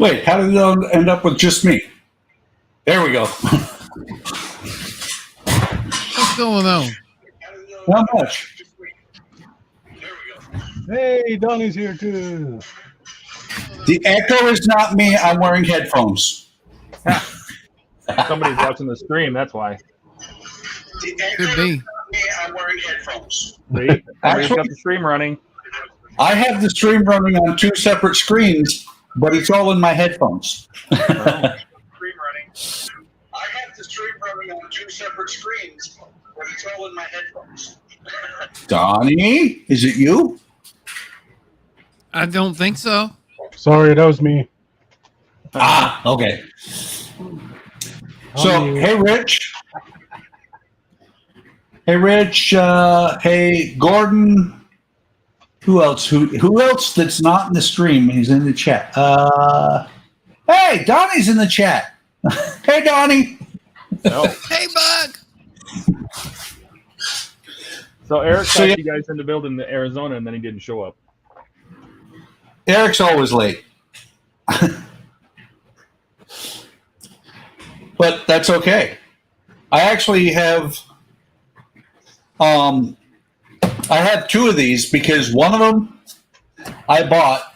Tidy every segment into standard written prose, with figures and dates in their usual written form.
Wait, how did it end up with just me? There we go. What's going on? Not much. Hey, Donnie's here too. The echo is not me. I'm wearing headphones. Somebody's watching the stream, that's why. Could be. I'm wearing headphones. See? Somebody's got the stream running. I have the stream running on 2 separate screens, but it's all in my headphones. Oh. I have the stream running on 2 separate screens, but it's all in my headphones. Donnie, is it you? I don't think so. Sorry, that was me. Ah, okay. So, hey, Rich. Hey, Rich. Hey, Gordon. Who else? Who else that's not in the stream? He's in the chat. Hey, Donnie's in the chat. Hey, Donnie. Oh. Hey, Buck. So Eric talked you guys into building the Arizona, and then he didn't show up. Eric's always late. But that's okay. I actually have I have 2 of these because one of them I bought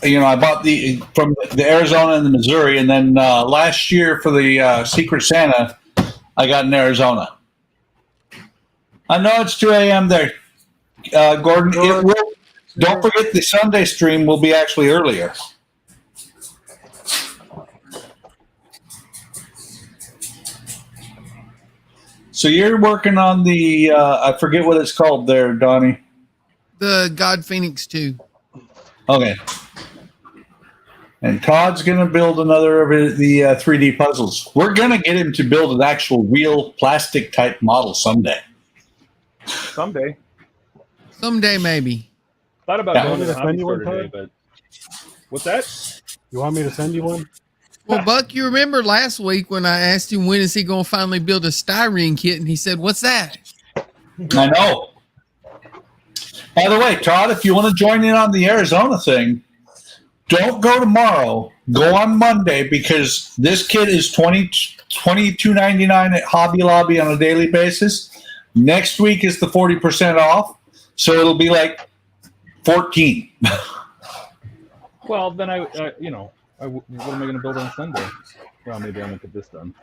the from the Arizona and the Missouri, and then last year for the Secret Santa I got in Arizona. I know it's 2 a.m. there, Gordon. It will. Don't forget the Sunday stream will be actually earlier. So you're working on the, I forget what it's called there, Donnie. The God Phoenix 2. Okay. And Todd's going to build another of the 3D puzzles. We're going to get him to build an actual real plastic type model someday. Someday. Someday, maybe. Thought about going to the hobby store today, but what's that? You want me to send you one? Well, Buck, you remember last week when I asked him when is he going to finally build a styrene kit, and he said, "What's that?" I know. By the way, Todd, if you want to join in on the Arizona thing, don't go tomorrow. Go on Monday because this kit is $22.99 at Hobby Lobby on a daily basis. Next week is the 40% off, so it'll be like 14. Well, then what am I going to build on Sunday? Well, maybe I'm going to get this done.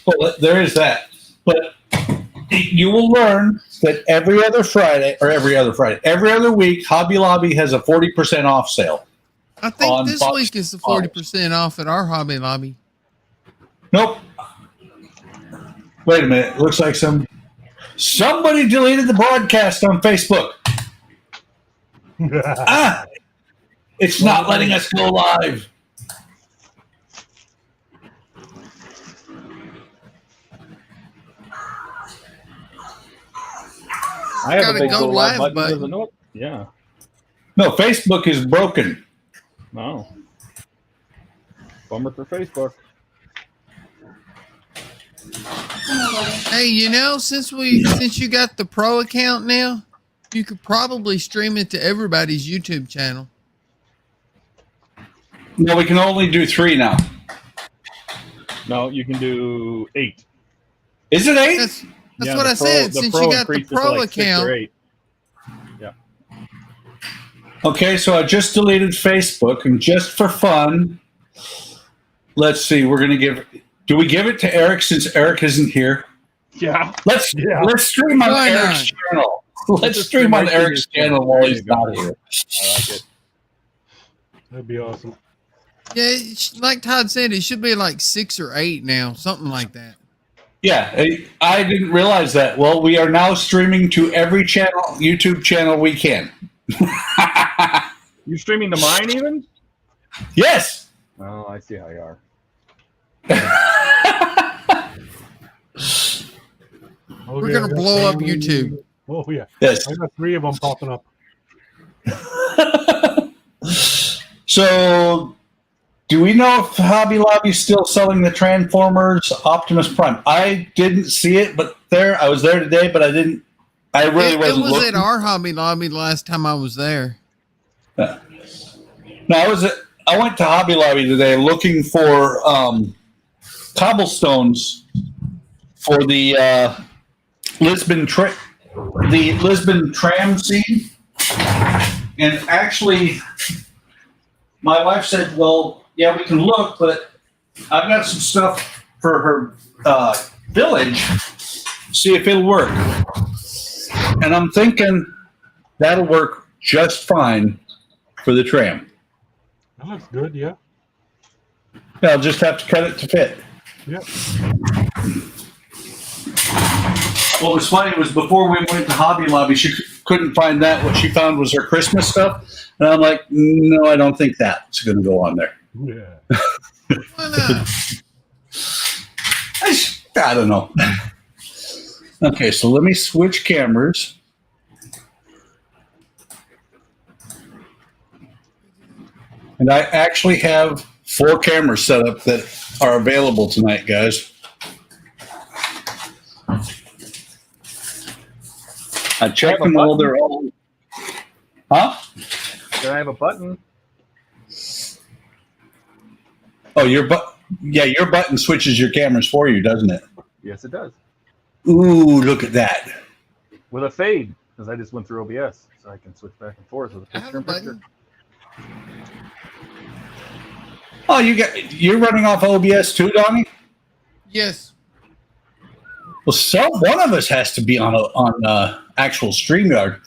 Well, there is that. But you will learn that every other week, Hobby Lobby has a 40% off sale. I think this week is the 40% off at our Hobby Lobby. Nope. Wait a minute. It looks like somebody deleted the broadcast on Facebook. It's not letting us go live. I have a big go live button. Doesn't know it. Yeah. No, Facebook is broken. No. Bummer for Facebook. Hey, since you got the pro account now, you could probably stream it to everybody's YouTube channel. No, we can only do 3 now. No, you can do 8. Is it 8? That's what I said. Since you got the pro account. Yeah. Okay, so I just deleted Facebook, and just for fun, let's see. We're going to do we give it to Eric since Eric isn't here? Yeah. Let's stream on Eric's channel. Let's stream on Eric's channel while he's not here. I like it. That'd be awesome. Yeah, like Todd said, it should be like 6 or 8 now, something like that. Yeah, I didn't realize that. Well, we are now streaming to every YouTube channel we can. You're streaming to mine even? Yes. Oh, I see how you are. We're going to blow up YouTube. Oh, yeah. Yes. I got 3 of them popping up. So, do we know if Hobby Lobby is still selling the Transformers Optimus Prime? I didn't see it, but I was there today, but I didn't. I really wasn't. It was looking. at our Hobby Lobby the last time I was there. No, I was I went to Hobby Lobby today looking for cobblestones for the Lisbon tram scene, and actually, my wife said, "Well, yeah, we can look, but I've got some stuff for her village. See if it'll work." And I'm thinking that'll work just fine for the tram. That looks good, yeah. Yeah, I'll just have to cut it to fit. Yep. What was funny was before we went to Hobby Lobby, she couldn't find that. What she found was her Christmas stuff. And I'm like, no, I don't think that's going to go on there. Yeah. Why not? I don't know. Okay, so let me switch cameras. And I actually have 4 cameras set up that are available tonight, guys. I checked them all. They're all. Huh? Can I have a button? Oh, your button switches your cameras for you, doesn't it? Yes, it does. Ooh, look at that. With a fade, because I just went through OBS, so I can switch back and forth with a I have picture a in picture. button. Oh, you're running off OBS too, Donnie? Yes. Well, one of us has to be on actual StreamYard.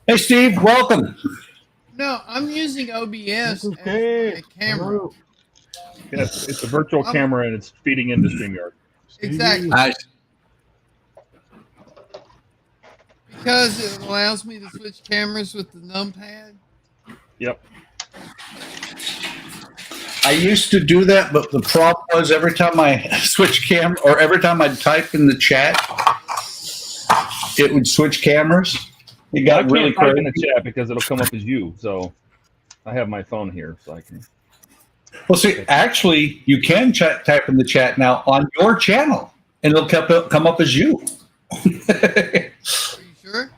Hey, Steve, welcome. No, I'm using OBS Okay. as my camera. Yes, it's a virtual camera and it's feeding into StreamYard. Exactly. Nice. Because it allows me to switch cameras with the numpad. Yep. I used to do that, but the problem was every time I switch camera or every time I type in the chat, it would switch cameras. It got I can't really type crazy. in the chat because it'll come up as you. So I have my phone here, so I can. Well, see, actually, you can type in the chat now on your channel, and it'll come up as you. Are you sure?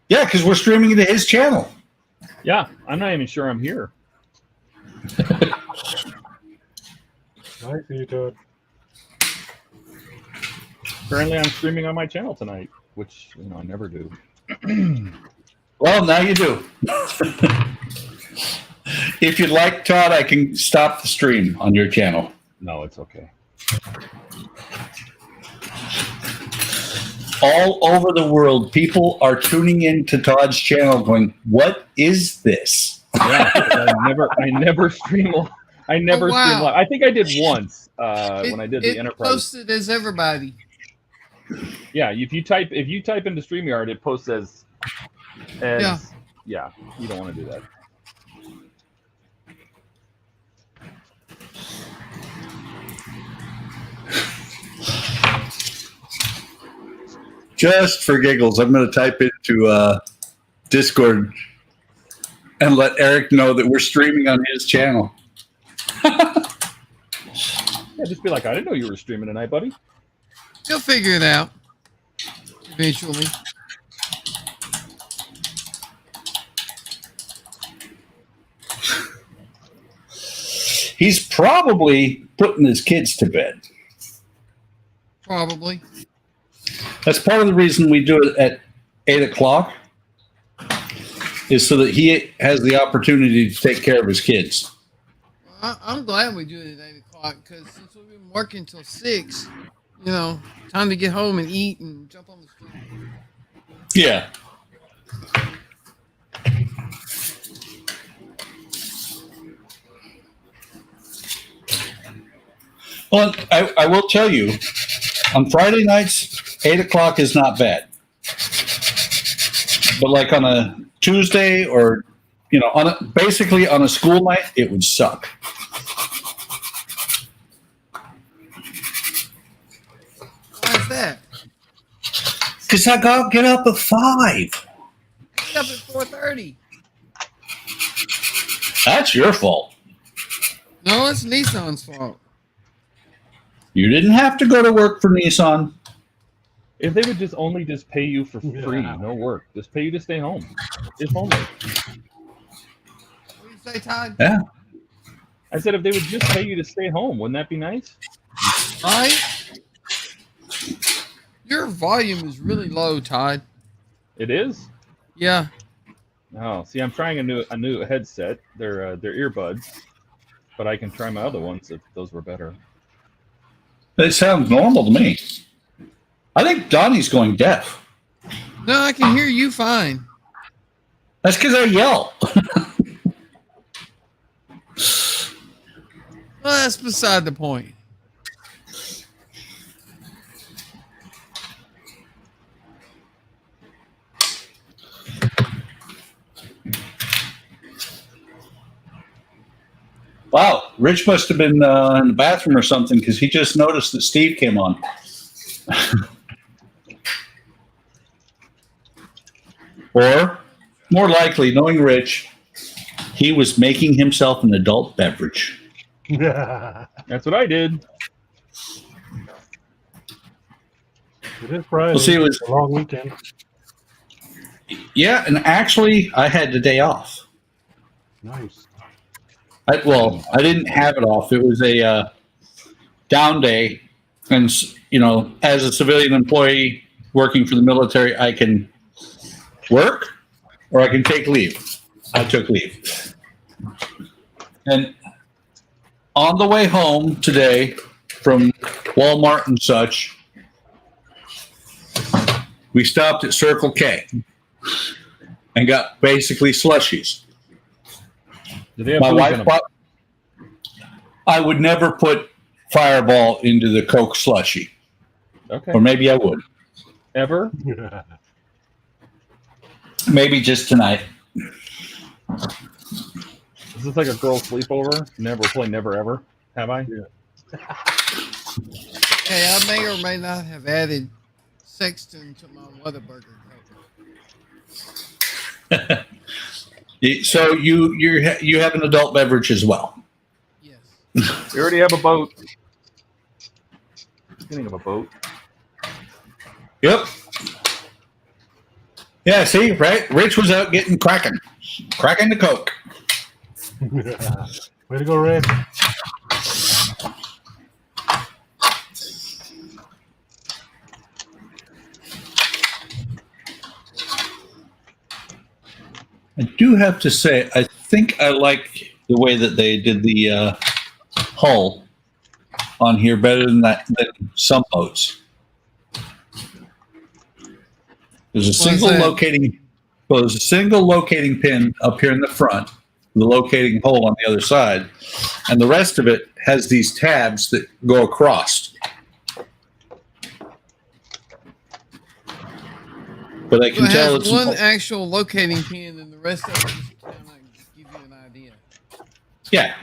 Yeah, because we're streaming to his channel. Yeah, I'm not even sure I'm here. I see you, Todd. Apparently, I'm streaming on my channel tonight, which I never do. Well, now you do. If you'd like, Todd, I can stop the stream on your channel. No, it's okay. All over the world, people are tuning in to Todd's channel going, what is this? Yeah, I never stream. I never Oh, wow. stream live. I think I did once when I did the It Enterprise. posted as everybody. Yeah, if you type into StreamYard, it posts as yeah. You don't want to do that. Just for giggles, I'm going to type into Discord and let Eric know that we're streaming on his channel. Yeah, just be like, I didn't know you were streaming tonight, buddy. He'll figure it out eventually. He's probably putting his kids to bed. Probably. That's part of the reason we do it at 8 o'clock is so that he has the opportunity to take care of his kids. I'm glad we do it at 8 o'clock because since we've been working till 6, time to get home and eat and jump on the stream. Yeah. Well, I will tell you, on Friday nights, 8 o'clock is not bad. But like on a Tuesday or, basically on a school night, it would suck. Why is that? Because I got to get up at 5. Get up at 4:30. That's your fault. No, it's Nissan's fault. You didn't have to go to work for Nissan. If they would just pay you for free, no work, just pay you to stay home. It's homework. What do you say, Todd? Yeah. I said if they would just pay you to stay home, wouldn't that be nice? Right? Your volume is really low, Todd. It is. Yeah. Oh, see, I'm trying a new headset. They're earbuds, but I can try my other ones if those were better. That sounds normal to me. I think Donnie's going deaf. No, I can hear you fine. That's because I yell. Well, that's beside the point. Wow, Rich must have been in the bathroom or something because he just noticed that Steve came on. Or, more likely, knowing Rich, he was making himself an adult beverage. That's what I did. It is Friday. Well, see, it was a long weekend. Yeah, and actually, I had the day off. Nice. I didn't have it off. It was a down day, and as a civilian employee working for the military, I can work or I can take leave. I took leave, and on the way home today from Walmart and such, we stopped at Circle K and got basically slushies. Did they have My booze in wife them? bought. I would never put Fireball into the Coke slushy, Okay. or maybe I would. Ever? Maybe just tonight. Is this like a girl sleepover? Never play Never Ever, have I? Yeah. Hey, I may or may not have added Sexton to my Whataburger Coke. So you have an adult beverage as well. Yes. We already have a boat. Beginning of a boat. Yep. Yeah. See, right? Rich was out getting cracking the Coke. Way to go, Rick. I do have to say, I think I like the way that they did the hull on here better than some boats. There's a single locating pin up here in the front, the locating hole on the other side, and the rest of it has these tabs that go across. But I So can it tell has it's one actual locating pin, and the rest of it just kind of give you an idea. yeah.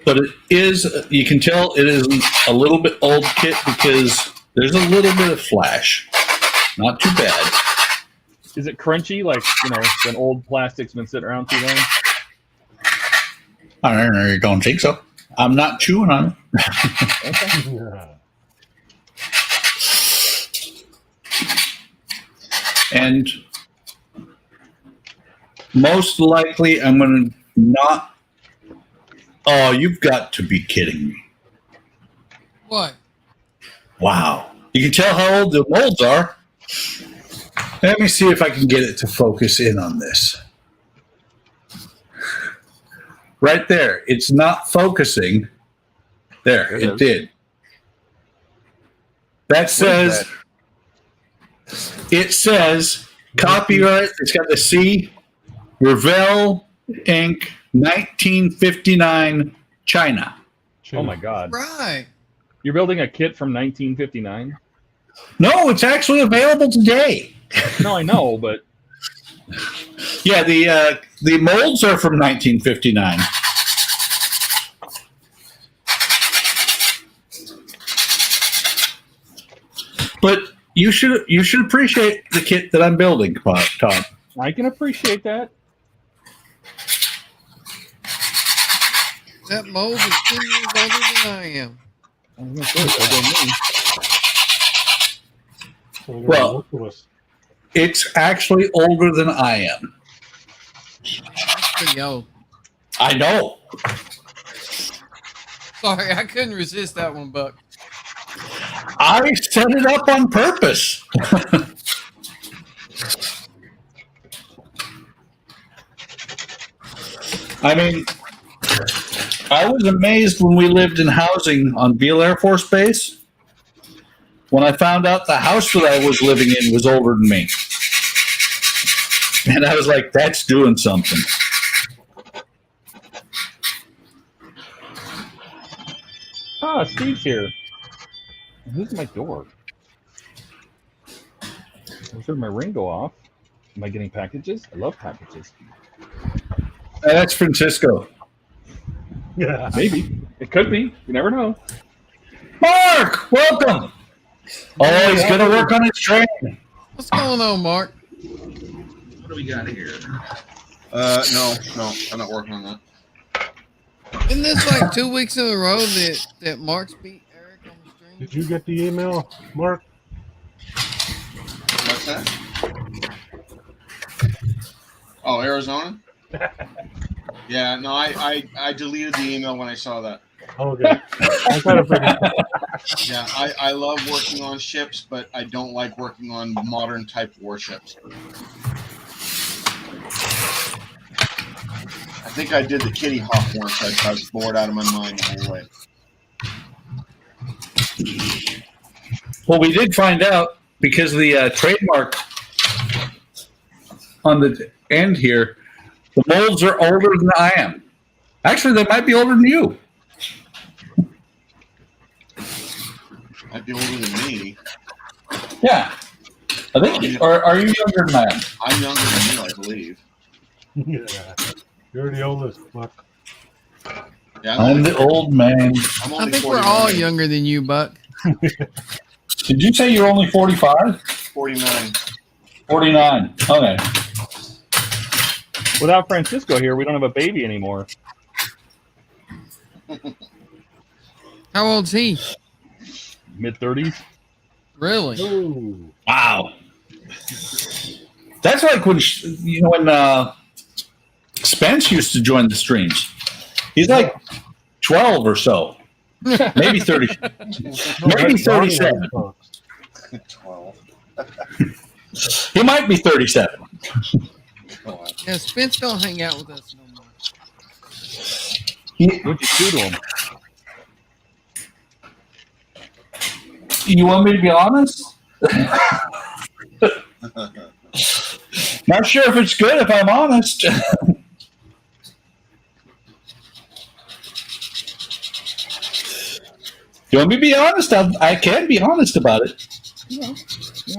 But it is, you can tell it is a little bit old kit because there's a little bit of flash. Not too bad. Is it crunchy, like, when old plastic's been sitting around too long? I don't think so. I'm not chewing on it. Okay. Yeah. And most likely I'm going to not. Oh, you've got to be kidding me. What? Wow. You can tell how old the molds are. Let me see if I can get it to focus in on this. Right there. It's not focusing. There, It it is. did. That says, it says copyright. It's got the C, Revell Inc., 1959, China. Oh my God. Right. You're building a kit from 1959? No, it's actually available today. No, I know, but Yeah, the molds are from 1959. But you should appreciate the kit that I'm building, Tom. I can appreciate that. That mold is 10 years older than I am. I was gonna say, so than me. So Well- most of us. It's actually older than I am. pretty old. I know. Sorry, I couldn't resist that one, Buck. I set it up on purpose. I mean, I was amazed when we lived in housing on Beale Air Force Base when I found out the house that I was living in was older than me. And I was like, that's doing something. Ah, Steve's here. Who's at my door? I heard my ring go off. Am I getting packages? I love packages. That's Francisco. Yeah. Maybe. It could be. You never know. Mark, welcome. Oh, he's going to work on his train. What's going on, Mark? What do we got here? No, I'm not working on that. Isn't this like 2 weeks in a row that Mark's beat Eric on the stream? Did you get the email, Mark? What's that? Oh, Arizona? Yeah, no, I deleted the email when I saw that. Okay. I kind of figured. Yeah, I love working on ships, but I don't like working on modern type warships. I think I did the Kitty Hawk once. I was bored out of my mind the whole way. Well, we did find out because of the trademark on the end here, the molds are older than I am. Actually, they might be older than you. Might be older than me. Yeah. I think, or are you younger than I am? I'm younger than you, I believe. Yeah. You're the oldest, Buck. Yeah, I'm the old man. I'm I only think we're 49. all younger than you, Buck. Did you say you're only 45? 49. 49. Okay. Without Francisco here, we don't have a baby anymore. How old's he? Mid-30s. Really? Ooh. Wow. That's like when, when Spence used to join the streams. He's like 12 or so. Maybe 30. Maybe 37. 12. He might be 37. Yeah, Spence don't hang out with us no more. What'd you do to him? You want me to be honest? Not sure if it's good if I'm honest. You want me to be honest? I can be honest about it. You know,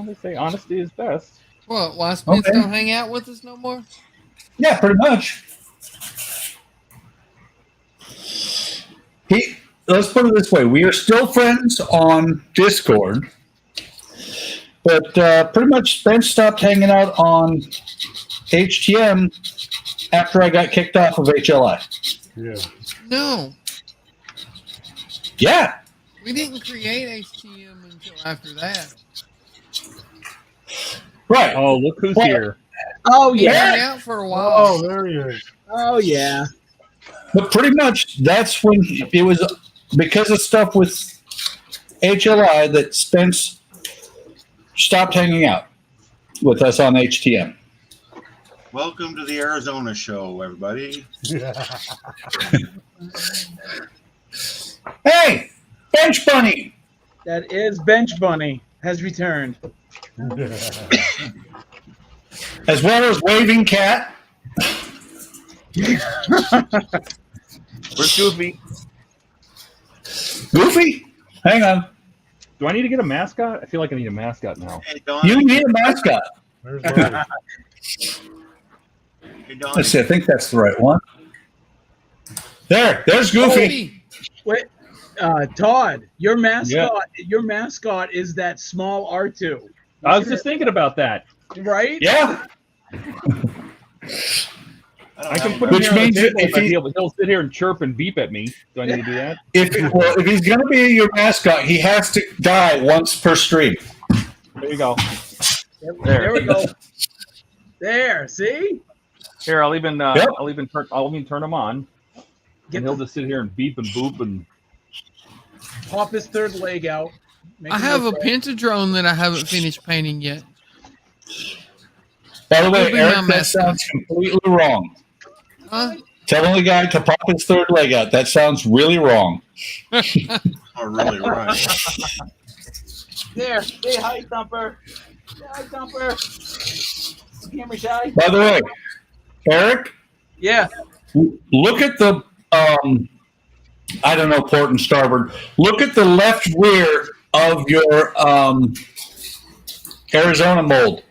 they say honesty is best. What? Why Spence Okay. don't hang out with us no more? Yeah, pretty much. Let's put it this way. We are still friends on Discord, but pretty much Spence stopped hanging out on HTM after I got kicked off of HLI. Yeah. No, Yeah. we didn't create HTM until after that. Right. Oh, look who's Well, here. Oh We yeah. hung out for a while. Oh, there he is. Oh yeah. But pretty much that's when it was because of stuff with HLI that Spence stopped hanging out with us on HTM. Welcome to the Arizona show, everybody. Yeah. Hey, Bench Bunny. That is Bench Bunny has returned. As well as Waving Cat. Where's Goofy? Goofy? Hang on. Do I need to get a mascot? I feel like I need a mascot now. Hey, Donnie. You need a mascot. There's Marty. Hey, Donnie. Let's see, I think that's the right one. There's Goofy. Wait, Todd, your mascot is that small R2. I was just thinking about that. Right? Yeah. I can put him Which here on the means table if if I he- feel, he'll sit here and chirp and beep at me. Do I need to do that? If he's going to be your mascot, he has to die once per stream. There you go. There we go. There, see? Here, I'll even Yep. I'll even turn him on, Get and he'll the, just sit here and beep and boop and. pop his third leg out. Make I him have a look right. pentadrone that I haven't finished painting yet. By the way, Moving on, Eric, that mascot. sounds completely wrong. Huh? Telling the guy to pop his third leg out, that sounds really wrong. Oh, really? Right. There, say hi, Thumper. Say hi, Thumper. Camera shy. By the way, Eric, Yeah. look at the, I don't know, port and starboard. Look at the left rear of your Arizona mold.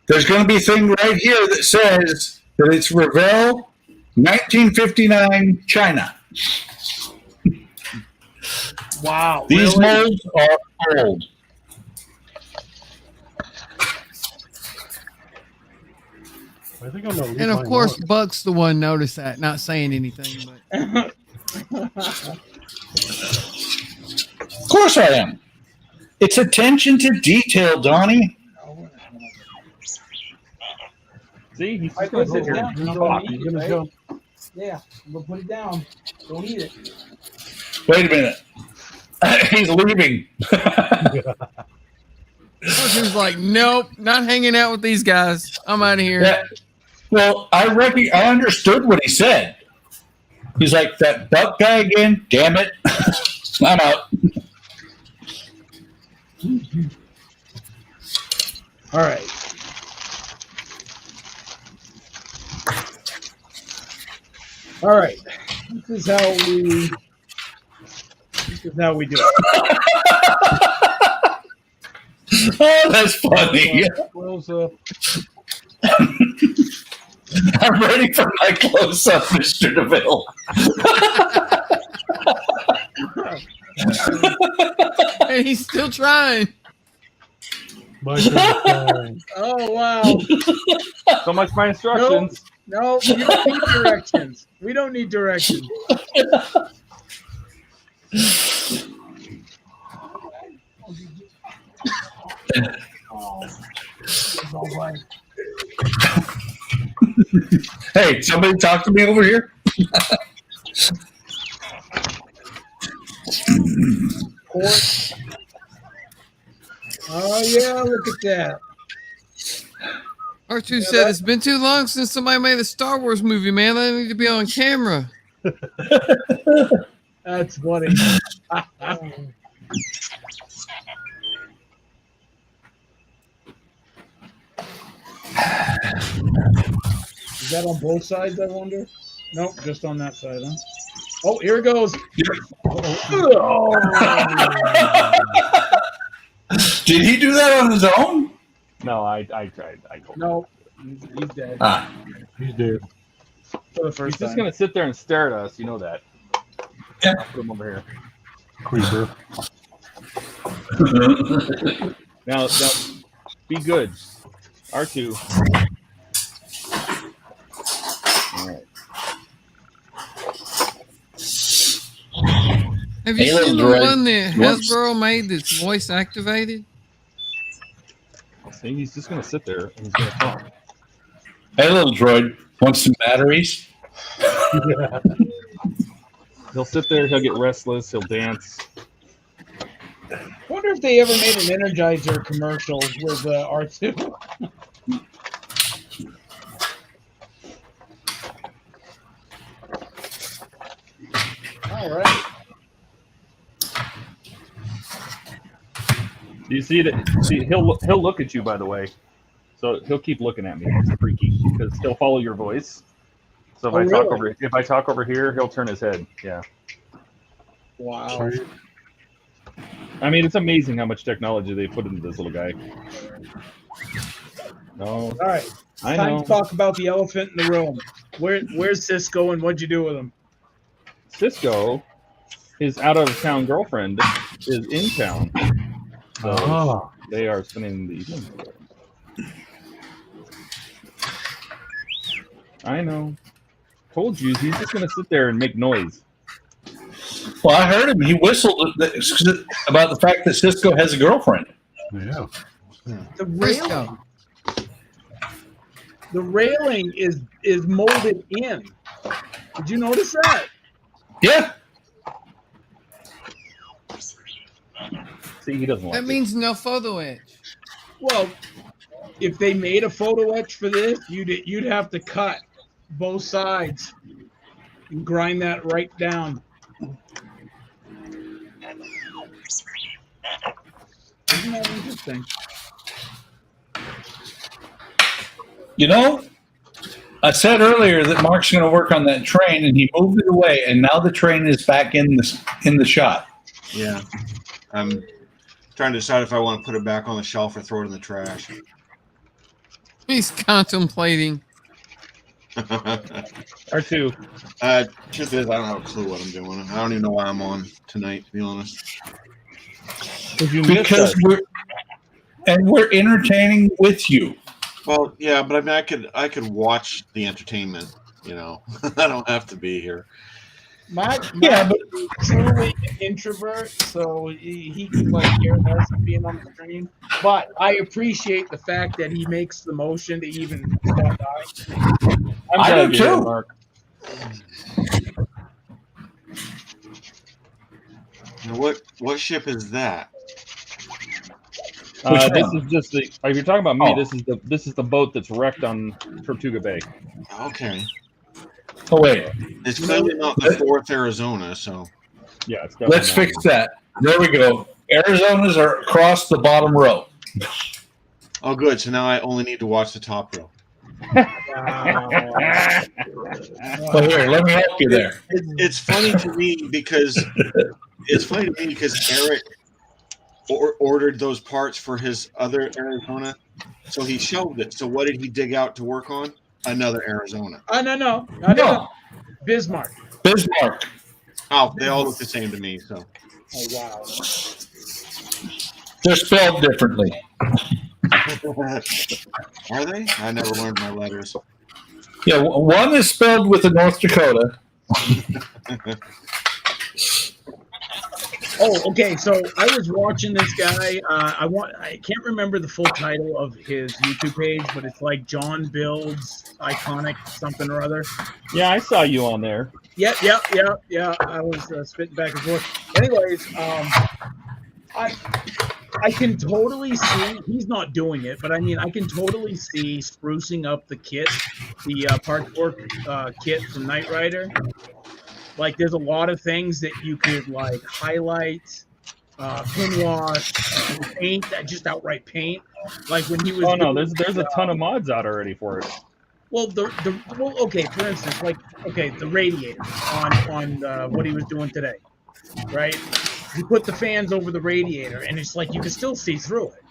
There's going to be a thing right here that says that it's Revell 1959 China. Wow. These really? molds are old. I think I'm gonna leave And of mine course, on. Buck's the one noticed that, not saying anything. But Of course I am. It's attention to detail, Donnie. See, he's I just gonna put sit it here down. and Don't talk. eat He's it, gonna right? jump. Yeah. I'm gonna put it down. Don't eat it. Wait a minute. He's leaving. he was like, "Nope, not hanging out with these guys. I'm out of here." Yeah. Well, I understood what he said. He's like, that Buck guy again? Damn it. I'm out. All right. All right. This is how we do it. Oh, that's funny. Close up. I'm ready for my close-up, Mr. DeVille. And he's still trying. My turn. Oh wow. So much for my instructions. No, you don't need directions. We don't need directions. Hey, somebody talk to me over here. Port. Oh yeah, look at that. R2 said, "It's been too long since somebody made a Star Wars movie, man. I need to be on camera." That's funny. Is that on both sides, I wonder? Nope, just on that side, huh? Oh, here it goes. Did he do that on his own? No, I tried. I told him. No, he's dead Ah. He's dead. for the He's first just time. gonna sit there and stare at us. You know that. Yeah. I'll put him over here. Creeper. Now, be good. R2. All right. Have you Hey, little seen the droid. one that Whoops. Hasbro made that's voice activated? See, he's just gonna sit there and he's gonna talk. Hey, little droid. Want some batteries? Yeah. He'll sit there. He'll get restless. He'll dance. Wonder if they ever made an Energizer commercial with R2. All right. Do you see that? See, he'll look at you. By the way, so he'll keep looking at me. It's freaky because he'll follow your voice. So if I talk over here, he'll turn his head. Yeah. Wow. I mean, it's amazing how much technology they put into this little guy. No, All right. I Time know. to talk about the elephant in the room. Where's Cisco and what'd you do with him? Cisco, his out-of-town girlfriend, is in town. So Ah. they are spending the evening together. I know. Told you, he's just going to sit there and make noise. Well, I heard him. He whistled about the fact that Cisco has a girlfriend. Yeah. The Frisco. the railing is molded in. Did you notice that? Yeah. See, he doesn't like That it. means no photo etch. Well, if they made a photo etch for this, you'd have to cut both sides and grind that right down. Isn't that interesting? You know, I said earlier that Mark's going to work on that train, and he moved it away, and now the train is back in the shot. Yeah. I'm trying to decide if I want to put it back on the shelf or throw it in the trash. He's contemplating. R2. Truth is, I don't have a clue what I'm doing. I don't even know why I'm on tonight, to be honest. Because we're entertaining with you. Well, yeah, but I mean, I could watch the entertainment. You know, I don't have to be here. Matt Yeah, but is truly an introvert, so he can like care less of being on the stream. But I appreciate the fact that he makes the motion to even stop by. I do too. Mark. Now, what ship is that? This is just the. If you're talking about me, Oh. this is the boat that's wrecked on Tortuga Bay. Okay, Oh wait, it's clearly not the 4th Arizona, so Yeah, it's definitely let's not fix one. that. There we go. Arizona's are across the bottom row. oh, good. So now I only need to watch the top row. Well, here, let me help you there. It's funny to me because Eric ordered those parts for his other Arizona, so he shelved it. So what did he dig out to work on? Another Arizona. No. Bismarck. Bismarck. Oh, they all look the same to me. So Oh wow. They're spelled differently. are they? I never learned my letters. Yeah, one is spelled with a North Dakota. Oh, okay. So I was watching this guy. I can't remember the full title of his YouTube page, but it's like John Builds Iconic something or other. Yeah, I saw you on there. Yeah. I was spitting back and forth. Anyways, I can totally see he's not doing it, but I mean I can totally see sprucing up the kit, the parkour kit from Knight Rider. Like there's a lot of things that you could like highlight, pin wash, paint, that just outright paint. Like when he was. Oh no, there's a ton of mods out already for it. Well, okay. For instance, the radiator on what he was doing today, right? He put the fans over the radiator, and it's like you can still see through it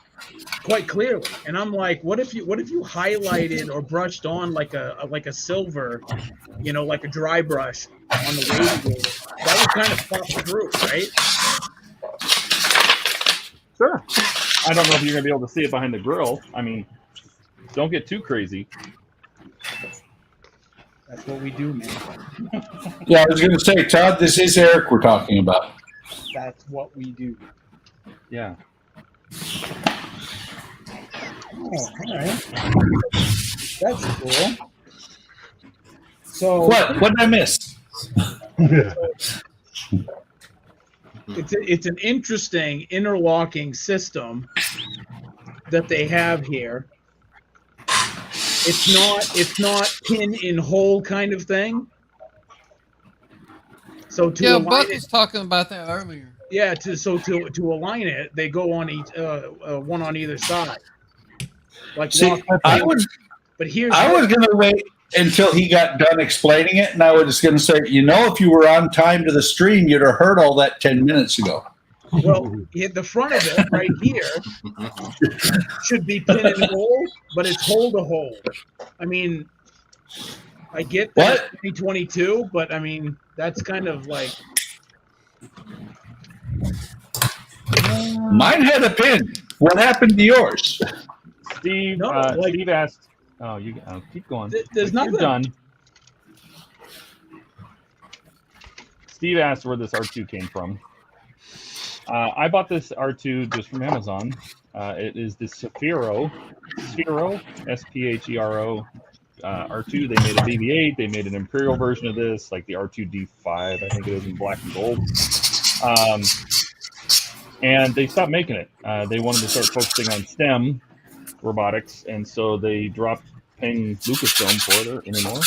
quite clearly. And I'm like, what if you highlighted or brushed on like a silver, like a dry brush on the radiator? That would kind of pop through, right? Sure. I don't know if you're gonna be able to see it behind the grill. I mean, don't get too crazy. That's what we do, man. Yeah, I was going to say, Todd, this is Eric we're talking about. That's what we do. Yeah. Oh, all right. That's cool. So What did I miss? it's an interesting interlocking system that they have here. It's not pin in hole kind of thing. So to Yeah, align Buck it, was talking about that earlier. yeah, to align it, they go on each one on either side. Like See, I was but I was going to wait until he got done explaining it, and I was going to say, if you were on time to the stream, you'd have heard all that 10 minutes ago. well, the front of it right here should be pin and hole, but it's hole to hole. I mean, I get that it's 2022, but I mean that's kind of like Mine had a pin. What happened to yours? Steve, No, like- Steve asked. Oh, you keep going. there's You're nothing. done. Steve asked where this R2 came from. I bought this R2 just from Amazon. It is the Sphero, Sphero, R2. They made a BB-8. They made an Imperial version of this, like the R2D5, I think it is, in black and gold. And they stopped making it. They wanted to start focusing on STEM robotics, and so they dropped paying Lucasfilm for it anymore.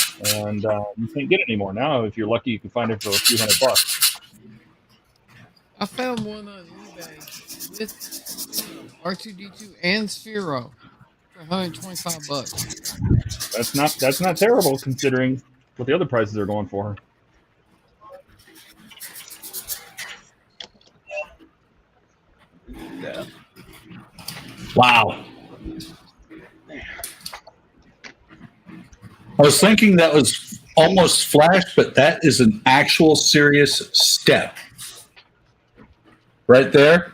And you can't get it anymore. Now, if you're lucky, you can find it for a few $100. I found one on eBay with R2D2 and Sphero for $125. That's not terrible considering what the other prices are going for. Wow. I was thinking that was almost Flash, but that is an actual serious step. Right there,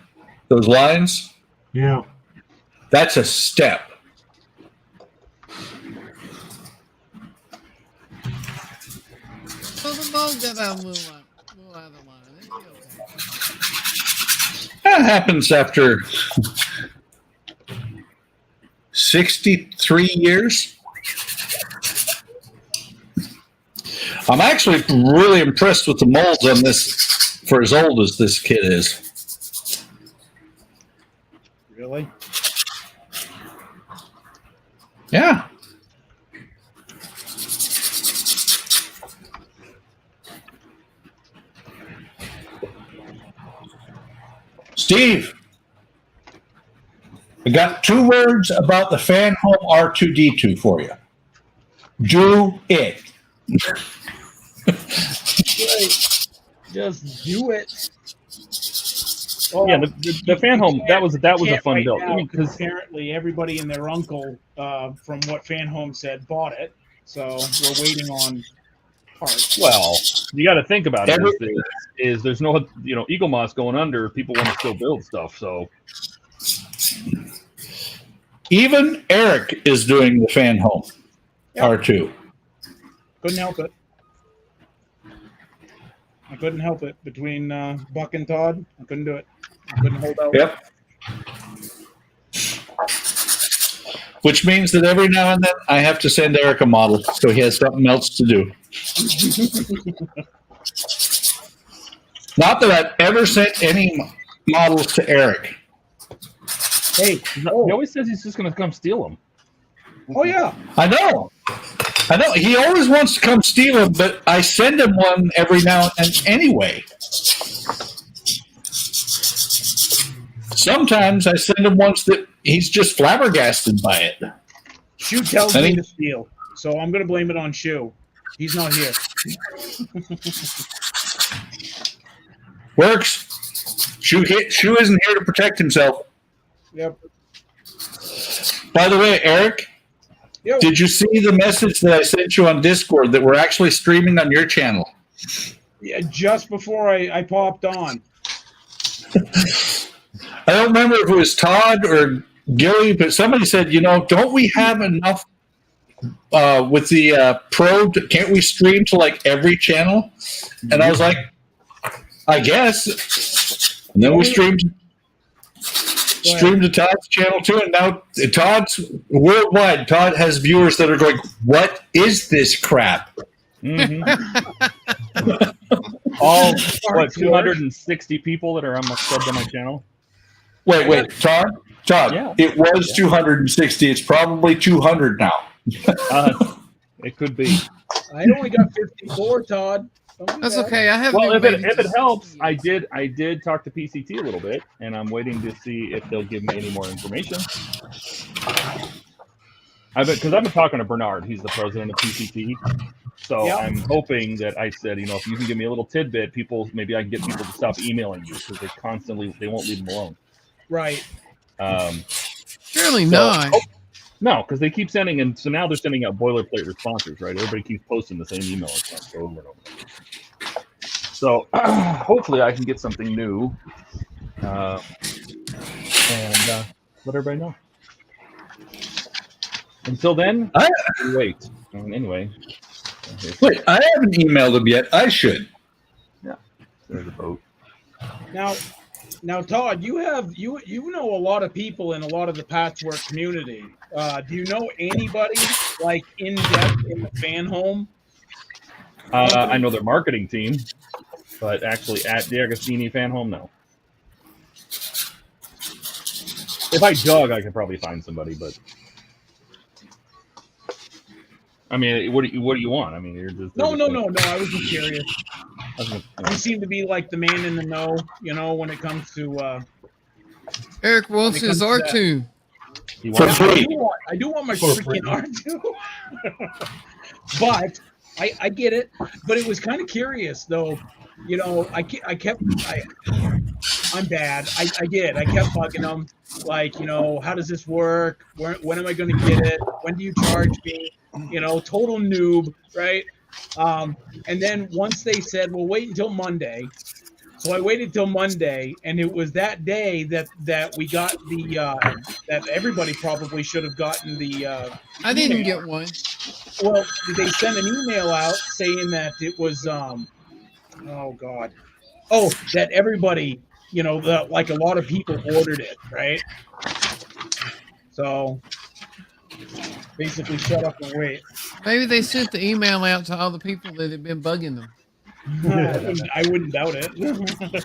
those lines, Yeah. that's a step. So the ball got out a little out of line. It'd be okay. That happens after 63 years. I'm actually really impressed with the molds on this for as old as this kid is. Really? Yeah. Steve, I got 2 words about the fan home R2D2 for you. Do it. Just do it. Yeah, the fan home, that was a fun right build. now, I mean, 'cause apparently everybody and their uncle, from what Fan Home said, bought it. So we're waiting on parts. well, you got to think about it. Is there's no Eagle Moss going under? People want to still build stuff, so Even Eric is doing the fan home R2. Couldn't help it. I couldn't help it. Between Buck and Todd, I couldn't do it. I couldn't hold out. Yep. Which means that every now and then I have to send Eric a model so he has something else to do. Not that I've ever sent any models to Eric. Hey, he always says he's just going to come steal them. oh yeah. I know. He always wants to come steal them, but I send him one every now and then anyway. Sometimes I send him ones that he's just flabbergasted by it. Shu tells me to steal, so I'm going to blame it on Shu. He's not here. Works. Shu isn't here to protect himself. Yep. By the way, Eric, Yep. did you see the message that I sent you on Discord that we're actually streaming on your channel? Yeah, just before I popped on. I don't remember if it was Todd or Gilly, but somebody said, don't we have enough with the Pro? Can't we stream to like every channel? And I was like, I guess. And then we streamed to Todd's channel too, and now Todd's worldwide. Todd has viewers that are going, "What is this crap?" Mm-hmm. All 260 people that are subbed on my channel. Wait, Todd. Yeah. It was 260. It's probably 200 now. It could be. I only got 54, Todd. That's okay. I have. Well, if it helps, I did talk to PCT a little bit, and I'm waiting to see if they'll give me any more information. Because I've been talking to Bernard. He's the president of PCT. So I'm hoping that I said, if you can give me a little tidbit, maybe I can get people to stop emailing you because they won't leave them alone. Right. Surely not. No, because they keep sending, and so now they're sending out boilerplate responses, right? Everybody keeps posting the same email accounts over and over. So hopefully I can get something new and let everybody know. Until then, wait. Anyway. Wait, I haven't emailed him yet. I should. Yeah, there's a boat. Now, Now, Todd, you know a lot of people in a lot of the patchwork community. Do you know anybody like in depth in the fan home? I know their marketing team, but actually at the Agostini fan home, no. If I dug, I could probably find somebody, but I mean, what do you want? I mean, you're just No. I was just curious. You seem to be like the man in the know, you know, when it comes to. Eric wants his R2. For free. I do want my For free. freaking R2. But I get it. But it was kind of curious, though. You know, I'm bad. I did. I kept bugging them. Like, you know, how does this work? When am I going to get it? When do you charge me? You know, total noob, right? And then once they said, well, wait until Monday. So I waited till Monday, and it was that day that we got the that everybody probably should have gotten the. I didn't email. get one. Well, they sent an email out saying that it was oh God, that everybody, you know, like a lot of people ordered it, right? So basically, shut up and wait. Maybe they sent the email out to all the people that had been bugging them. I wouldn't doubt it.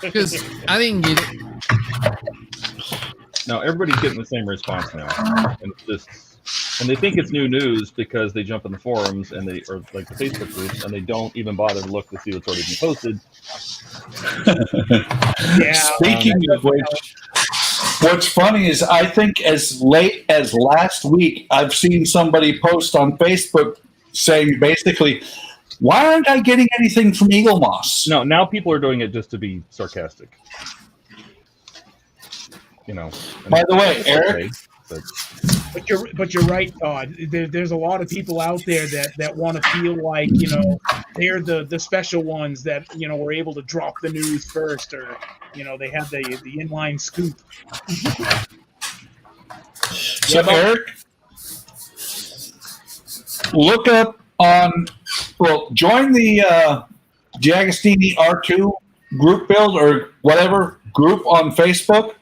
Because I didn't get it. No, everybody's getting the same response now, and it's just, and they think it's new news because they jump in the forums and they, or like the Facebook groups, and they don't even bother to look to see what's already been posted. Yeah. Speaking of which, what's funny is I think as late as last week, I've seen somebody post on Facebook saying basically, why aren't I getting anything from Eagle Moss? No, now people are doing it just to be sarcastic. You know. By the way, Eric. But you're right, Todd. There's a lot of people out there that want to feel like, you know, they're the special ones that, you know, were able to drop the news first, or, you know, they have the inline scoop. So Eric, look up on, well, join the Agostini R2 group build or whatever group on Facebook,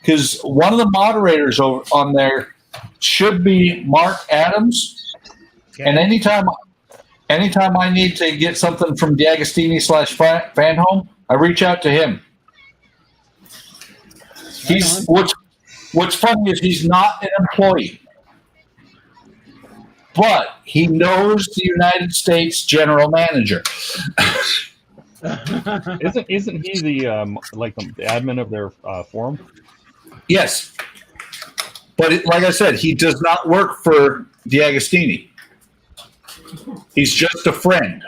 because one of the moderators over on there should be Mark Adams. Okay. And anytime I need to get something from Agostini/fan home, I reach out to him. He's what's funny is he's not an employee, but he knows the United States general manager. Isn't he the like the admin of their forum? Yes, but like I said, he does not work for Agostini. He's just a friend.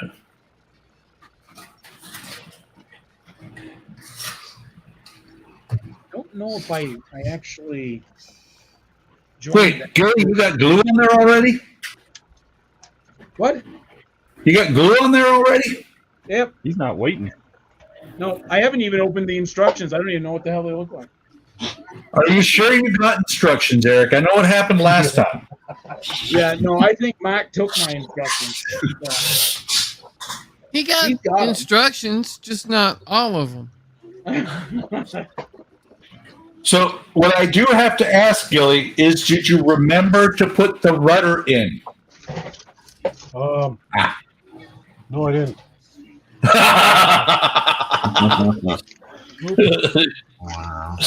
I don't know if I actually joined. Wait, Gilly, you got glue on there already? What? You got glue on there already? Yep. He's not waiting. No, I haven't even opened the instructions. I don't even know what the hell they look like. Are you sure you got instructions, Eric? I know what happened last time. Yeah, no, I think Mac took my instructions. He got He's got 'em. instructions, just not all of them. So what I do have to ask, Gilly, is did you remember to put the rudder in? No, I didn't. Wow.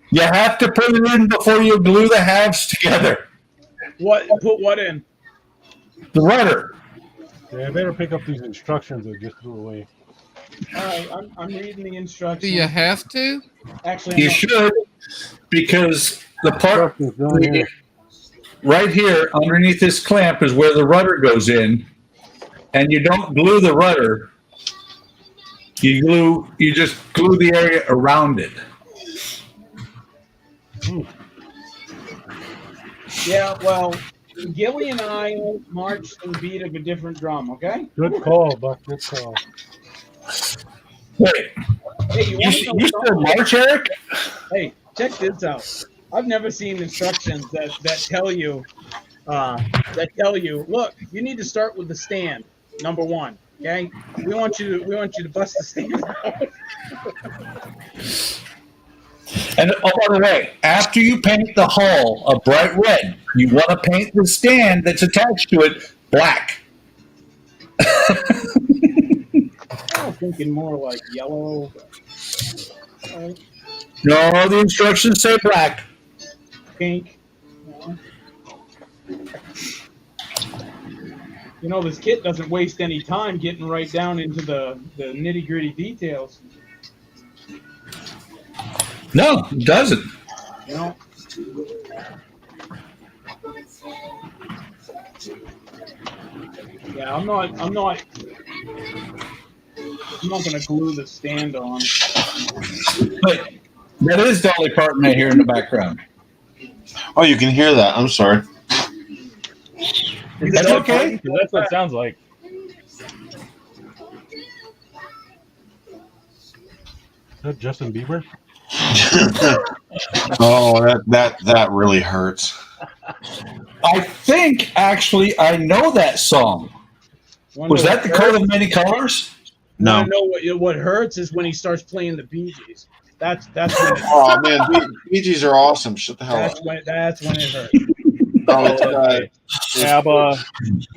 You have to put it in before you glue the halves together. What? Put what in? The rudder. Yeah, I better pick up these instructions I just threw away. All right, I'm reading the instructions. Do you have to? Actually, You should, because the part Instructions down here. right here underneath this clamp is where the rudder goes in, and you don't glue the rudder. You just glue the area around it. Yeah, well, Gilly and I marched and beat of a different drum, okay? Good call, Buck. Good call. Wait, Hey, you you want to know still something? march, Eric? Hey, check this out. I've never seen instructions that tell you, look, you need to start with the stand, number one. Okay, we want you to bust the stand out. And oh, by the way, after you paint the hull a bright red, you want to paint the stand that's attached to it black. I was thinking more like yellow. No, the instructions say black. Pink. You know, this kit doesn't waste any time getting right down into the nitty-gritty details. No, it doesn't. You know? Yeah, I'm not going to glue the stand on. But that is Dolly Parton right here in the background. Oh, you can hear that. I'm sorry. That's okay. That's what it sounds like. Is that Justin Bieber? Oh, that really hurts. I think actually I know that song. Was that the Coat of Many Colors? No. No, what hurts is when he starts playing the Bee Gees. That's when it, Oh man, Bee Gees are awesome. Shut the hell up. that's when it hurts. Oh, it's ABBA.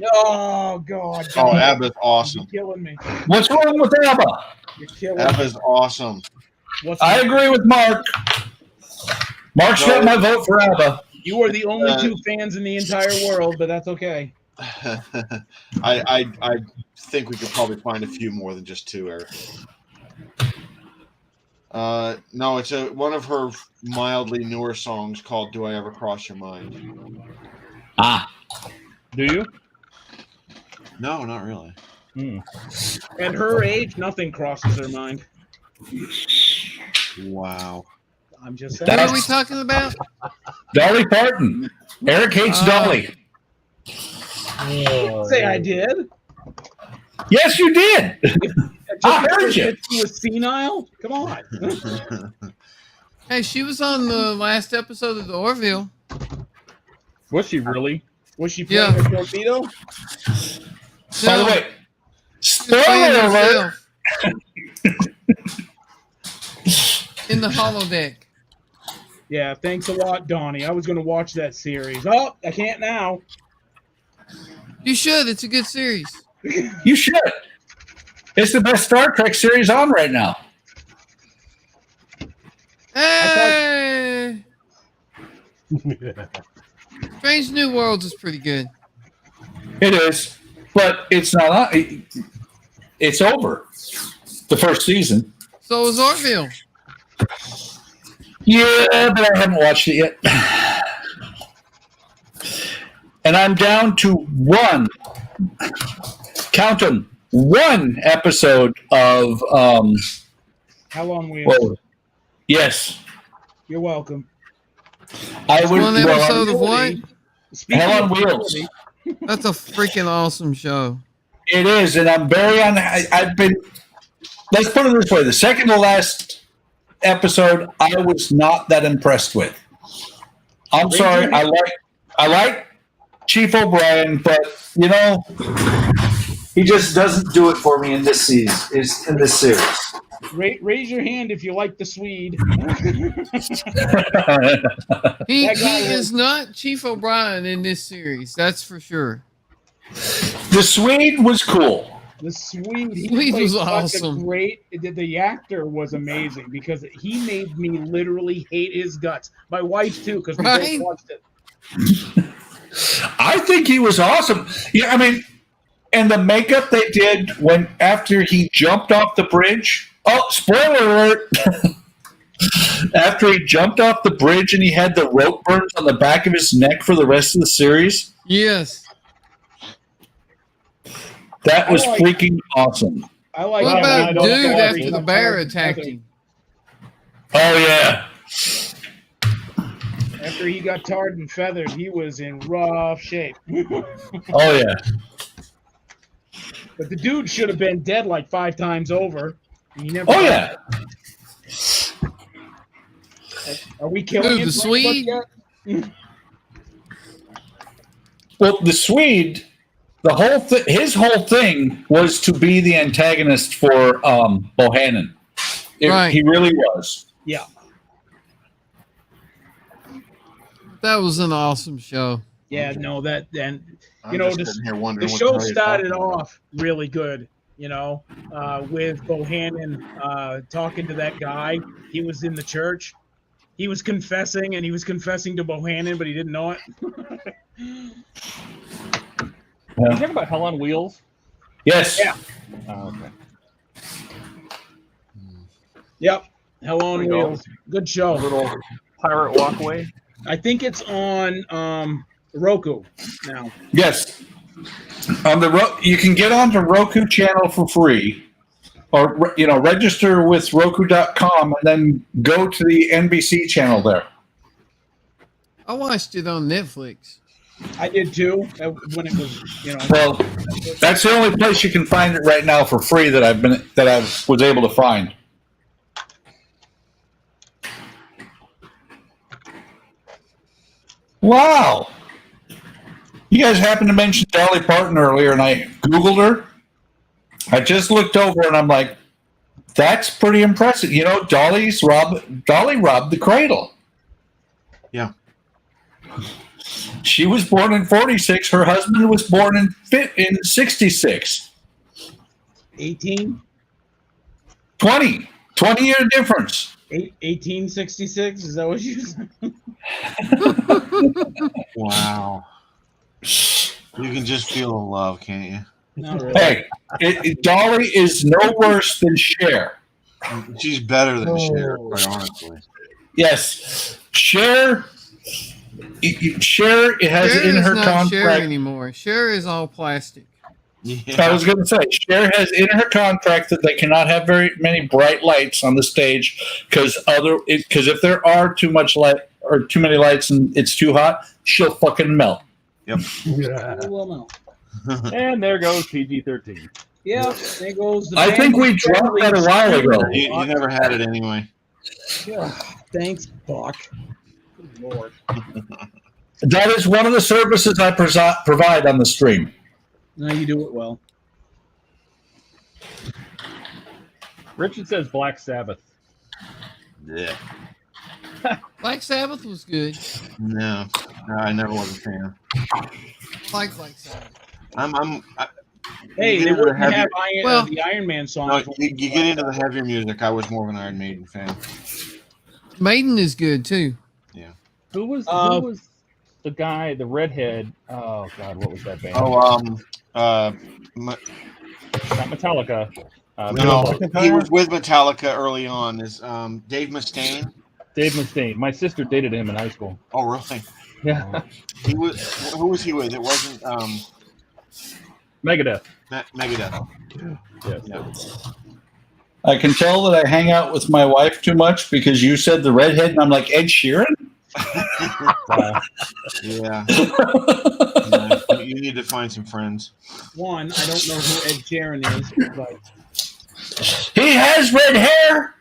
Oh God! Oh, ABBA's awesome. You're killing me. What's wrong with ABBA? You're killing me. ABBA's awesome. I agree with Mark. Mark's got my vote for ABBA. You are the only two fans in the entire world, but that's okay. I think we could probably find a few more than just two, Eric. No, it's one of her mildly newer songs called "Do I Ever Cross Your Mind." Ah, Do you? No, not really. At her age, nothing crosses her mind. Wow. I'm just saying. What are we talking about? Dolly Parton. Eric hates Dolly. Say I did. Yes, you did. I heard you. You was senile? Come on. Hey, she was on the last episode of the Orville. Was she really? Was she playing Yeah. a torpedo? By the way, spoiler alert. In the holodeck. Yeah, thanks a lot, Donnie. I was going to watch that series. Oh, I can't now. You should. It's a good series. You should. It's the best Star Trek series on right now. Hey! Strange New Worlds is pretty good. It is, but it's not on. It's over. The first season. So is Orville. Yeah, but I haven't watched it yet. And I'm down to one. Count them. One episode of. How long we? Well, yes. You're welcome. I would. One episode of what? Hell on Wheels. That's a freaking awesome show. It is, and I'm very on. I've been. Let's put it this way: the second to last episode, I was not that impressed with. I'm sorry. I like Chief O'Brien, but you know, he just doesn't do it for me in this season. In this series. Raise your hand if you like the Swede. He That guy is not Chief O'Brien in this series. That's for sure. The Swede was cool. The Swede, he Swede played was such a awesome. Great. The actor was amazing because he made me literally hate his guts. My wife too, because we Right? both watched it. I think he was awesome. Yeah, I mean, and the makeup they did after he jumped off the bridge. Oh, spoiler alert! After he jumped off the bridge and he had the rope burns on the back of his neck for the rest of the series. Yes. That was I like- freaking awesome. I like What how about I don't dude know after every- the bear attacked him? Oh yeah. After he got tarred and feathered, he was in rough shape. Oh yeah. But the dude should have been dead like 5 times over. And he never Oh yeah. Are we killing Dude, him the Swede? yet? Well, the Swede, the whole his whole thing was to be the antagonist for Bohannon. Right. He really was. Yeah. That was an awesome show. Yeah, no, that and I'm you know, just sitting here wondering the what show hell you're started talking about. off really good, you know, with Bohannon talking to that guy. He was in the church. He was confessing, and he was confessing to Bohannon, but he didn't know it. You talking about Hell on Wheels? Yes. Yeah. Okay. Yep. Hell on There you go. Wheels. Good show. Little pirate walkway. I think it's on Roku now. Yes. On the you can get onto Roku channel for free, or register with Roku.com and then go to the NBC channel there. I watched it on Netflix. I did too when it was, you know. Well, that's the only place you can find it right now for free that I was able to find. Wow. You guys happened to mention Dolly Parton earlier, and I Googled her. I just looked over, and I'm like, that's pretty impressive. You know, Dolly robbed the cradle. Yeah. She was born in 46. Her husband was born in 66. 18? 20-year difference. 1866? Is that what you said? Wow. You can just feel the love, can't you? Not really. Hey, Dolly is no worse than Cher. She's better than Cher, quite honestly. Yes, Cher. Cher it has Cher in is her not Cher contract. anymore. Cher is all plastic. Yeah. I was going to say, Cher has in her contract that they cannot have very many bright lights on the stage because if there are too much light or too many lights and it's too hot, she'll fucking melt. Yep. Yeah. Well, no. And there goes PG-13. Yeah, there goes the I think we dropped that a while ago. You never had it anyway. Yeah. Thanks, Buck. Good Lord. That is one of the services I provide on the stream. No, you do it well. Richard says Black Sabbath. Yeah. Black Sabbath was good. No, I never was a fan. I like Black Sabbath. Hey, you they get into the wouldn't heavy- have Well- the Iron Man song. No, you get into the heavier music. I was more of an Iron Maiden fan. Maiden is good too. Who was the guy, the redhead? Oh God, what was that band? Not Not Metallica. no, he was with Metallica early on. Is Dave Mustaine? Dave Mustaine. My sister dated him in high school. Oh, really? Yeah. He was. Who was he with? It wasn't Megadeth. Megadeth. Yes. Yeah. I can tell that I hang out with my wife too much because you said the redhead, and I'm like, Ed Sheeran? Yeah. You need to find some friends. One, I don't know who Ed Sheeran is, but He has red hair.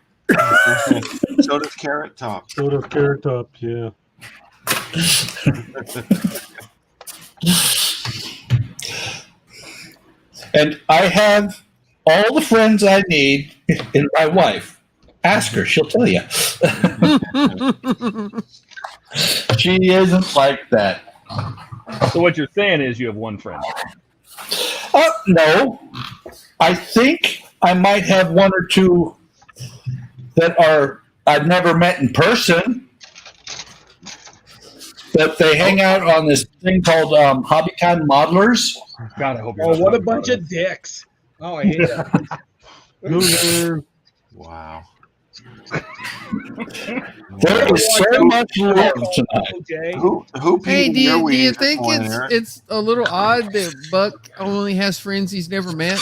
So does Carrot Top. Sort of Carrot Top, yeah. And I have all the friends I need in my wife. Ask her, she'll tell you. She isn't like that. So what you're saying is you have one friend. No. I think I might have one or two that I've never met in person. But they hang out on this thing called HobbyCon Modelers. God, I hope you're oh, not what a talking bunch about of dicks! Oh, I hate that. Loser. Wow. There is so much love tonight. Jay. Who peed Hey, in do your you weed think this morning, Eric? it's a little odd that Buck only has friends he's never met?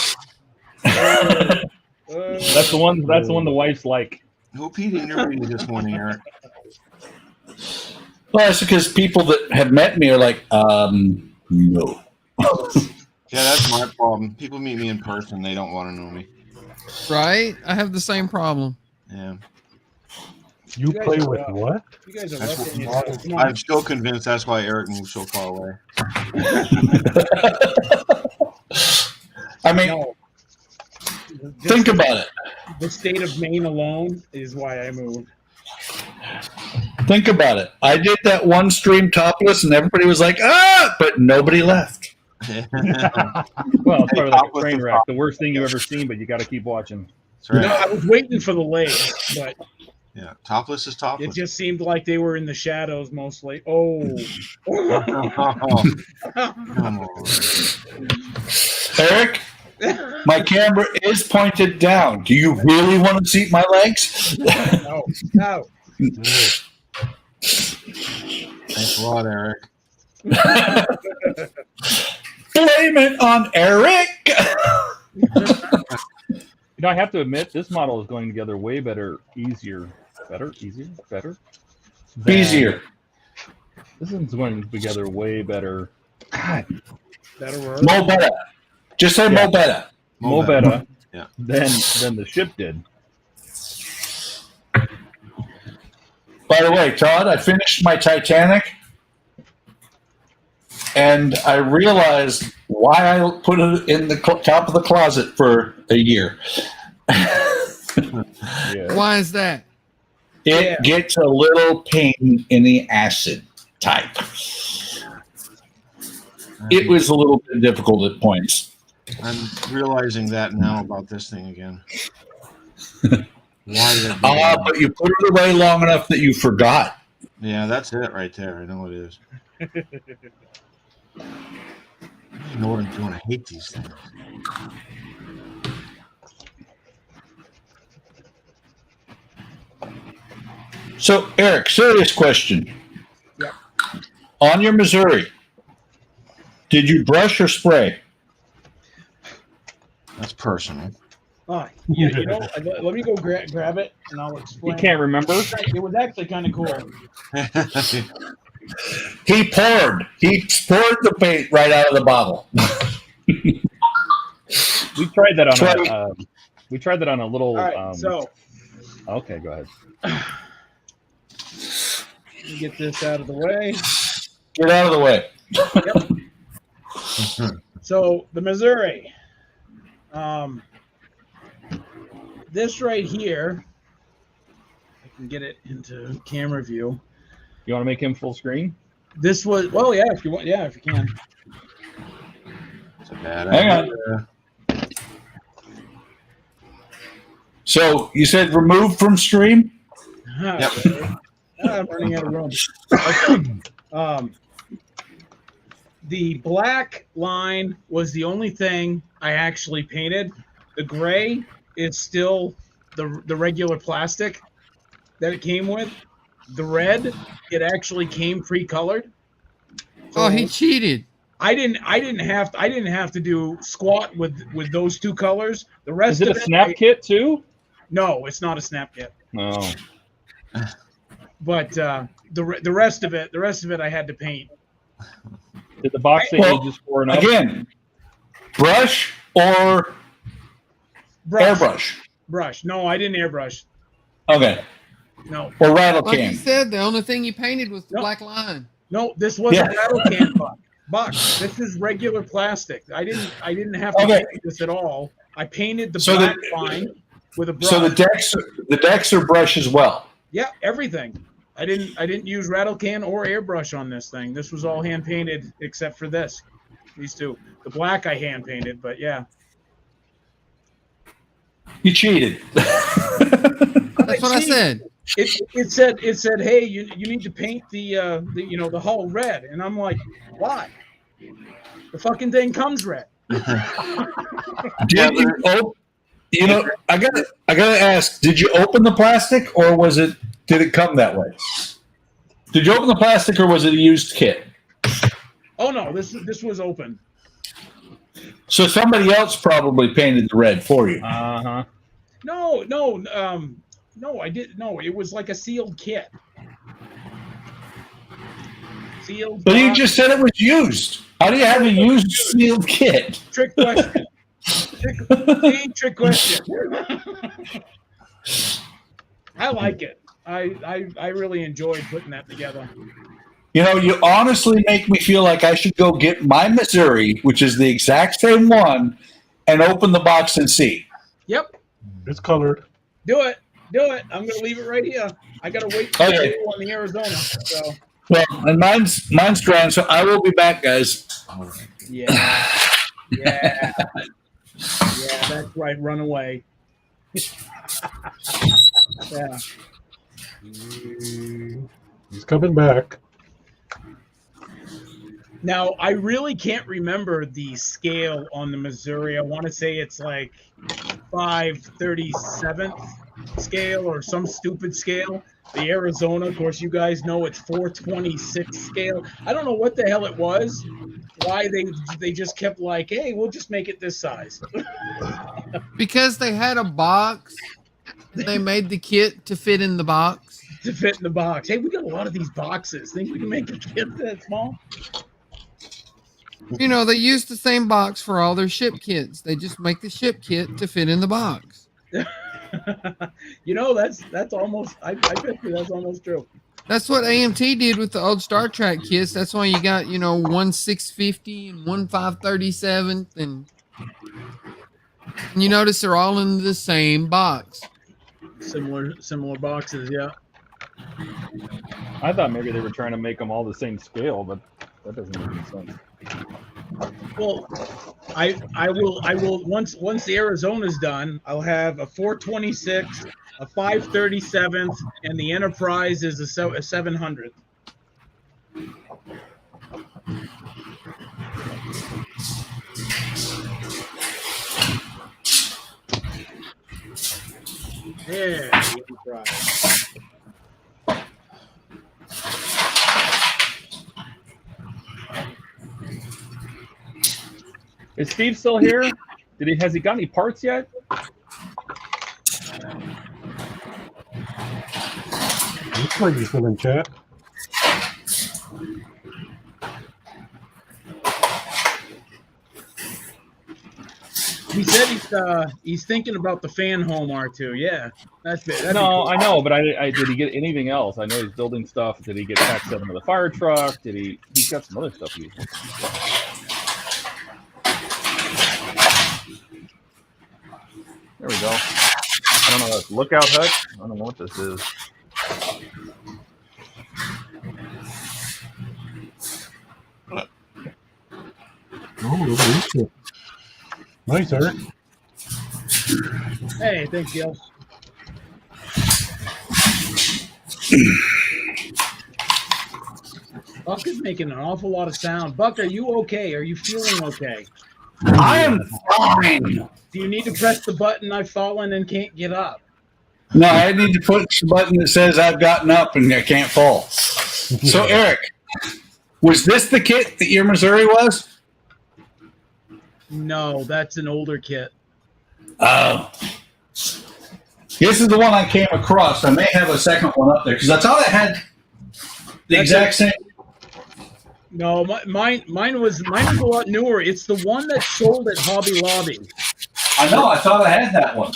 That's the one. That's the one the wife's like. Who peed in your weed this morning, Eric? Well, that's because people that have met me are like, no. Yeah, that's my problem. People meet me in person. They don't want to know me. Right? I have the same problem. Yeah. You guys play are with rough. what? You guys are That's roughing what- yourselves. Come on. I'm still convinced that's why Eric moved so far away. I mean, No. think about it. The state of Maine alone is why I moved. Think about it. I did that one stream topless, and everybody was like, "Ah!" but nobody left. Well, it's probably like a train wreck. The worst thing you've ever seen, but you got to keep watching. That's right. No, I was waiting for the legs, but Yeah, topless is it topless. just seemed like they were in the shadows mostly. Oh. Come on. Eric, my camera is pointed down. Do you really want to see my legs? No, no. Thanks a lot, Eric. Blame it on Eric. You know, I have to admit, this model is going together way better, easier. Better? Easier? Better? than- Easier. This one's going together way better. God, Better word. Mo better. Just say Yeah. Mo better. more better Yeah. than the ship did. By the way, Todd, I finished my Titanic, and I realized why I put it in the top of the closet for a year. Yeah. Why is that? It Yeah. gets a little pain in the acid type. It was a little bit difficult at points. I'm realizing that now about this thing again. Why did I do that? But you put it away long enough that you forgot. Yeah, that's it right there. I know it is. I don't know what I'm doing. I hate these things. So, Eric, serious question. Yeah. On your Missouri, did you brush or spray? That's personal. Oh, you know, let me go grab it and I'll You explain. can't remember? It was actually kind of cool. He poured. He poured the paint right out of the bottle. We tried that on Try- a. We tried that on a little. All right, so Okay, go ahead. let me get this out of the way. Get out of the way. So the Missouri, this right here, I can get it into camera view. You want to make him full screen? This was, well, yeah, if you want, yeah, if you can. It's a bad Hang on. idea. So you said remove from stream? Yep. I'm running out of room. Okay. The black line was the only thing I actually painted. The gray is still the regular plastic that it came with. The red, it actually came pre-colored. Oh, he cheated. I didn't have to do squat with those two colors. The rest Is it of a snap kit too? No, it's not a snap kit. No. But the rest of it I had to paint. Did the box say Well, ages 4 and up? Again, brush or airbrush? Brush. No, I didn't airbrush. Okay. No. Or rattle Like you can. said, the only thing you painted was the No. black line. No, this wasn't Yeah. rattle can buck. This is regular plastic. I didn't have to Okay. paint this at all. I painted the So black line with a brush. So the decks are brush as well. Yeah, everything. I didn't use rattle can or airbrush on this thing. This was all hand painted except for this. These two. The black I hand painted, but yeah. You cheated. That's what I said. It said, hey, you need to paint the hull red, and I'm like, why? The fucking thing comes red. Did you I gotta ask, did you open the plastic or did it come that way? Did you open the plastic or was it a used kit? Oh no, this was open. So somebody else probably painted the red for you. Uh-huh. No, I did no. It was like a sealed kit. Sealed. But you box. just said it was used. How do you have a used sealed kit? Trick question. Trick question. I like it. I really enjoyed putting that together. You know, you honestly make me feel like I should go get my Missouri, which is the exact same one, and open the box and see. Yep. It's colored. Do it. Do it. I'm gonna leave it right here. I gotta wait for Okay. you on the Arizona. So Well, and mine's grand, so I will be back, guys. yeah. Yeah. Yeah, that's right. Run away. Yeah. He's coming back. Now, I really can't remember the scale on the Missouri. I want to say it's like 5/37th scale or some stupid scale. The Arizona, of course, you guys know it's 4/26 scale. I don't know what the hell it was. Why they just kept like, hey, we'll just make it this size. Because they had a box. They made the kit to fit in the box. To fit in the box. Hey, we got a lot of these boxes. Think we can make the kit that small? You know, they use the same box for all their ship kits. They just make the ship kit to fit in the box. You know, that's almost. I bet you that's almost true. That's what AMT did with the old Star Trek kits. That's why you got, you know, 1 650 and 1 537th, and you notice they're all in the same box. Similar boxes, yeah. I thought maybe they were trying to make them all the same scale, but that doesn't make any sense. Well, I will once the Arizona's done, I'll have a 426, a 537th, and the Enterprise is a 700. Yeah, the Enterprise. Is Steve still here? Has he got any parts yet? Looks like he's still in chat. He said he's thinking about the fan home R2. Yeah, that's it. No, I know, but I did he get anything else? I know he's building stuff. Did he get Pack 7 of the fire truck? He's got some other stuff he There we go. I don't know. That's lookout hut. I don't know what this is. Oh, nice, Eric. Hey, thanks, Gil. Buck is making an awful lot of sound. Buck, are you okay? Are you feeling okay? I am fine. Do you need to press the button I've fallen and can't get up? No, I need to push the button that says I've gotten up and I can't fall. So, Eric, was this the kit that your Missouri was? No, that's an older kit. Oh. This is the one I came across. I may have a second one up there because I thought I had the exact same. No, mine was a lot newer. It's the one that's sold at Hobby Lobby. I know. I thought I had that one.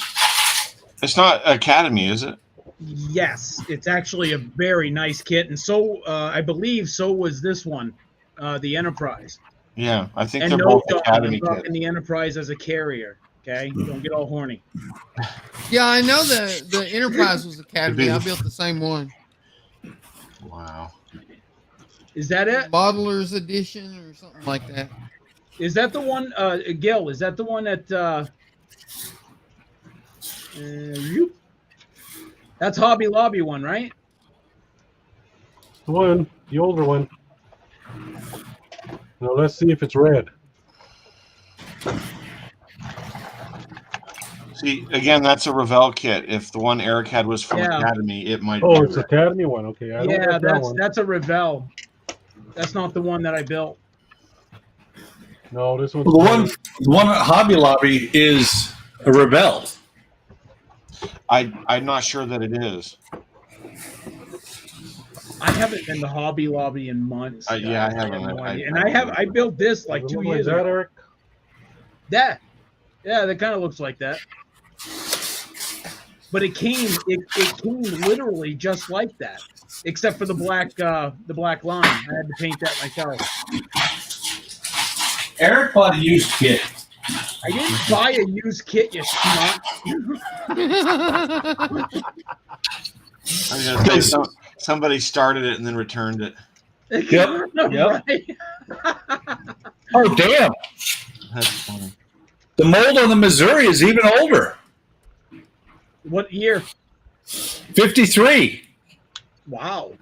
It's not Academy, is it? Yes, it's actually a very nice kit, and so I believe so was this one, the Enterprise. Yeah, I think And they're no, both Academy I'm kits. talking the Enterprise as a carrier. Okay, don't get all horny. Yeah, I know the Enterprise was Academy. I built the same one. Wow. Is that it? Modeler's Edition or something like that. Is that the one, Gil? Is that the one that? That's Hobby Lobby one, right? The one, the older one. Now let's see if it's red. See, again, that's a Revell kit. If the one Eric had was from Yeah. Academy, it might Oh, be it's red. Academy one. Okay, I don't Yeah, have that one. that's a Revell. That's not the one that I built. No, this one's Well, the one at Hobby Lobby is a Rebel. I'm not sure that it is. I haven't been to Hobby Lobby in months. Yeah, I guys. haven't. have no idea. And I built this like 2 years that, ago. Eric? Yeah, that kind of looks like that. But it came literally just like that, except for the black line. I had to paint that myself. Eric bought a used kit. I didn't buy a used kit, you snot. I was gonna say somebody started it and then returned it. Yep. Right. Oh, damn. That's funny. The mold on the Missouri is even older. What year? 53. Wow.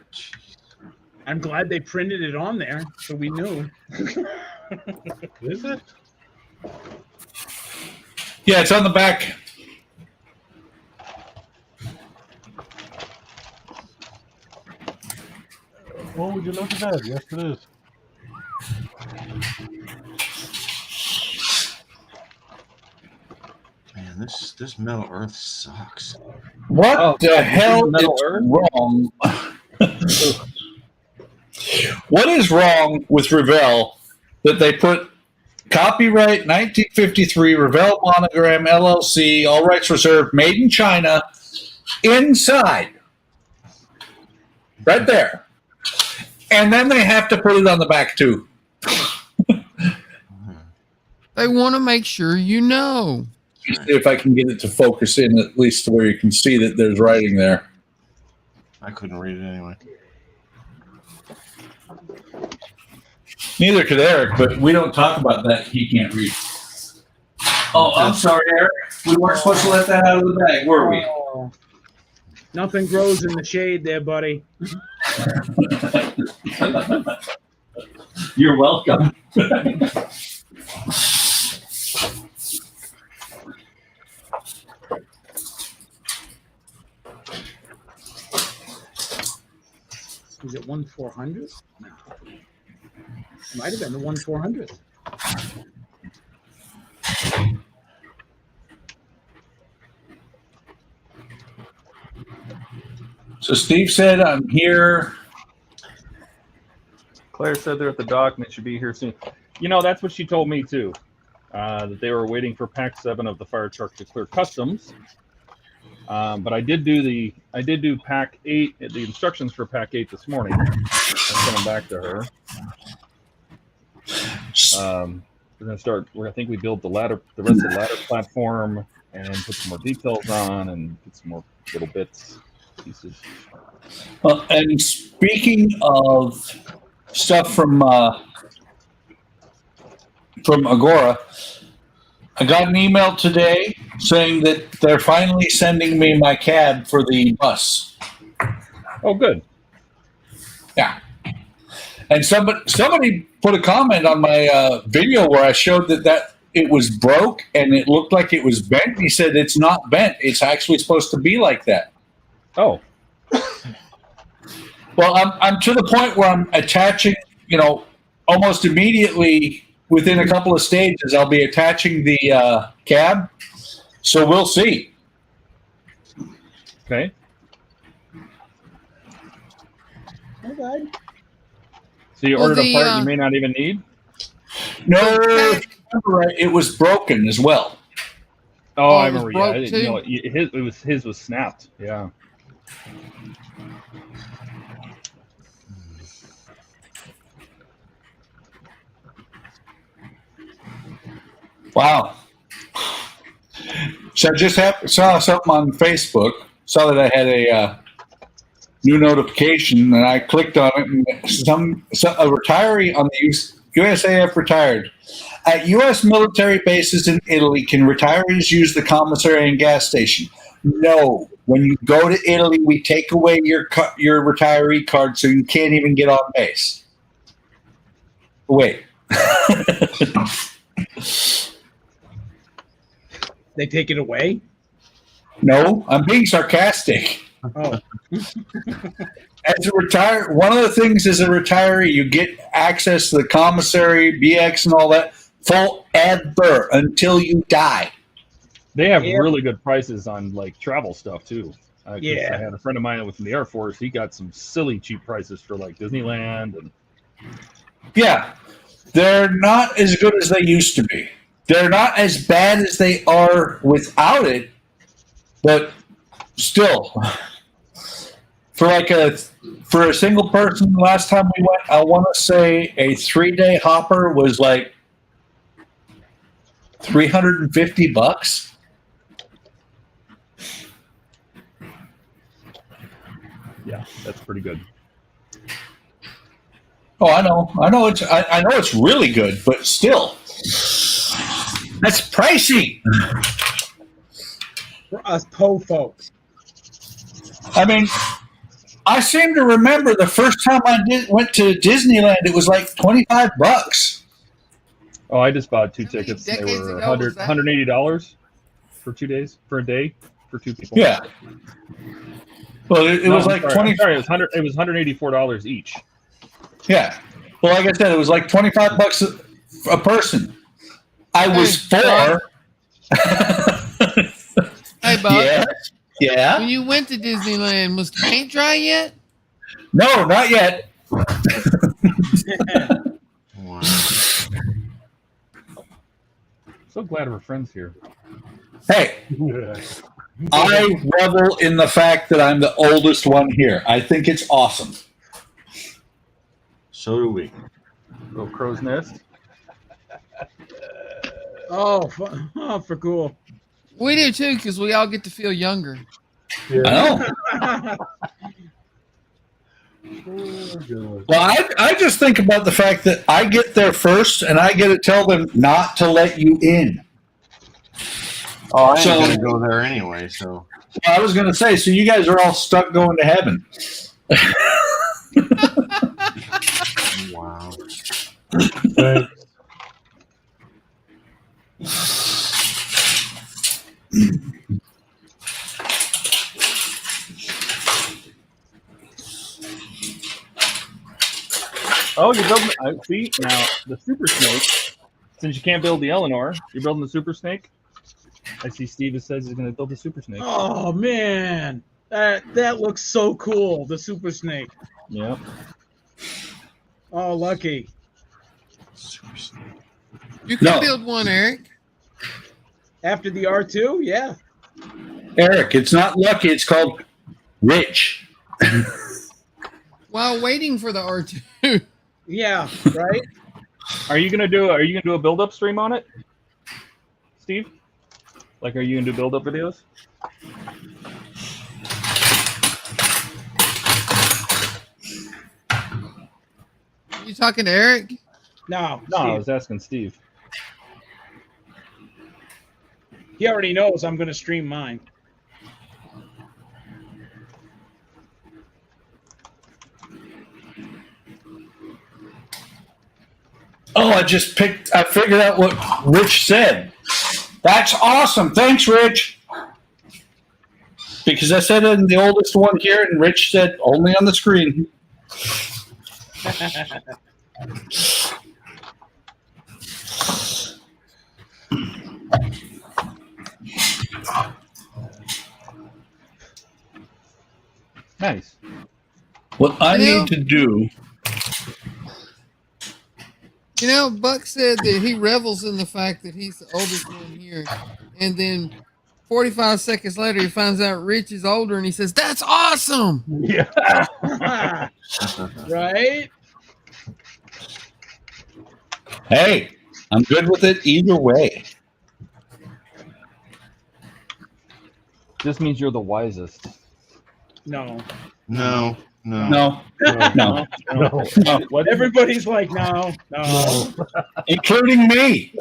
I'm glad they printed it on there so we knew. Is it? Yeah, it's on the back. Well, would you look at that? Yes, it is. Man, this Metal Earth sucks. What the hell Metal is Earth? wrong? What is wrong with Revell that they put copyright 1953 Revell Monogram LLC, all rights reserved, made in China, inside? Right there. And then they have to put it on the back too. They want to make sure you know. See if I can get it to focus in at least to where you can see that there's writing there. I couldn't read it anyway. Neither could Eric, but we don't talk about that. He can't read. Oh, I'm sorry, Eric. We weren't supposed to let that out of the bag, were we? Oh, nothing grows in the shade there, buddy. You're welcome. Is it 1/400? No. It might have been the 1/400. So Steve said, I'm here. Claire said they're at the dock and they should be here soon. You know, that's what she told me too. That they were waiting for Pack 7 of the fire truck to clear customs. But I did do Pack 8, the instructions for Pack 8 this morning. I sent them back to her. We're gonna start. I think we build the rest of the ladder platform, and put some more details on, and put some more little bits, pieces. Well, and speaking of stuff from Agora, I got an email today saying that they're finally sending me my cab for the bus. Oh, good. Yeah. And somebody put a comment on my video where I showed that it was broke and it looked like it was bent. He said it's not bent. It's actually supposed to be like that. Oh, Well, I'm to the point where I'm attaching, almost immediately within a couple of stages, I'll be attaching the cab. So we'll see. okay. Okay. So you Well, ordered a the, part you may not even need? No, if you remember right, it was broken as well. Oh, I it was remember. broke, Yeah, his was snapped. Yeah. Wow. So I just saw something on Facebook, saw that I had a new notification, and I clicked on it, and a retiree on the USAF retired. At U.S. military bases in Italy, can retirees use the commissary and gas station? No. When you go to Italy, we take away your retiree card, so you can't even get on base. Wait. They take it away? No, I'm being sarcastic. Oh. As a one of the things as a retiree, you get access to the commissary, BX, and all that forever until you die. They have Yeah. really good prices on like travel stuff too. 'Cause Yeah. I had a friend of mine from the Air Force. He got some silly cheap prices for like Disneyland and Yeah, they're not as good as they used to be. They're not as bad as they are without it, but still, for a single person, last time we went, I want to say a 3-day hopper was like $350. Yeah, that's pretty good. Oh, I know. I know it's really good, but still, that's pricey. For us po folks. I mean, I seem to remember the first time I went to Disneyland, it was like $25. Oh, I just bought 2 How many tickets. They decades were ago was that? $180 for 2 days, for a day, for 2 people. Yeah. Well, it was like I'm 20. sorry, it was $184 each. Yeah. Well, like I said, it was like $25 a person. I was Hey, four. Hey, Bob. Yeah. Yeah. When you went to Disneyland, was the paint dry yet? No, not yet. Wow. So glad we're friends here. Hey, Yeah. I revel in the fact that I'm the oldest one here. I think it's awesome. So do we. Little crow's nest. Oh, for cool. We do too, because we all get to feel younger. Yeah. I know. Oh, God. Well, I just think about the fact that I get there first and I get to tell them not to let you in. Oh, I ain't So- gonna go there anyway. So I was going to say, so you guys are all stuck going to heaven. wow. Thanks. Oh, you're building. See now the Super Snake. Since you can't build the Eleanor, you're building the Super Snake. I see Steve says he's going to build the Super Snake. Oh man, that looks so cool. The Super Snake. Yep. Oh, lucky. You can No. build one, Eric. After the R2, yeah. Eric, it's not lucky. It's called rich. While waiting for the R2. Yeah, right? Are you gonna do a build up stream on it, Steve? Like, are you gonna do build up videos? You talking to Eric? No, No, I Steve, was asking Steve. he already knows I'm going to stream mine. Oh, I figured out what Rich said. That's awesome. Thanks, Rich. Because I said I'm the oldest one here, and Rich said only on the screen. Nice. What I You know- need to do. You know, Buck said that he revels in the fact that he's the oldest one here. And then 45 seconds later, he finds out Rich is older and he says, "That's awesome." Yeah. Right? Hey, I'm good with it either way. This means you're the wisest. No. No. No. No, no, No. no, What? Everybody's like, no. including me.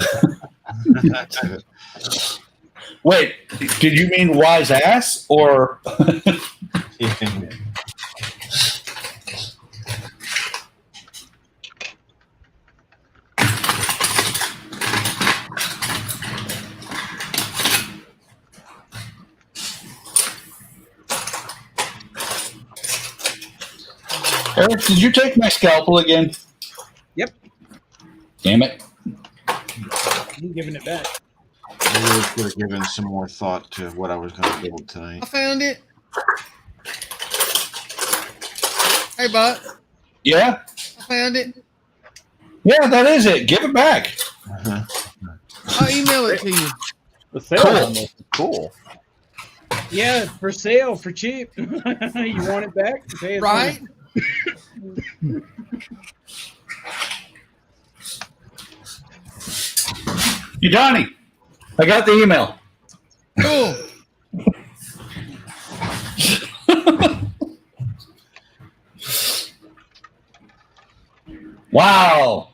Wait, did you mean wise ass or? Eric, did you take my scalpel again? Yep. Damn it. I'm giving it back. I really should have given some more thought to what I was going to build I tonight. found it. Hey, Buck, Yeah? I found it. Yeah, that is it. Give it back. I'll email it to you. The sales Cool. on this is cool. Yeah, for sale, for cheap. You want it back? Pay it Right? Hey, Donnie, I got the email. Cool. Wow.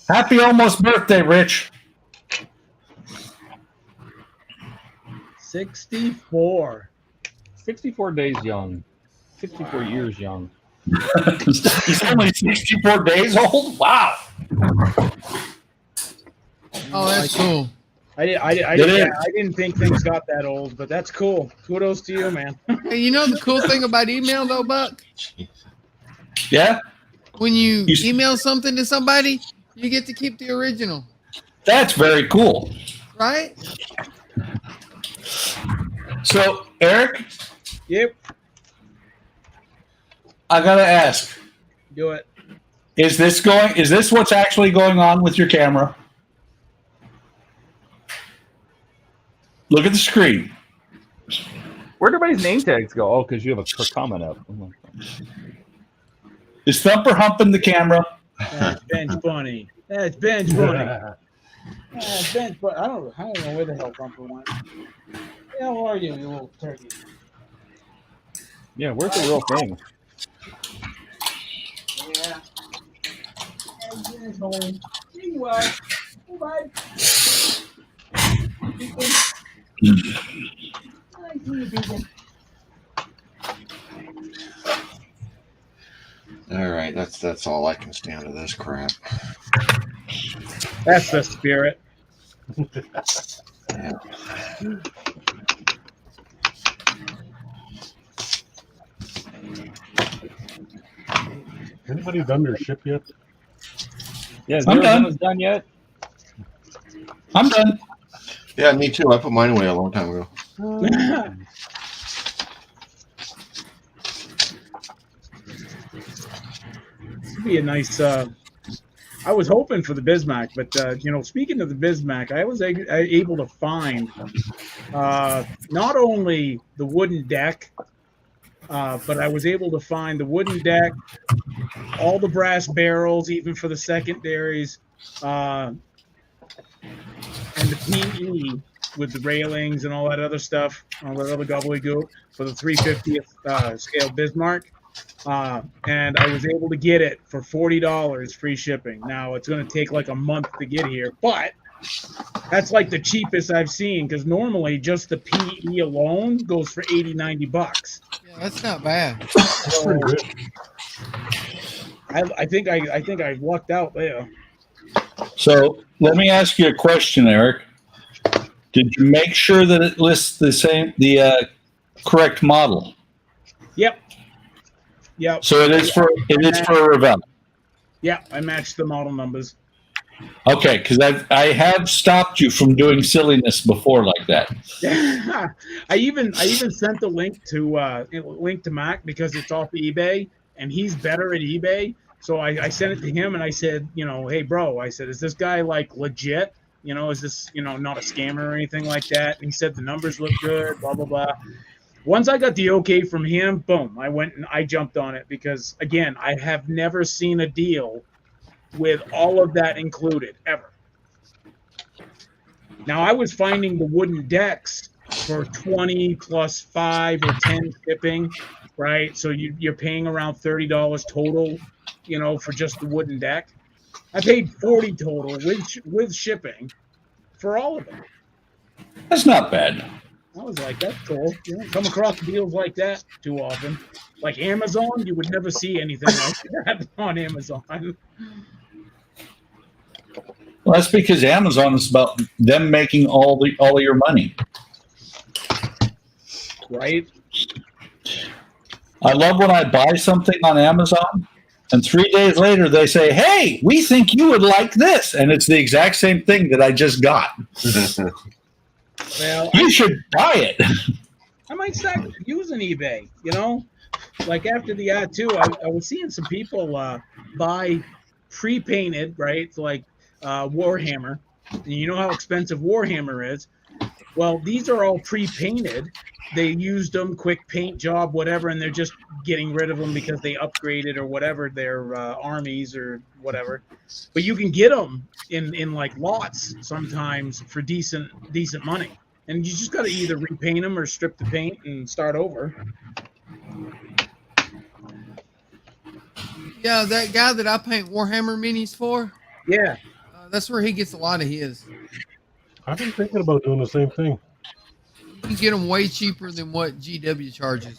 Happy almost birthday, Rich. 64. 64 days young. 64 years young. He's only 64 days old? Wow. Oh, that's cool. I didn't think things got that old, but that's cool. Kudos to you, man. Hey, you know the cool thing about email, though, Buck? Yeah? When you email something to somebody, you get to keep the original. That's very cool. Right? So, Eric, Yep. I gotta ask, Do it. is this what's actually going on with your camera? Look at the screen. Where'd everybody's name tags go? Oh, because you have a comment up. Oh my God. Is Thumper humping the camera? That's Ben's Bunny. That's Ben's Bunny. Ben's Bunny. I don't know where the hell Thumper went. How are you, you little turkey? Yeah, where's the real thing? Yeah. Ben's home. There you are. Hey, bud. I see you, Beacon. All right, that's all I can stand of this crap. That's the spirit. Yeah. Anybody done their ship yet? Yeah, is I'm Arizona's done yet? I'm done. Yeah, me too. I put mine away a long time ago. It'd be a nice. I was hoping for the Bismack, but you know, speaking of the Bismack, I was able to find not only the wooden deck, but I was able to find the wooden deck, all the brass barrels, even for the secondaries, and the PE with the railings and all that other stuff, all that other gobbledygook for the 350th scale Bismarck. And I was able to get it for $40 free shipping. Now it's going to take like a month to get here, but that's like the cheapest I've seen, because normally just the PE alone goes for $80-$90. Yeah, that's not bad. That's pretty good. I think I lucked out there. So let me ask you a question, Eric. Did you make sure that it lists the correct model? Yep. Yep. So it is for Ravel. Yeah, I matched the model numbers. Okay, because I have stopped you from doing silliness before like that. I even sent the link to Mac because it's off eBay and he's better at eBay. So I sent it to him and I said, you know, hey bro, I said, is this guy like legit? You know, is this, you know, not a scammer or anything like that? And he said the numbers look good, blah blah blah. Once I got the okay from him, boom, I went and I jumped on it because again, I have never seen a deal with all of that included ever. Now I was finding the wooden decks for 20 plus 5 or 10 shipping, right? So you're paying around $30 total, you know, for just the wooden deck. I paid $40 total with shipping for all of them. That's not bad. I was like, that's cool. You don't come across deals like that too often. Like Amazon, you would never see anything like that on Amazon. Well, that's because Amazon is about them making all of your money. Right? I love when I buy something on Amazon and 3 days later they say, hey, we think you would like this. And it's the exact same thing that I just got. Well, You should buy it. I might start using eBay, you know? Like after the ad too, I was seeing some people buy pre-painted, right? So like Warhammer. And you know how expensive Warhammer is. Well, these are all pre-painted they used them, quick paint job, whatever, and they're just getting rid of them because they upgraded or whatever their armies or whatever. But you can get them in like lots sometimes for decent money, and you just got to either repaint them or strip the paint and start over. Yeah, that guy that I paint Warhammer minis for, Yeah, that's where he gets a lot of his. I've been thinking about doing the same thing. You can get them way cheaper than what GW charges.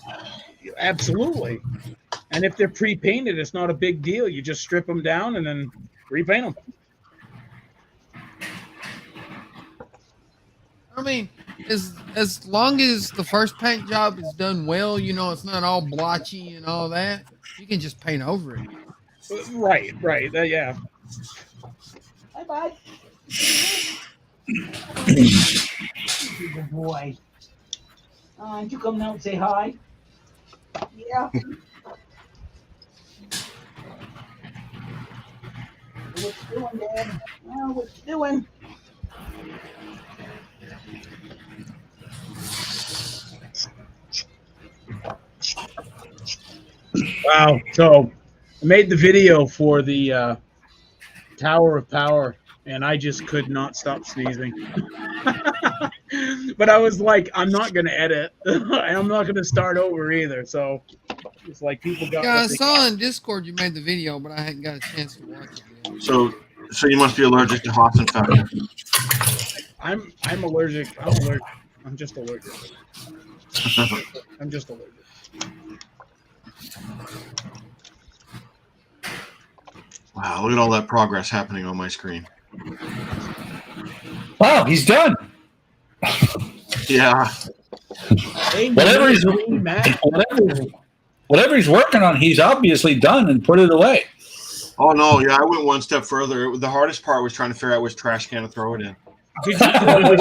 absolutely. And if they're pre-painted, it's not a big deal. You just strip them down and then repaint them. I mean, as long as the first paint job is done well, you know, it's not all blotchy and all that, you can just paint over it. Right. Yeah. Bye bye. Good boy. Did you come out and say hi? Yeah. What you doing, Dad? Oh, what you doing? Wow. So I made the video for the Tower of Power, and I just could not stop sneezing. But I was like, I'm not going to edit. And I'm not going to start over either. So it's like people got. Yeah, I what they saw got. in Discord you made the video, but I hadn't got a chance to watch it yet. So you must be allergic to Hoss and Feather. I'm allergic. I'm just allergic. I'm just allergic. Wow, look at all that progress happening on my screen. Wow, he's done. Yeah. Hey, Whatever he's Matt. whatever he's working on, he's obviously done and put it away. Oh no, yeah, I went one step further. The hardest part was trying to figure out which trash can to throw it in. Did you throw it?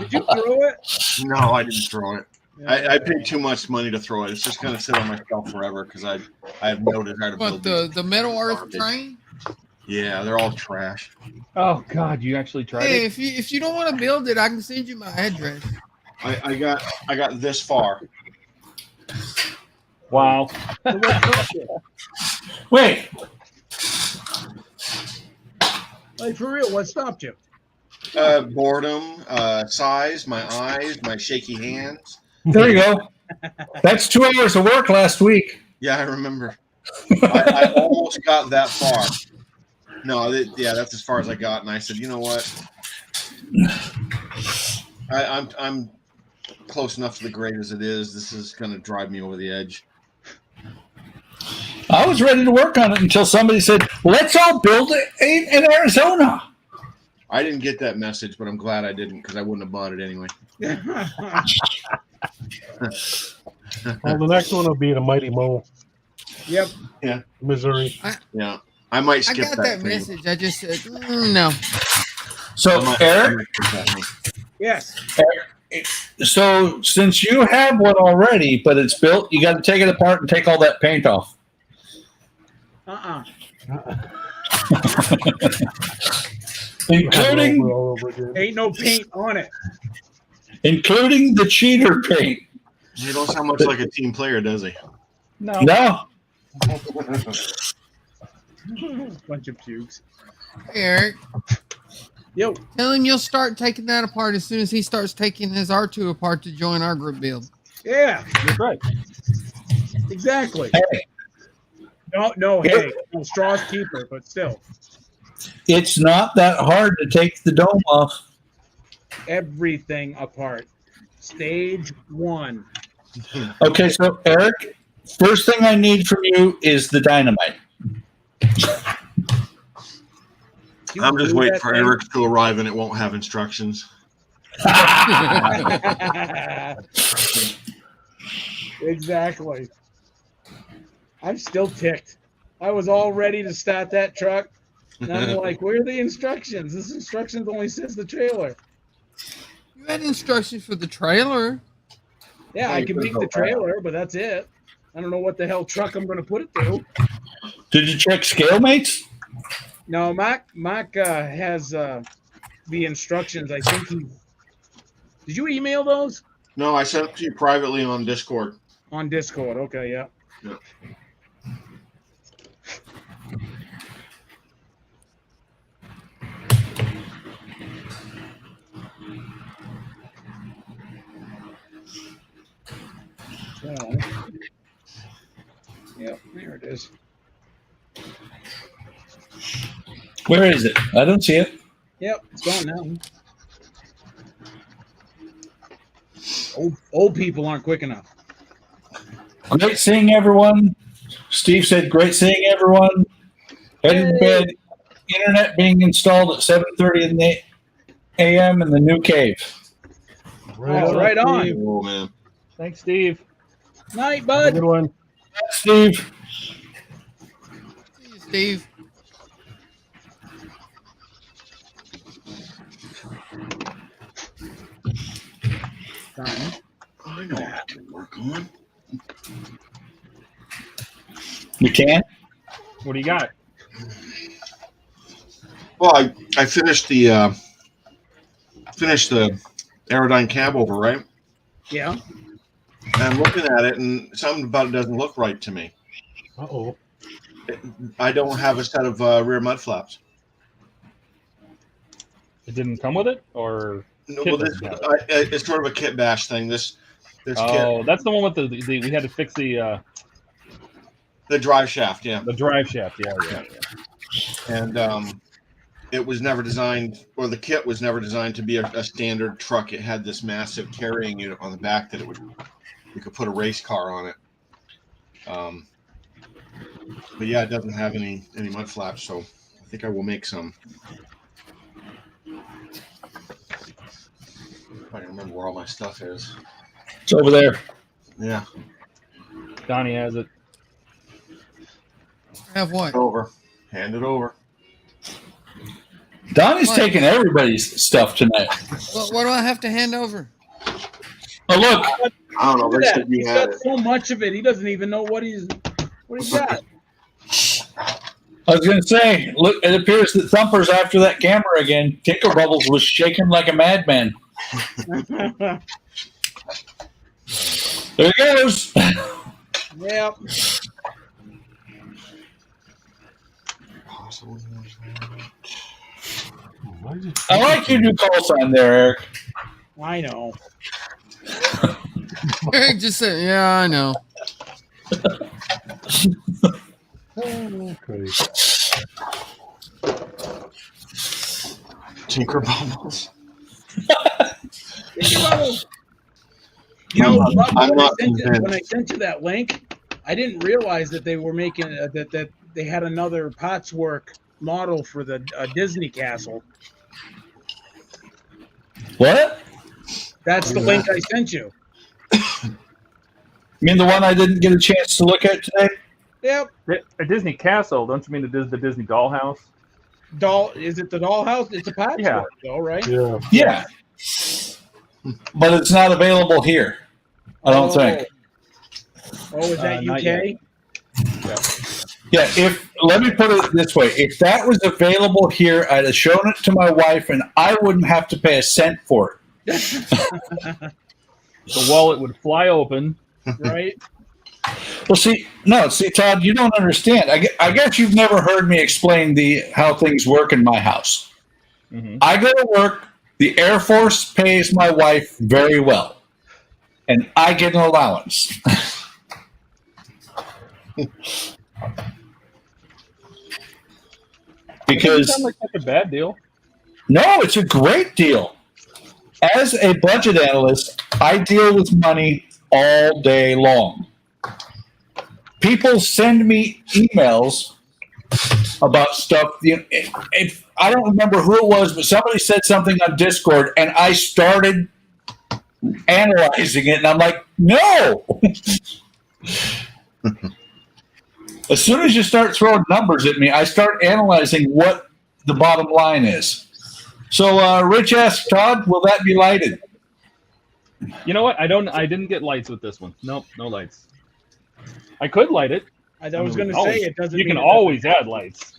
Did you throw it? No, I didn't throw it. I paid too much money to throw it. It's just gonna sit on my shelf forever because I have no desire to What, build the Metal Earth garbage. train? Yeah, they're all trash. Oh God, you actually tried Hey, it? if you don't want to build it, I can send you my address. I got this far. Wow. Wait, Like, for real, what stopped you? Boredom, size, my eyes, my shaky hands. there you go. That's 2 hours of work last week. Yeah, I remember. I almost got that far. No, that's as far as I got, and I said, you know what? I'm close enough to the grade as it is. This is going to drive me over the edge. I was ready to work on it until somebody said, let's all build it in Arizona. I didn't get that message, but I'm glad I didn't because I wouldn't have bought it anyway. Well, the next one will be the Mighty Mo, Yep. Missouri. Yeah, I might I skip got that that thing. message. I just said, no. So, I might Eric, skip that thing. Yes. so since you have one already, but it's built, you got to take it apart and take all that paint off. Including All over again. Ain't no paint on it. including the cheater paint. He don't sound much like a team player, does he? No. No. Bunch of pukes. Hey, Eric, Yo. tell him you'll start taking that apart as soon as he starts taking his R2 apart to join our group build. Yeah. That's right. Exactly. Hey, No. Hey, no, straw's keeper, but still, it's not that hard to take the dome off. everything apart. Stage 1. Okay, so Eric, first thing I need from you is the dynamite. You I'm just blew waiting that for thing? Eric to arrive, and it won't have instructions. Exactly. I'm still ticked. I was all ready to start that truck. And I'm like, where are the instructions? This instructions only says the trailer. You had instructions for the trailer. Yeah, Yeah, I you can could've make the built that. trailer, but that's it. I don't know what the hell truck I'm going to put it to. Did you check scale mates? No, Mark has the instructions. I think he. Did you email those? No, I sent it to you privately on Discord. On Discord. Okay, yeah. Yeah. So, yep, there it is. Where is it? I don't see it. Yep, it's gone now. Old people aren't quick enough. Great seeing everyone. Steve said, great seeing everyone. Headed to bed. Internet being installed at 7:30 in the a.m. in the new cave. Right on. Oh, man. Thanks, Steve. Night, Have a bud. good one. Steve. See you, Steve. Done. I know I can work on. You can? What do you got? Well, I finished the Aerodyne cab over, right? Yeah. And I'm looking at it, and something about it doesn't look right to me. Uh-oh. I don't have a set of rear mud flaps. It didn't come with it, or No, Kit well, this, doesn't have it's sort of a kit bash thing. This oh, that's the one with the we had to fix kit, the drive shaft, yeah. the drive shaft. Yeah. And it was never designed, or the kit was never designed to be a standard truck. It had this massive carrying unit on the back that you could put a race car on it. But yeah, it doesn't have any mud flaps, so I think I will make some. I can remember where all my stuff is. It's over there. Yeah, Donnie has it. Have what? over. Hand it over. Donnie's What? taking everybody's stuff tonight. What do I have to hand over? Oh, look. I don't know. Look They at said that. you He's had got it. so much of it. He doesn't even know what he's got. I was going to say, look, it appears that Thumper's after that camera again. Tinker Bubbles was shaking like a madman. There he goes. Yep. Why is it- I like your new call sign there, Eric. I know. Eric just said, "Yeah, I know." Okay. Tinker Bubbles. You know, I'm Buck, not when I convinced. sent you that link, I didn't realize that they were making that they had another Potswork model for the Disney castle. What? That's the link I sent you. You mean the one I didn't get a chance to look at today? Yep. A Disney castle. Don't you mean the Disney dollhouse? Is it the dollhouse? It's a Potswork, Yeah. though, right? Yeah. Yeah. But it's not available here. I don't think. Oh, is that Not UK? Yeah, let me put it this way. If that was available here, I'd have shown it to my wife and I wouldn't have to pay a cent for it. The wallet would fly open. Right? Well, see, Todd, you don't understand. I guess you've never heard me explain how things work in my house. Mm-hmm. I go to work. The Air Force pays my wife very well, and I get an allowance. Because Sound like such a bad deal. no, it's a great deal. As a budget analyst, I deal with money all day long. People send me emails about stuff. If I don't remember who it was, but somebody said something on Discord, and I started analyzing it, and I'm like, no. As soon as you start throwing numbers at me, I start analyzing what the bottom line is. So, Rich asked Todd, will that be lighted? You know what? I didn't get lights with this one. Nope, no lights. I could light it. I was going to Always. say it doesn't. You mean can it doesn't- always add lights.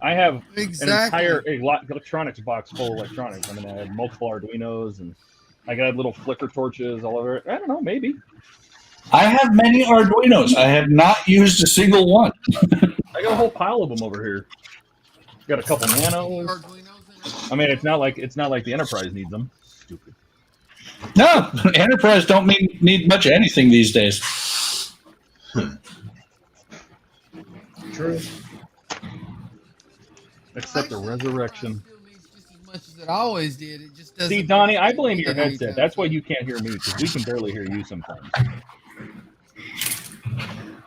I have Exactly. an entire electronics box full of electronics. I mean, I have multiple Arduinos and I got little flicker torches all over it. I don't know, maybe. I have many Arduinos. I have not used a single one. I got a whole pile of them over here. Got a couple nanos. Arduinos in it. I mean, it's not like the Enterprise needs them. Stupid. No, Enterprise don't need much of anything these days. True. Except the resurrection. Still needs just as much as it always did. It just doesn't. See, Donnie, I blame need your it anytime headset. That's why soon. you can't hear me, because we can barely hear you sometimes.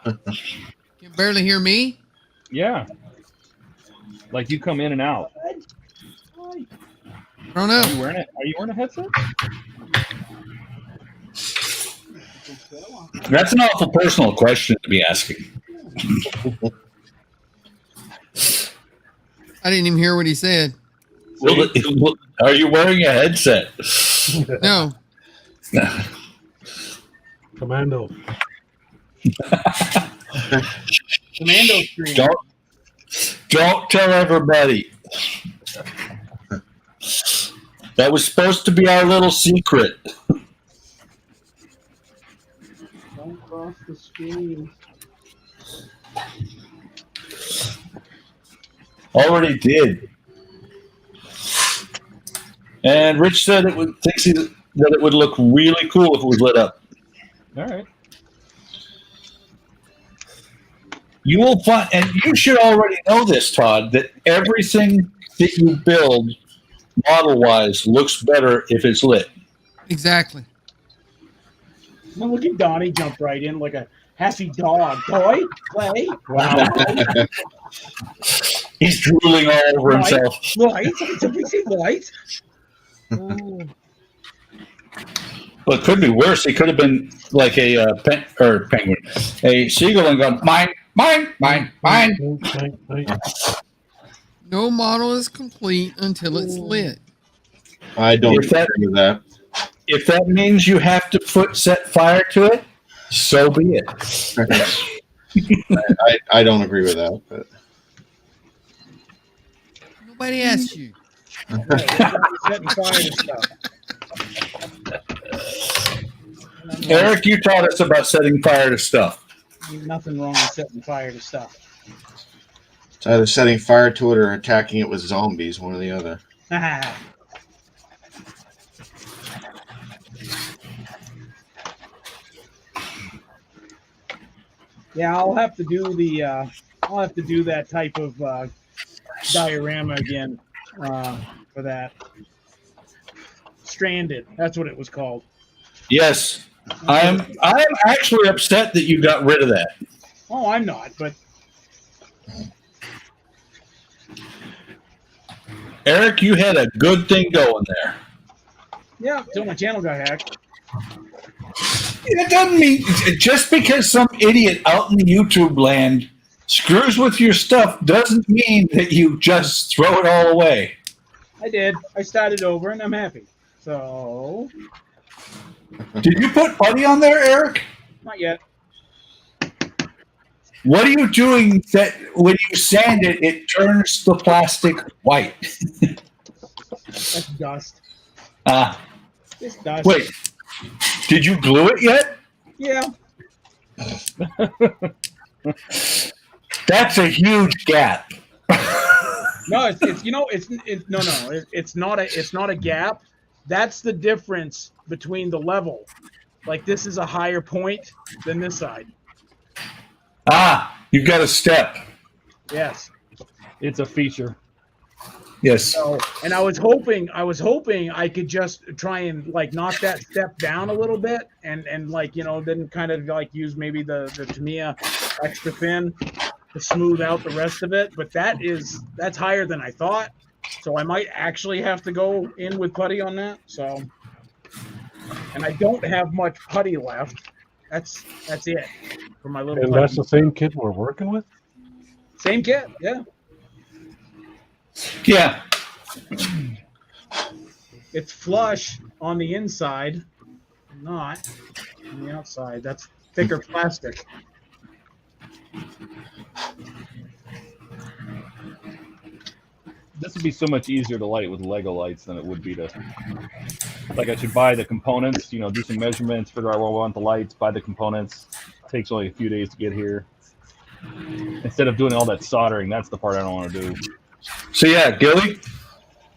Can barely hear me. Yeah. Like you come in and out. I don't know. Are you wearing a headset? That's an awful personal question to be asking. I didn't even hear what he said. Are you wearing a headset? No. Commando. Commando stream. Don't tell everybody. That was supposed to be our little secret. Don't cross the screen. Already did. And Rich said thinks that it would look really cool if it was lit up. All right. You will find, and you should already know this, Todd, that everything that you build model-wise looks better if it's lit. Exactly. Now look at Donnie jump right in like a happy dog. Toy, play. Wow. He's drooling all over himself. Light. Did we say light? Oh. Well, it could be worse. He could have been like a penguin, a seagull, and gone mine, mine, mine, mine. No model is complete until it's lit. I don't If that- agree with that. If that means you have to set fire to it, so be it. I don't agree with that. But Nobody asked you. Setting fire to stuff. Eric, you taught us about setting fire to stuff. Nothing wrong with setting fire to stuff. it's either setting fire to it or attacking it with zombies, one or the other. Yeah, I'll have to do that type of diorama again for that. Stranded. That's what it was called. Yes, I'm actually upset that you got rid of that. Oh, I'm not, but Eric, you had a good thing going there. yeah, until my channel got hacked. It doesn't mean just because some idiot out in YouTube land screws with your stuff doesn't mean that you just throw it all away. I did. I started over, and I'm happy. So, Did you put putty on there, Eric? not yet. What are you doing that when you sand it, it turns the plastic white? That's dust. It's dust. Wait, did you glue it yet? Yeah. That's a huge gap. No, it's not a gap. That's the difference between the level. Like this is a higher point than this side. You've got a step. Yes. It's a feature. Yes. So, and I was hoping I could just try and like knock that step down a little bit and like, then kind of like use maybe the Tamiya extra thin to smooth out the rest of it. But that's higher than I thought. So I might actually have to go in with putty on that. So, and I don't have much putty left. That's it for my little And putty. that's the same kit we're working with? Same kit, yeah. Yeah. It's flush on the inside, not on the outside. That's thicker plastic. This would be so much easier to light with Lego lights than it would be to like I should buy the components, you know, do some measurements, figure out where I want the lights, buy the components. It takes only a few days to get here. Instead of doing all that soldering, that's the part I don't want to do. So yeah, Gilly,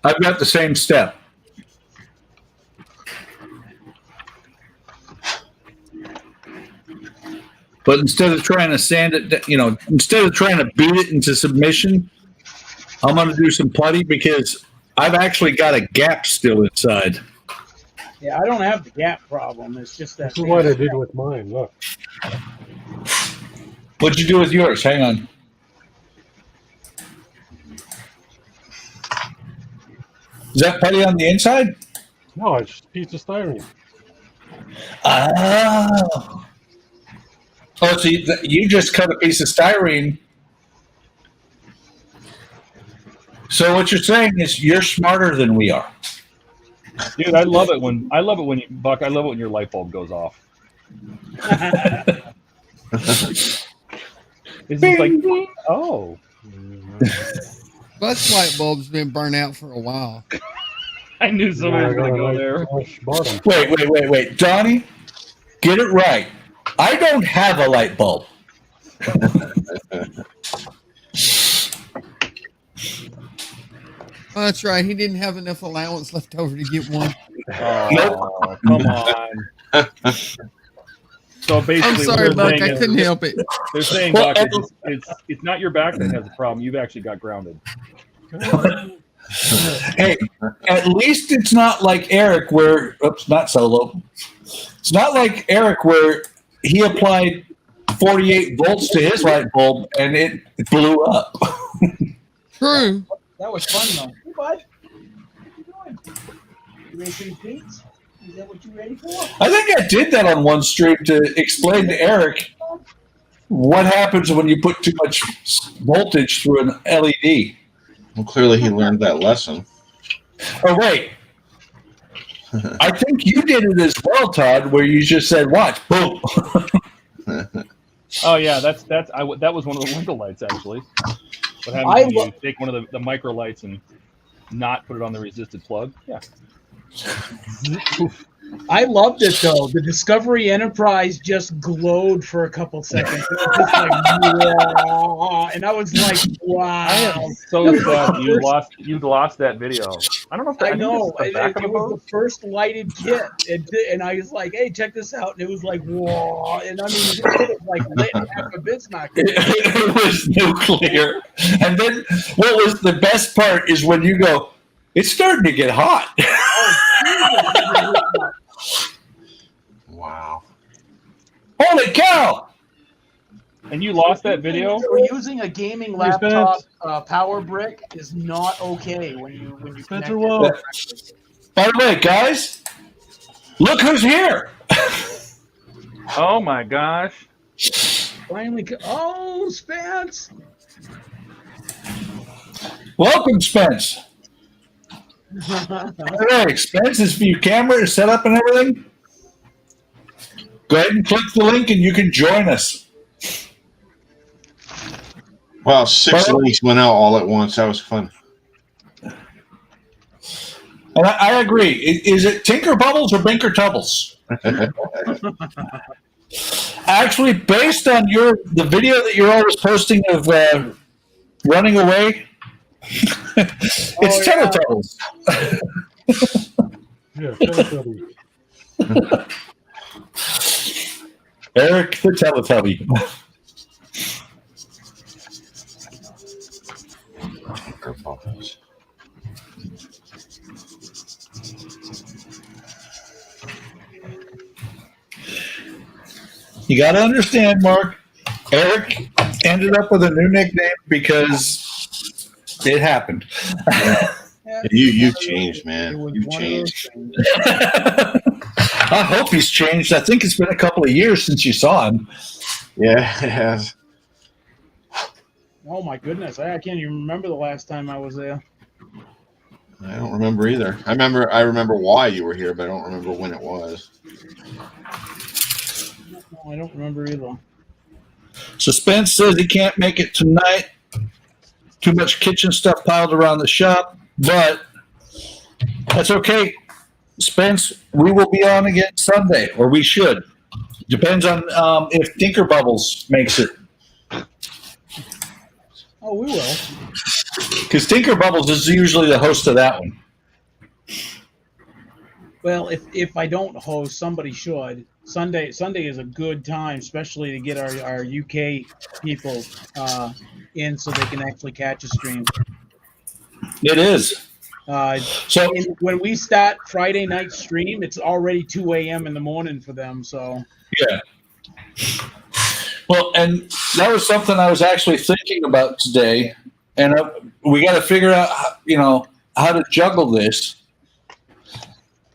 I've got the same step. But instead of trying to sand it, you know, instead of trying to beat it into submission, I'm going to do some putty because I've actually got a gap still inside. Yeah, I don't have the gap problem. It's just that. This is what I did with mine. Look. What'd you do with yours? Hang on. Is that putty on the inside? No, it's just a piece of styrene. Oh. Oh, so you just cut a piece of styrene. So what you're saying is you're smarter than we are. Dude, I love it when you, Buck. I love it when your light bulb goes off. It's just like, oh. Buck's light bulb's been burnt out for a while. I knew somebody was going to go there. Wait. Donnie, get it right. I don't have a light bulb. Oh, that's right. He didn't have enough allowance left over to get one. Oh, come on. So basically, I'm sorry, Buck. I couldn't help it. They're saying, Buck, it's not your back that has a problem. You've actually got grounded. Hey, at least it's not like Eric where, oops, not solo. It's not like Eric where he applied 48 volts to his light bulb and it blew up. True. That was fun though. Hey, bud. What you doing? You ready for your beats? Is that what you ready for? I think I did that on one stream to explain to Eric what happens when you put too much voltage through an LED. Well, clearly he learned that lesson. Oh, wait. I think you did it as well, Todd, where you just said, watch, boom. Oh, yeah, that was one of the window lights, actually. What happens when you take one of the micro lights and not put it on the resisted plug? Yeah. I loved it though. The Discovery Enterprise just glowed for a couple seconds. It was just like, wow. And I was like, wow. I am so sad you lost that video. I don't know if I know. It was the first lighted kit. And I was like, hey, check this out. And it was like, whoa. And I mean, it was like lit half a Bismarck. It was nuclear. And then what was the best part is when you go, it's starting to get hot. Wow. Holy cow. And you lost that video? Using a gaming laptop power brick is not okay when you connect it. By the way, guys, look who's here. Oh my gosh. Finally, oh, Spence. Welcome, Spence. All right, Spence, is for your camera set up and everything? Go ahead and click the link and you can join us. Wow, 6 links went out all at once. That was fun. And I agree. Is it Tinker Bubbles or Binker Tubbles? Actually, based on the video that you're always posting of running away, it's Teletubbies. Yeah, Teletubbies. Eric the Teletubby. You got to understand, Mark. Eric ended up with a new nickname because it happened. You changed, man. You changed. I hope he's changed. I think it's been a couple of years since you saw him. Yeah, it has. Oh my goodness, I can't even remember the last time I was there. I don't remember either. I remember why you were here, but I don't remember when it was. No, I don't remember either. So Spence says he can't make it tonight. Too much kitchen stuff piled around the shop, but that's okay. Spence, we will be on again Sunday, or we should. Depends on if Tinker Bubbles makes it. Oh, we will. Because Tinker Bubbles is usually the host of that one. Well, if I don't host, somebody should. Sunday is a good time, especially to get our UK people in so they can actually catch a stream. It is. So When we start Friday night stream, it's already 2 a.m. in the morning for them. So yeah. Well, and that was something I was actually thinking about today, and we got to figure out, how to juggle this,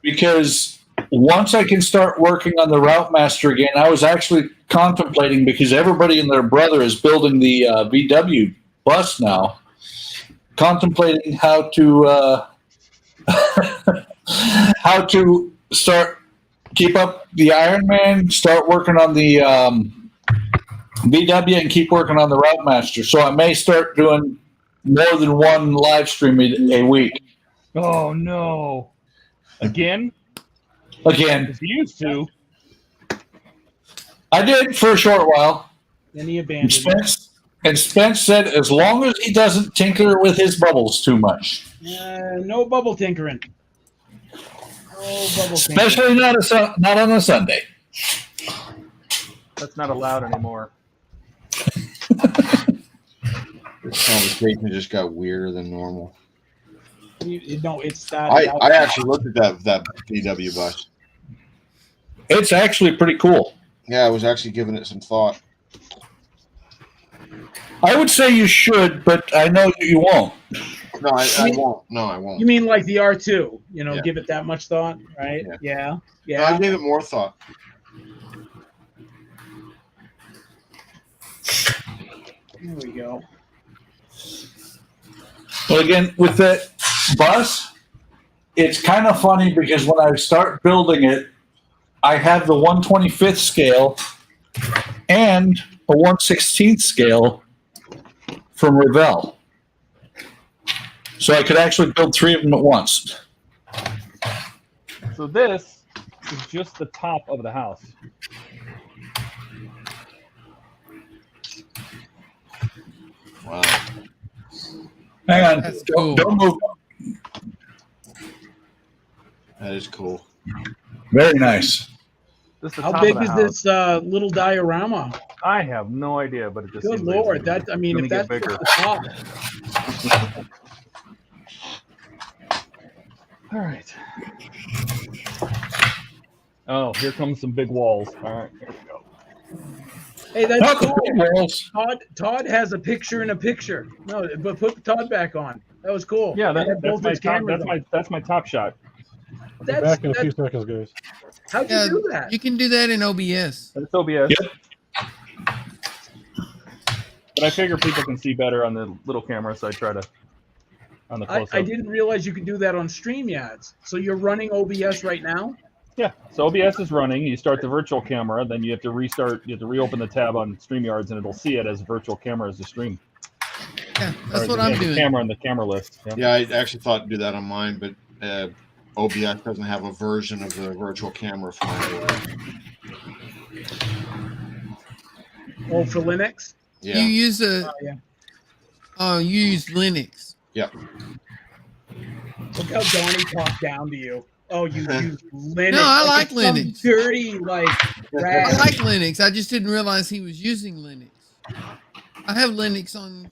because once I can start working on the Route Master again, I was actually contemplating, because everybody and their brother is building the VW bus now, contemplating how to keep up the Ironman, start working on the VW, and keep working on the Route Master. So I may start doing more than one live stream a week. Oh no! Again? Again, You used to. I did for a short while. then he abandoned it. Spence said as long as he doesn't tinker with his bubbles too much. No bubble tinkering. No bubble tinkering. Especially not on a Sunday. That's not allowed anymore. This conversation just got weirder than normal. It started out. I actually looked at that VW bus. It's actually pretty cool. Yeah, I was actually giving it some thought. I would say you should, but I know you won't. No, I won't. No, I won't. You mean like the R2? Yeah. Give it that much thought, right? Yeah. Yeah. No, I gave it more thought. There we go. Well, again, with that bus, it's kind of funny because when I start building it, I have the 1/25th scale and a 1/16th scale from Revell. So I could actually build 3 of them at once. So this is just the top of the house. Wow. Hang on. That's cool. Don't move. That is cool. Very nice. This is the How top big of the is house. this little diorama? I have no idea, but it just Good seems Lord. like If gonna that's get bigger. the top. All right. Oh, here comes some big walls. All right, here we go. Hey, that's Not the cool. big walls. Todd has a picture in a picture. No, but put Todd back on. That was cool. Yeah, They had both his cameras on. that's my top shot. I'll be back in a few seconds, guys. How'd you do that? You can do that in OBS. That's OBS. Yep. But I figure people can see better on the little camera, so I try to on the close-up. I didn't realize you could do that on StreamYards. So you're running OBS right now? Yeah, so OBS is running. You start the virtual camera, then you have to restart. You have to reopen the tab on StreamYards, and it'll see it as a virtual camera as a stream. Yeah, that's Or what the- I'm the doing. Camera on the camera list. Yeah. Yeah, I actually thought to do that on mine, but OBS doesn't have a version of the virtual camera for my. Oh, for Linux? Yeah. You use Yeah. you use Linux. Yep. Look how Donnie talked down to you. Oh, you use Linux. No, I like it's some Linux. Dirty, like, I rat. like Linux. I just didn't realize he was using Linux. I have Linux on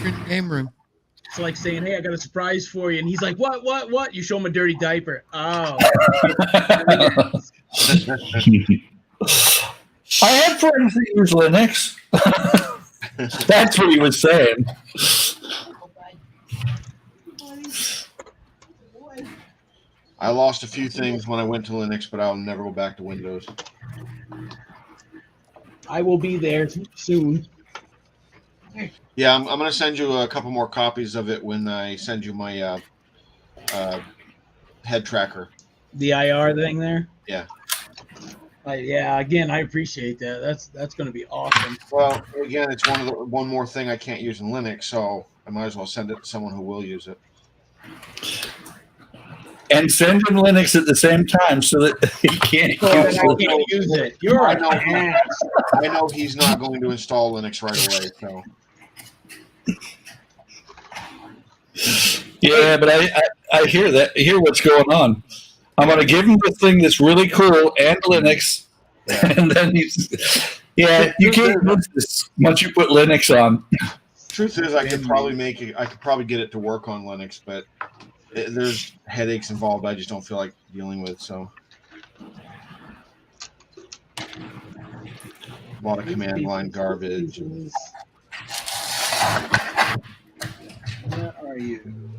your game room. It's like saying, hey, I got a surprise for you. And he's like, what? You show him a dirty diaper. Oh. I have friends that use Linux. That's what he was saying. I lost a few things when I went to Linux, but I'll never go back to Windows. I will be there soon. Yeah, I'm going to send you a couple more copies of it when I send you my head tracker. The IR thing there? Yeah. Yeah, again, I appreciate that. That's going to be awesome. Well, again, it's one more thing I can't use in Linux, so I might as well send it to someone who will use it. and send him Linux at the same time so that he can't So use then I it. can't use it. You're I an know. ass. I know he's not going to install Linux right away. So Yeah, but I hear that. I hear what's going on. I'm going to give him the thing that's really cool and Linux, and then he's. Yeah, you can't use this once you put Linux on. truth is, I could probably make it. I could probably get it to work on Linux, but there's headaches involved. I just don't feel like dealing with. So a lot of command line garbage. Where are you?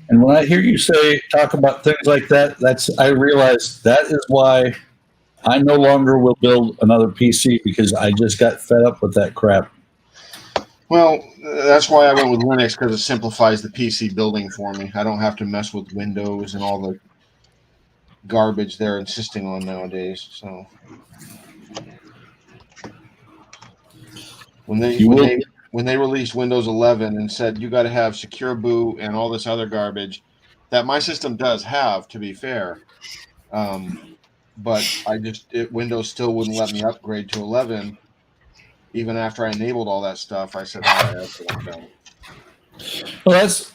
And when I hear you talk about things like that, I realize that is why I no longer will build another PC, because I just got fed up with that crap. Well, that's why I went with Linux, because it simplifies the PC building for me. I don't have to mess with Windows and all the garbage they're insisting on nowadays. So when they released Windows 11 and said you got to have secure boot and all this other garbage that my system does have, to be fair, but Windows still wouldn't let me upgrade to 11. Even after I enabled all that stuff, I said, that's what I'm done. Well, that's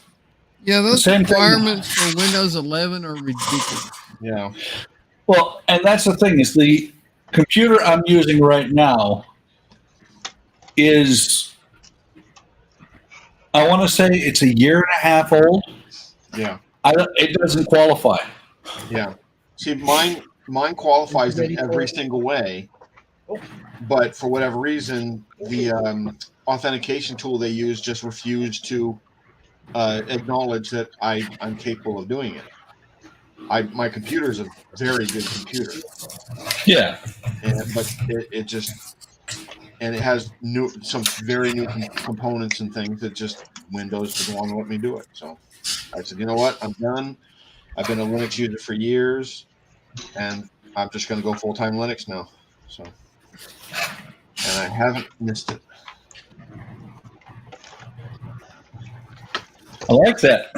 those same thing. requirements for Windows 11 are ridiculous. Yeah. Well, and that's the thing, is the computer I'm using right now is, I want to say it's a year and a half old. Yeah. It doesn't qualify. Yeah. See, mine qualifies in every single way, but for whatever reason, the authentication tool they use just refused to acknowledge that I'm capable of doing it. My computer is a very good computer. Yeah. But it just, and it has some very new components and things that just Windows doesn't want to let me do it. So I said, you know what? I'm done. I've been a Linux user for years, and I'm just going to go full-time Linux now. So, and I haven't missed it. I like that.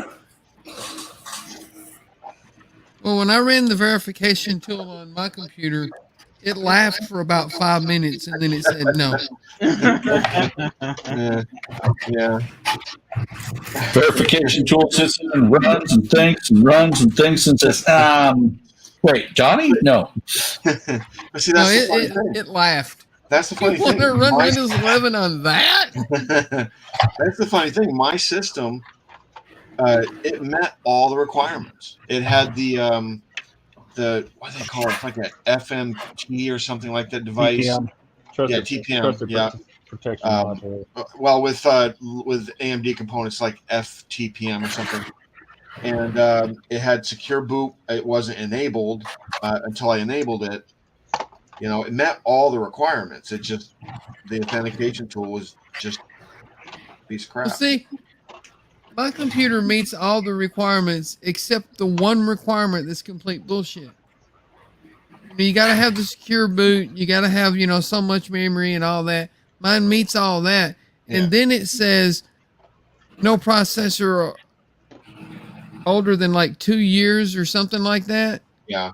Well, when I ran the verification tool on my computer, it laughed for about 5 minutes and then it said no. Yeah. Verification tool sits in and runs and thinks and says, wait, Johnny? No. But see, No, that's the funny thing. it laughed. That's the funny You thing. want to run Windows 11 on that? That's the funny thing. My system, it met all the requirements. It had the what do they call it? It's like an FMT or something like that device. TPM. TPM. Protection module. Well, with AMD components like FTPM or something, and it had secure boot. It wasn't enabled until I enabled it. You know, it met all the requirements. It just, the authentication tool was just a piece of crap. Well, see, my computer meets all the requirements except the one requirement that's complete bullshit. You got to have the secure boot. You got to have, so much memory and all that. Mine meets all that. Yeah. And then it says no processor older than like 2 years or something like that. Yeah.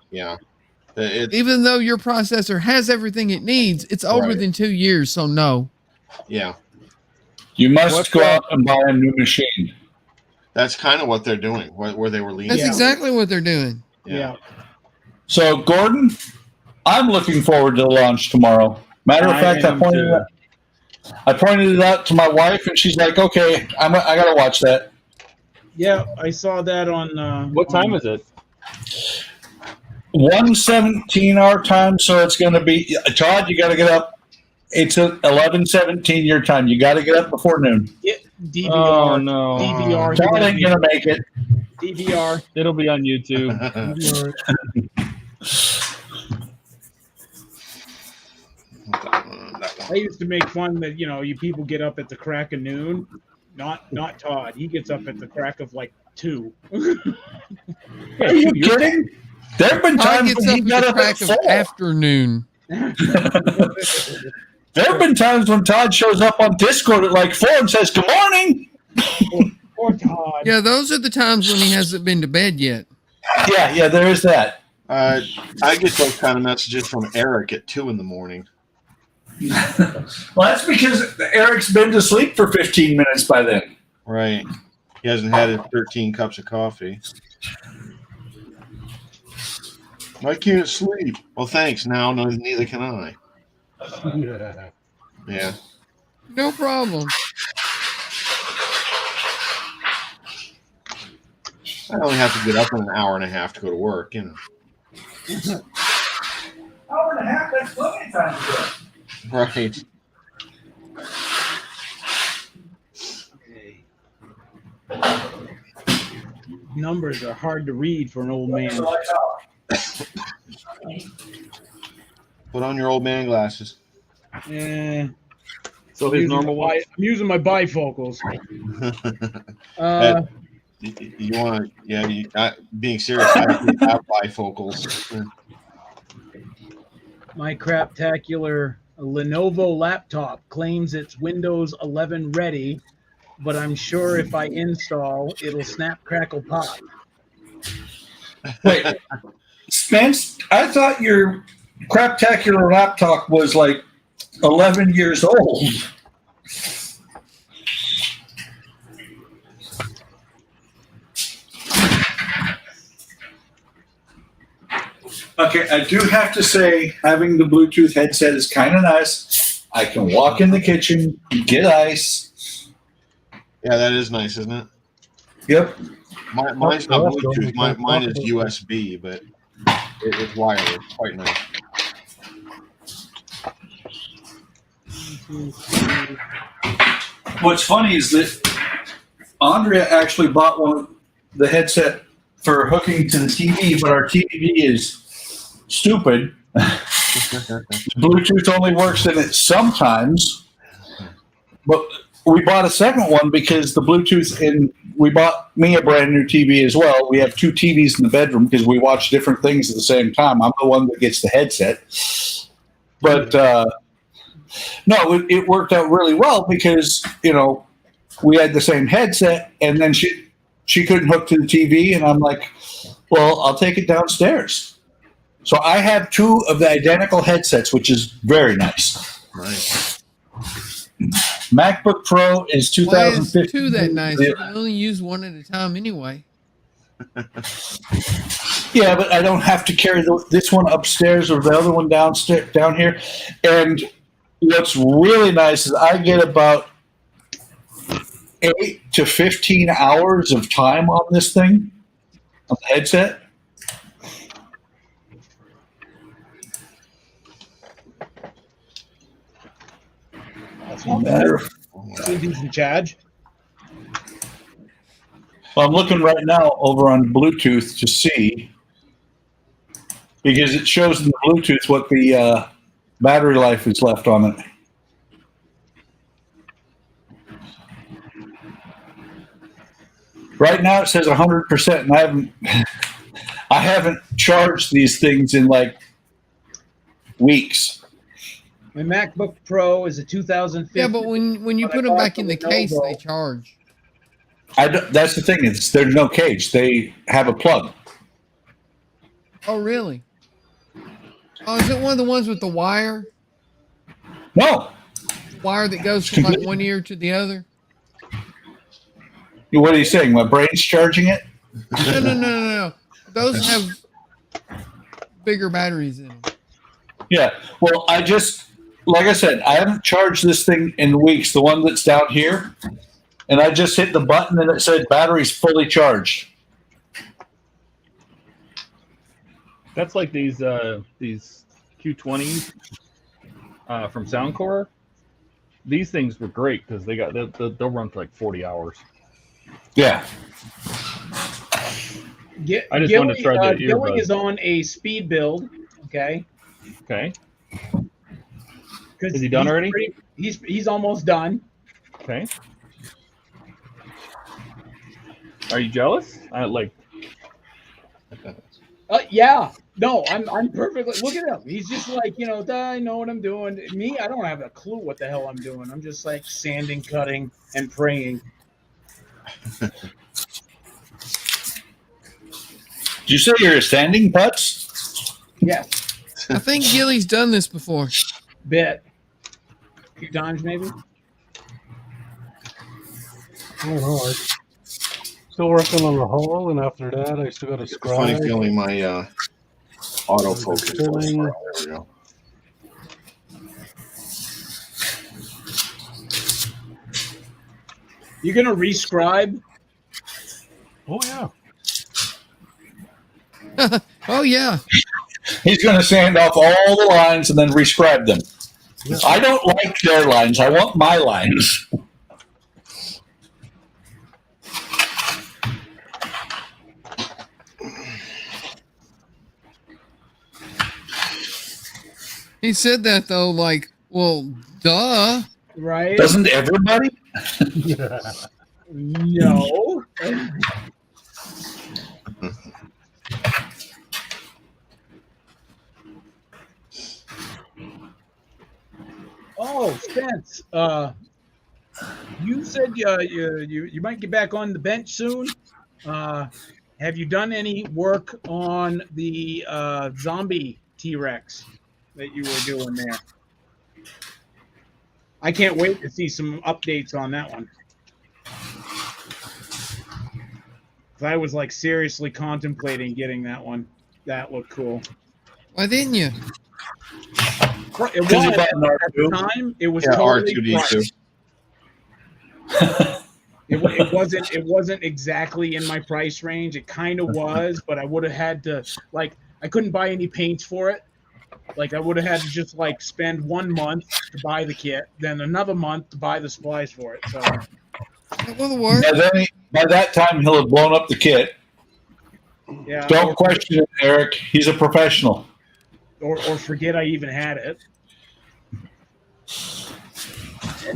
Even though your processor has everything it needs, it's older than 2 years. So no. Yeah. You must go out and buy a new machine. That's kind of what they're doing, where they were leaning. That's exactly what they're doing. Yeah. So, Gordon, I'm looking forward to the launch tomorrow. Matter of fact, I pointed it out to my wife, and she's like, "Okay, I got to watch that." Yeah, I saw that on. What time is it? 1:17 our time, so it's going to be. Todd, you got to get up. It's at 11:17 your time. You got to get up before noon. Yeah, DVR. Oh no, DVR. Todd ain't going to make it. DVR. It'll be on YouTube. I used to make fun that you people get up at the crack of noon. Not Todd. He gets up at the crack of like 2. Are you kidding? There have been Todd times gets when up he at got the up crack at of 4. afternoon. There have been times when Todd shows up on Discord at like 4 and says, "Good morning." Poor Todd. Yeah, those are the times when he hasn't been to bed yet. Yeah, there is that. I get those kind of messages from Eric at 2 in the morning. Well, that's because Eric's been to sleep for 15 minutes by then. Right. He hasn't had his 13 cups of coffee. I can't sleep. Well, thanks. Now, no, neither can I. Yeah. Yeah. No problem. I only have to get up in an hour and a half to go to work, you know. Hour and a half, that's plenty of time to do it. Right. Numbers are hard to read for an old man. Put on your old man glasses. Yeah. So his normal one. I'm using my bifocals. You want to, yeah, being serious, I have bifocals. My craptacular Lenovo laptop claims it's Windows 11 ready, but I'm sure if I install, it'll snap, crackle, pop. Wait, Spence, I thought your craptacular laptop was like 11 years old. Okay, I do have to say, having the Bluetooth headset is kind of nice. I can walk in the kitchen, get ice. Yeah, that is nice, isn't it? Yep. Mine's not Bluetooth. Mine is USB, but it's wireless. Quite nice. What's funny is that Andrea actually bought the headset for hooking to the TV, but our TV is stupid. Bluetooth only works in it sometimes, but we bought a second one because the Bluetooth we bought me a brand new TV as well. We have two TVs in the bedroom because we watch different things at the same time. I'm the one that gets the headset, but no, it worked out really well because we had the same headset, and then she couldn't hook to the TV, and I'm like, well, I'll take it downstairs. So I have two of the identical headsets, which is very nice. Nice. MacBook Pro is Why is 2015. two that nice? You can only use one at a time anyway. Yeah, but I don't have to carry this one upstairs or the other one down here. And what's really nice is I get about 8 to 15 hours of time on this thing, on the headset. That's not Matter. a decent charge. Well, I'm looking right now over on Bluetooth to see, because it shows in the Bluetooth what the battery life is left on it. Right now it says 100%, and I haven't charged these things in like weeks. My MacBook Pro is a 2015. Yeah, but when you put them back in the case, they charge. That's the thing. There's no cage. They have a plug. Oh, really? Oh, is it one of the ones with the wire? No. Wire that goes from like one ear to the other? What are you saying? My brain's charging it? No. Those have bigger batteries in them. Yeah. Well, like I said, I haven't charged this thing in weeks, the one that's down here. And I just hit the button and it said battery's fully charged. That's like these Q20s from Soundcore. These things were great because they'll run for like 40 hours. Yeah. I just wanted to try the Gilly earbuds. is on a speed build. Okay. Okay. Is he done already? He's almost done. Okay. Are you jealous? Yeah. No, I'm perfectly. Look at him. He's just like, I know what I'm doing. Me, I don't have a clue what the hell I'm doing. I'm just like sanding, cutting, and praying. Did you say you're standing putts? Yes, I think Gilly's done this before. bit. A few times maybe. I don't know. I'm still working on the hole, and after that, I still got to It's a funny scribe. feeling my autofocus. There we go. You're gonna rescribe? Oh yeah. Oh yeah. He's going to sand off all the lines and then rescribe them. Yeah. I don't like their lines. I want my lines. He said that though, like, well, duh. Right? Doesn't everybody? Yeah. No. Oh, Spence. You said you might get back on the bench soon. Have you done any work on the zombie T-Rex that you were doing there? I can't wait to see some updates on that one. 'Cause I was like seriously contemplating getting that one. That looked cool. Why didn't you? It was you at bought an the R2? time. It was Yeah, totally R2D2. priced. It wasn't exactly in my price range. It kind of was, but I would have had to I couldn't buy any paints for it. Like I would have had to just spend 1 month to buy the kit, then another month to buy the supplies for it. So It will work. By that time, he'll have blown up the kit. yeah, Don't question it, Eric. He's a professional. or forget I even had it.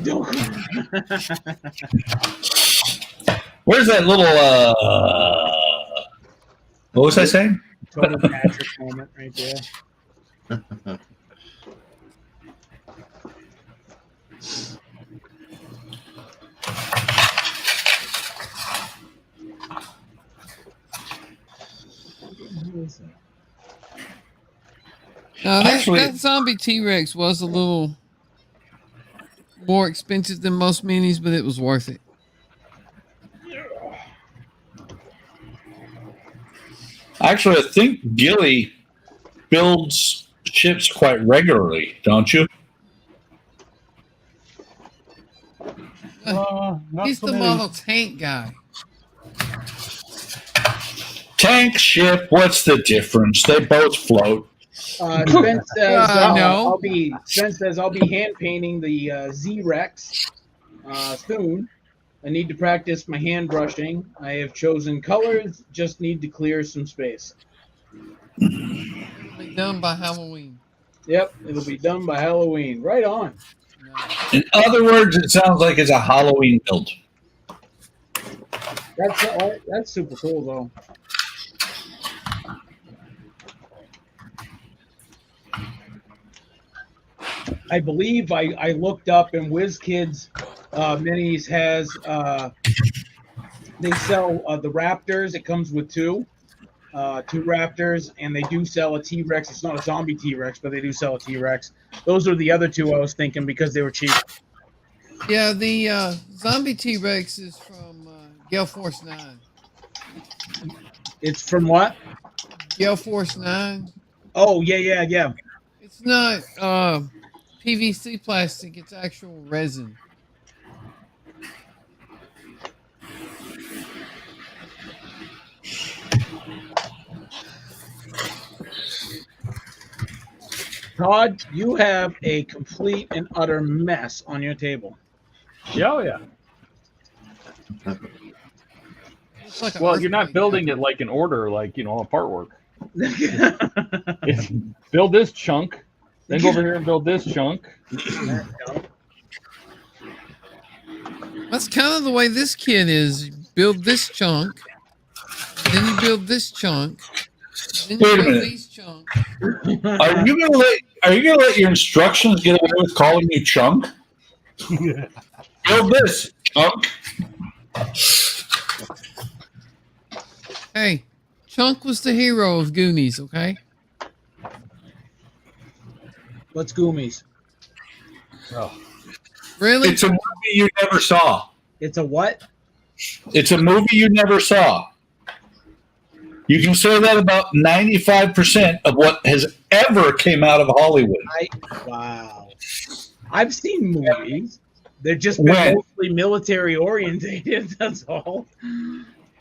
Don't. Where's that little, what was I saying? Total Patrick moment right there. Now, Actually- that zombie T-Rex was a little more expensive than most minis, but it was worth it. Actually, I think Gilly builds ships quite regularly, don't you? Not He's so the many. model tank guy. Tank, ship, what's the difference? They both float. Spence says no. Spence says I'll be hand painting the Z-Rex soon. I need to practice my hand brushing. I have chosen colors. Just need to clear some space. Be done by Halloween. Yep, it'll be done by Halloween. Right on. In other words, it sounds like it's a Halloween build. That's super cool though. I believe I looked up and WizKids Minis has they sell the Raptors. It comes with two Raptors, and they do sell a T-Rex. It's not a zombie T-Rex, but they do sell a T-Rex. Those are the other two I was thinking because they were cheap. Yeah, the zombie T-Rex is from Gale Force 9. It's from what? Gale Force 9. Oh yeah. It's not PVC plastic. It's actual resin. Todd, you have a complete and utter mess on your table. Yeah, oh, yeah. It's like a Well, you're not earthquake. building it like in order, like, a part work. It's build this chunk, then go over here and build this chunk. That's kind of the way this kid is. You build this chunk, then you build this chunk, then you Wait a build minute. these chunks. Are you gonna let your instructions get away with calling you chunk? Build this chunk. Hey, Chunk was the hero of Goonies, okay? What's Goomies? Oh, Really? It's a movie you never saw. It's a what? It's a movie you never saw. You can say that about 95% of what has ever came out of Hollywood. Wow. I've seen movies. They're just been When? mostly military orientated. That's all.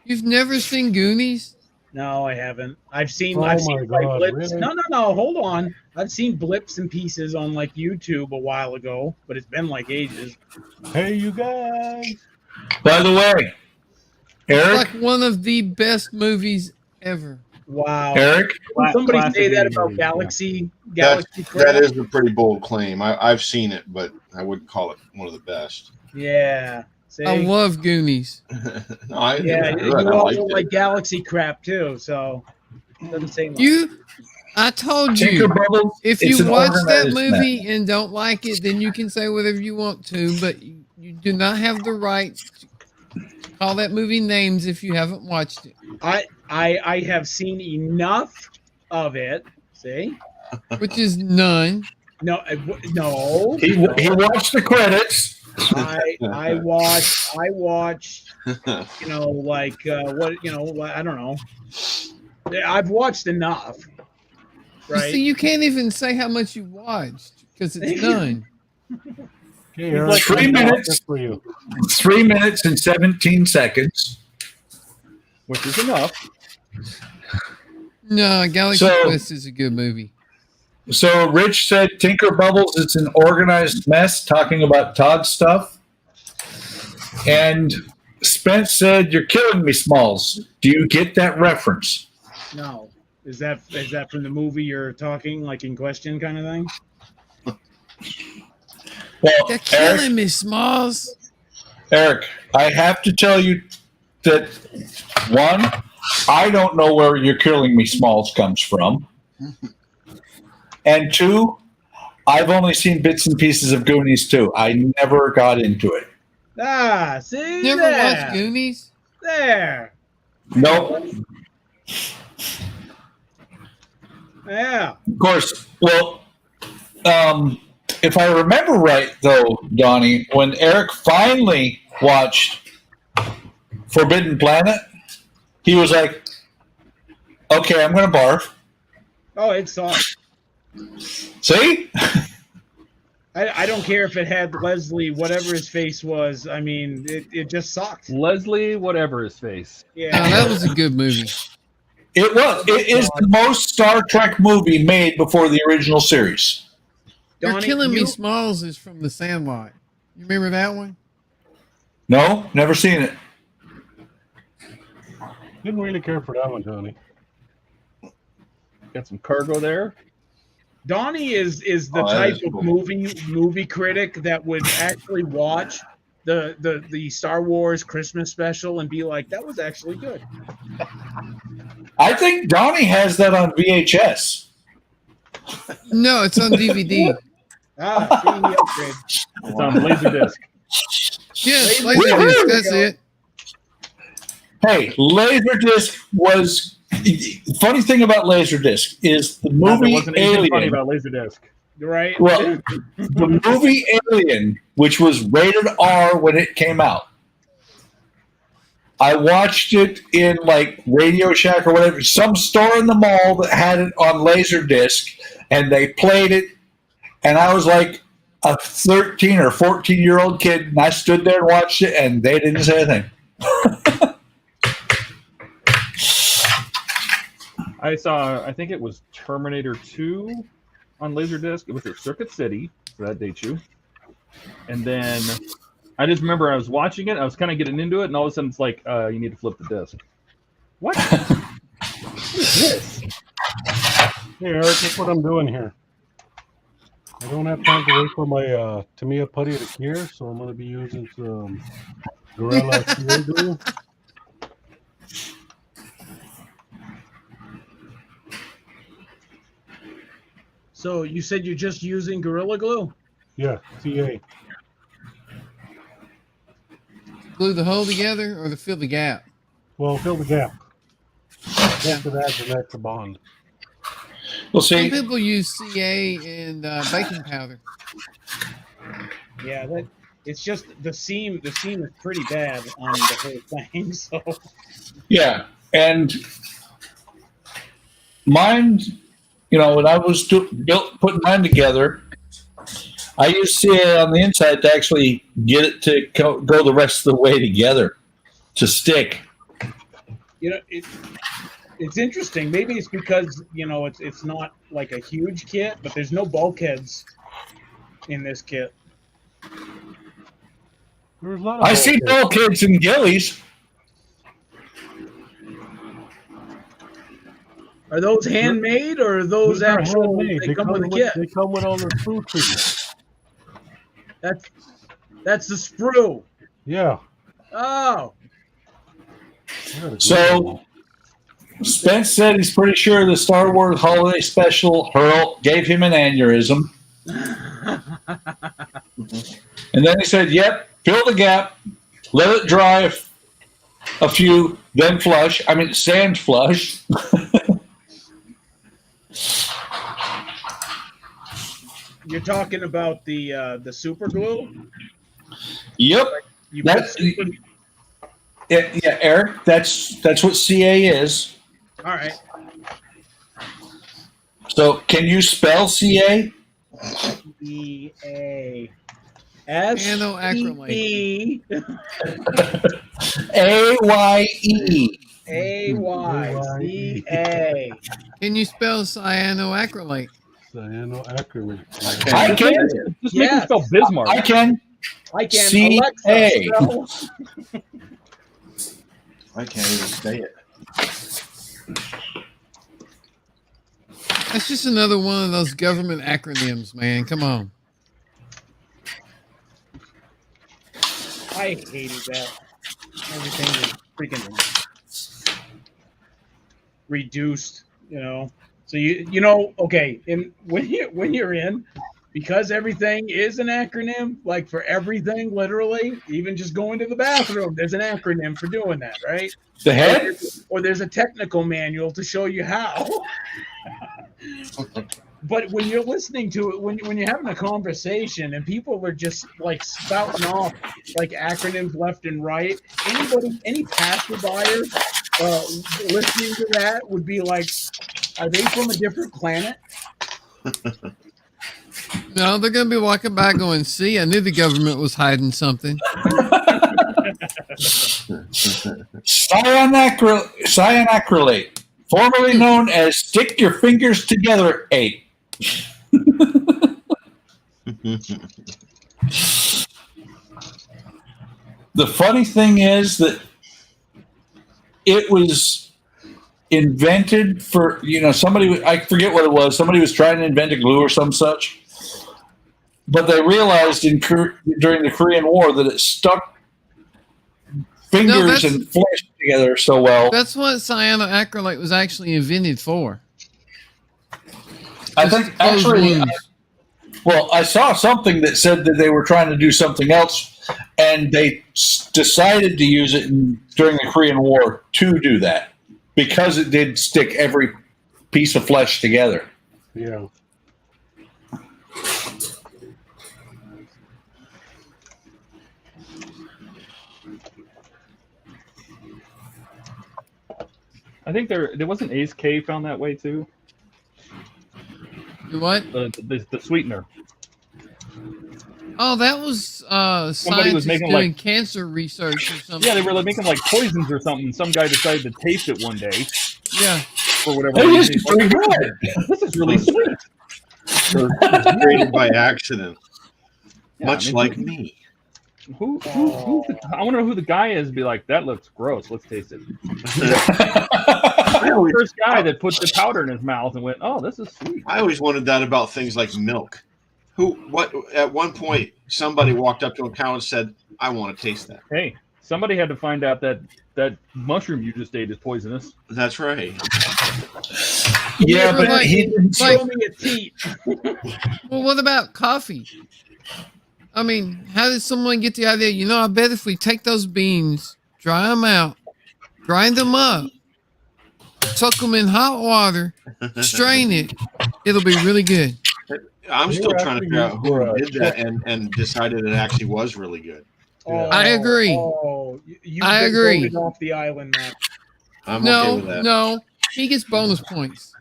You've never seen Goonies? No, I haven't. I've seen. Oh I've my seen like God, blips. really? No. Hold on. I've seen blips and pieces on like YouTube a while ago, but it's been like ages. Hey, you guys. By the way, It's Eric, like one of the best movies ever. Wow. Eric, Did somebody classic say that 80s about movie, Galaxy? That, Galaxy that Crap? is a pretty bold claim. I've seen it, but I wouldn't call it one of the best. Yeah. See? I love Goonies. No, I, Yeah, it was you good. I all liked don't it. like Galaxy Crap too, so it doesn't say much. I told Tinker you, Bubbles. if it's you an watch that organized movie mess. and don't like it, then you can say whatever you want to, but you do not have the right to call that movie names if you haven't watched it, I have seen enough of it. See? which is none. No, no. He watched the credits. I watched. You know, like what? You know, I don't know. I've watched enough. Right. See, you can't even say how much you watched because it's none. Okay, He's Eric, like 3 I've got minutes. this for you. 3 minutes and 17 seconds. which is enough. No, Galaxy So- Quest is a good movie. So Rich said Tinker Bubbles, it's an organized mess talking about Todd stuff. And Spence said, "You're killing me, Smalls." Do you get that reference? No. Is that from the movie you're talking, like in question, kind of thing? Well, They're killing me, Smalls. Eric, I have to tell you that, one, I don't know where "You're killing me, Smalls" comes from. And two, I've only seen bits and pieces of Goonies too. I never got into it. Ah, see Never there. watched Goonies? There. Nope. Yeah. Of course, well, if I remember right, though, Donnie, when Eric finally watched Forbidden Planet, he was like, "Okay, I'm going to barf." Oh, it sucked. See? I don't care if it had Leslie, whatever his face was. I mean, it just sucked. Leslie, whatever his face. No, Yeah. that was a good movie. It was. It is the most Star Trek movie made before the original series. You're Donnie, killing me, you- Smalls is from The Sandlot. You remember that one? No, never seen it. Didn't really care for that one, Tony. Got some cargo there. Donnie is the Oh, that type is of cool. movie critic that would actually watch the Star Wars Christmas special and be like, that was actually good. I think Donnie has that on VHS. No, it's on DVD. Ah, see, he upgrade. It's on Laserdisc. Yes, Wait, Laserdisc, wait, that's it. Hey, Laserdisc was. Funny thing about Laserdisc is the There movie wasn't anything funny Alien. about Laserdisc. Right? Well, the movie Alien, which was rated R when it came out, I watched it in like Radio Shack or whatever, some store in the mall that had it on Laserdisc, and they played it, and I was like a 13 or 14-year-old kid, and I stood there and watched it, and they didn't say anything. I saw, I think it was Terminator 2 on Laserdisc. It was at Circuit City, so that dates you. And then I just remember I was watching it, I was kind of getting into it, and all of a sudden it's like, you need to flip the disc. What? What is this? Hey, Eric, look what I'm doing here. I don't have time to wait for my Tamiya putty to cure, so I'm going to be using some Gorilla Cure Glue. So you said you're just using Gorilla Glue? Yeah, CA. Glue the hole together or to fill the gap? Well, fill the gap. Plus it adds an extra bond. Well, Some see, people use CA and baking powder. Yeah, that it's just the seam. The seam is pretty bad on the whole thing. So yeah, and mine, you know, when I was putting mine together, I used CA on the inside to actually get it to go the rest of the way together to stick. you know it's interesting. Maybe it's because it's not like a huge kit, but there's no bulkheads in this kit. There's a lot of I see bulkheads and gillies. Are those handmade or are those are actual? handmade. They come with a kit. They come with all their screw treatments. That's the sprue. Yeah. Oh, So Spence said he's pretty sure the Star Wars Holiday Special gave him an aneurysm. And then he said, yep, fill the gap, let it dry a few, then flush. I mean, sand flush. you're talking about the super glue? Yep. You put That's, super, yeah, Eric, that's what CA is. all right. So can you spell CA? EA. S Anoacrylate. E AYE. AYCA. Can you spell cyanoacrylate? Cyanoacrylate. I can. Just make him spell Bismarck. I can. I can CA. Alexa spell. I can't even say it. That's just another one of those government acronyms, man. Come on. I hated that. Everything was freaking reduced, So okay, and when you're in, because everything is an acronym, like for everything, literally, even just going to the bathroom, there's an acronym for doing that, right? The head? Or there's a technical manual to show you how. But when you're listening to it, when you're having a conversation and people are just like spouting off like acronyms left and right, any passerby listening to that would be like, are they from a different planet? No, they're going to be walking by going, see, I knew the government was hiding something. Cyanacrylate, formerly known as stick your fingers together 8. The funny thing is that it was invented for, somebody, I forget what it was. Somebody was trying to invent a glue or some such. But they realized during the Korean War that it stuck fingers and flesh together so well. That's what cyanoacrylate was actually invented for. I think actually, I saw something that said that they were trying to do something else, and they decided to use it during the Korean War to do that because it did stick every piece of flesh together. Yeah. I think there wasn't Ace K found that way too. What? The sweetener. Oh, that was Somebody was scientists making doing like cancer research or something. Yeah, they were like making like poisons or something. Some guy decided to taste it one day. Yeah. For whatever Hey, this reason. is pretty good. This is really sweet. So it's created by accident, Yeah, much like me. I want to know who the guy is. Be like, that looks gross. Let's taste it. I First guy that put the powder in his mouth and went, "Oh, this is sweet." always wondered that about things like milk. At one point, somebody walked up to a cow and said, "I want to taste that." Hey, somebody had to find out that mushroom you just ate is poisonous. That's right. Yeah, but like- he didn't like- Show me a teat. Well, what about coffee? I mean, how did someone get the idea? I bet if we take those beans, dry them out, grind them up, soak them in hot water, strain it. It'll be really good. I'm They still were trying to actually figure out used who for, did that and decided it actually was really good. I agree. Oh, you've I been agree. voted off the island, Matt. I'm No, okay with that. no. He gets bonus points.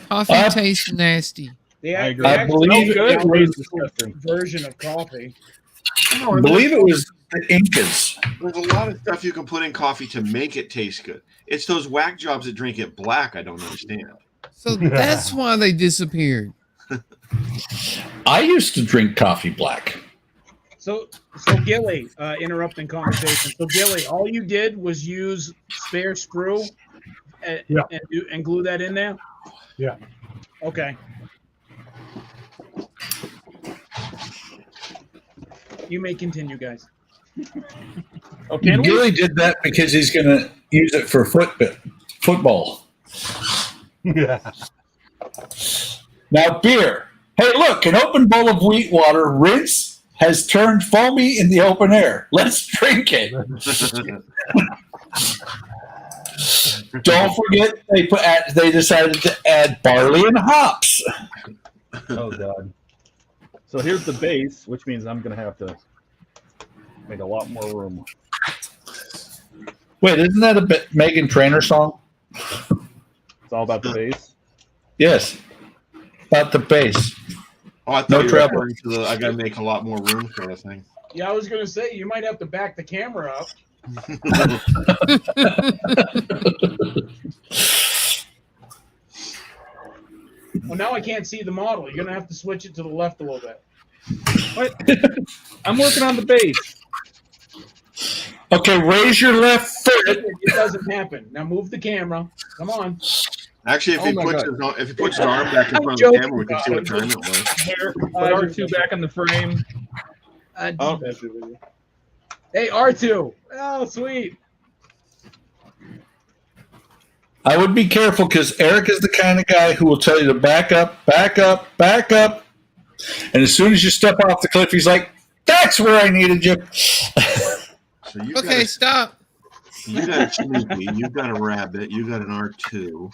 Coffee tastes nasty. The I agree. I believe it was, Disgusting. version of coffee. I believe it was the Incas. There's a lot of stuff you can put in coffee to make it taste good. It's those whack jobs that drink it black I don't understand. So that's why they disappeared. I used to drink coffee black. So Gilly, interrupting conversation. So Gilly, all you did was use spare sprue and glue that in there? Yeah. Okay. You may continue, guys. Oh, can we? Gilly did that because he's going to use it for football. Yeah. Now, beer. Hey, look, an open bowl of wheat water, rinse, has turned foamy in the open air. Let's drink it. Don't forget they decided to add barley and hops. Oh God. So here's the base, which means I'm gonna have to make a lot more room. Wait, isn't that a Meghan Trainor song? It's all about the base. Yes, about the base. Oh, I thought No you were trouble. referring to the I gotta make a lot more room sort of thing. Yeah, I was gonna say you might have to back the camera up. Well, now I can't see the model. You're gonna have to switch it to the left a little bit. What? I'm working on the base. Okay, raise your left foot. It doesn't happen. Now move the camera. Come on. Actually, if Oh he my puts God. if he puts his arm back in I'm front of the joking, camera, we can see what time it was. Here, put R2 back in the frame. Oh. Hey, R2. Oh, sweet. I would be careful because Eric is the kind of guy who will tell you to back up, back up, back up. And as soon as you step off the cliff, he's like, that's where I needed you. So you Okay, stop. You got a Snoopy, you got a Rabbit, you got an R2,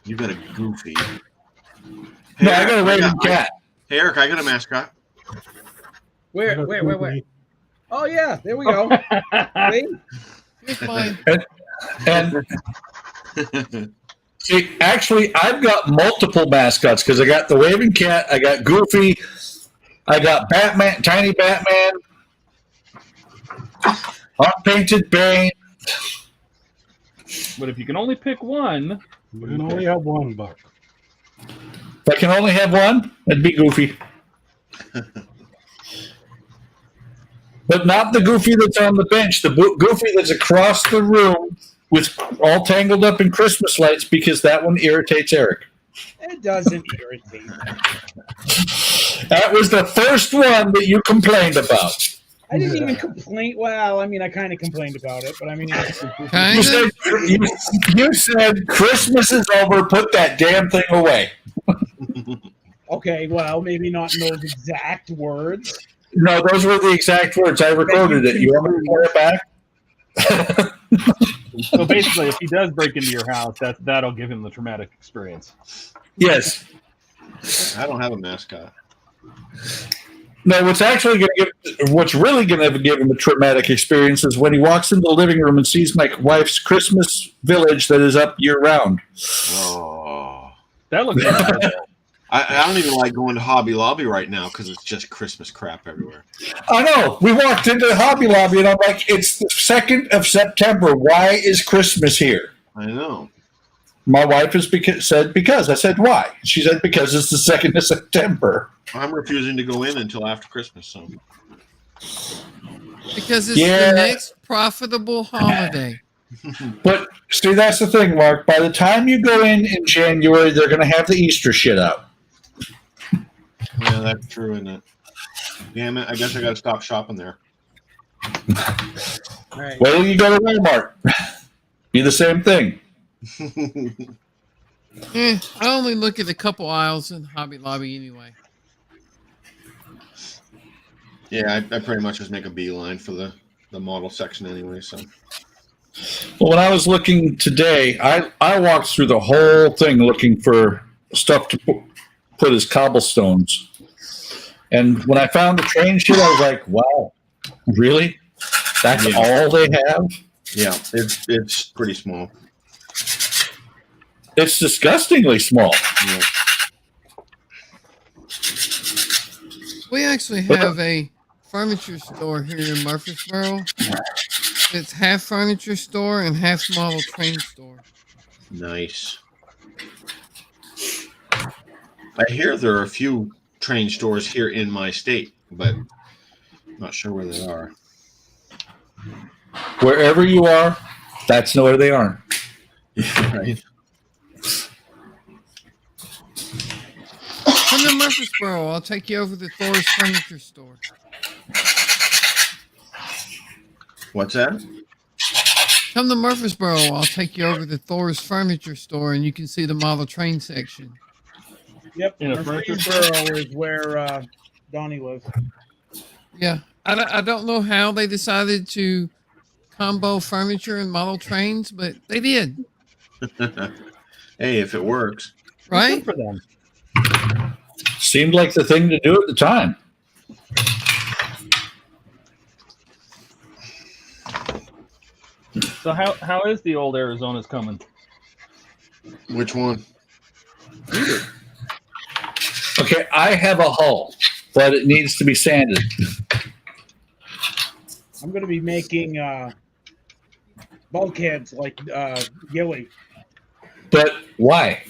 you got a Goofy. No, I got a Raven cat. Hey, Eric, I got a mascot. Where? Oh, yeah. There we go. See? Here's mine. And see, actually, I've got multiple mascots because I got the Waving Cat, I got Goofy, I got Batman, Tiny Batman, Unpainted Bane. But if you can only pick one, You can only have one, Buck. If I can only have one, it'd be Goofy. But not the Goofy that's on the bench, the Goofy that's across the room with all tangled up in Christmas lights because that one irritates Eric. It doesn't irritate me. That was the first one that you complained about. I didn't even complain. Well, I mean, I kind of complained about it, but I mean, Kind You of. said, you said Christmas is over, put that damn thing away. okay, well, maybe not in those exact words. No, those were the exact words. I recorded it. You want me to play it back? so basically, if he does break into your house, that'll give him the traumatic experience. Yes. I don't have a mascot. No, what's really going to give him a traumatic experience is when he walks into the living room and sees my wife's Christmas village that is up year round. Oh. That looks I don't even like going to Hobby Lobby right now because it's just Christmas crap everywhere. I know. We walked into Hobby Lobby and I'm like, it's the 2nd of September. Why is Christmas here? I know. My wife said because. I said, why? She said, because it's the 2nd of September. I'm refusing to go in until after Christmas. So Because it's Yeah. the next profitable holiday. But see, that's the thing, Mark. By the time you go in January, they're going to have the Easter shit out. yeah, that's true, isn't it? Damn it! I guess I got to stop shopping there. All right. Wait till you go to Walmart. Be the same thing. I only look at a couple aisles in Hobby Lobby anyway. Yeah, I pretty much just make a beeline for the model section anyway. So Well, when I was looking today, I walked through the whole thing looking for stuff to put as cobblestones. And when I found the train shit, I was like, wow, really? That's all they have? Yeah, it's pretty small. It's disgustingly small. Yeah. We actually have a furniture store here in Murfreesboro. It's half furniture store and half model train store. Nice. I hear there are a few train stores here in my state, but I'm not sure where they are. Wherever you are, that's where they are. Right. Come to Murfreesboro. I'll take you over to Thor's furniture store. What's that? Come to Murfreesboro. I'll take you over to Thor's furniture store, and you can see the model train section. Yep. In a furniture Murfreesboro is where Donnie lives. Yeah, I don't know how they decided to combo furniture and model trains, but they did. Hey, if it works. Right? Good for them. Seemed like the thing to do at the time. So how is the old Arizona's coming? Which one? Okay, I have a hull, but it needs to be sanded. I'm going to be making bulkheads like Gilly. But why?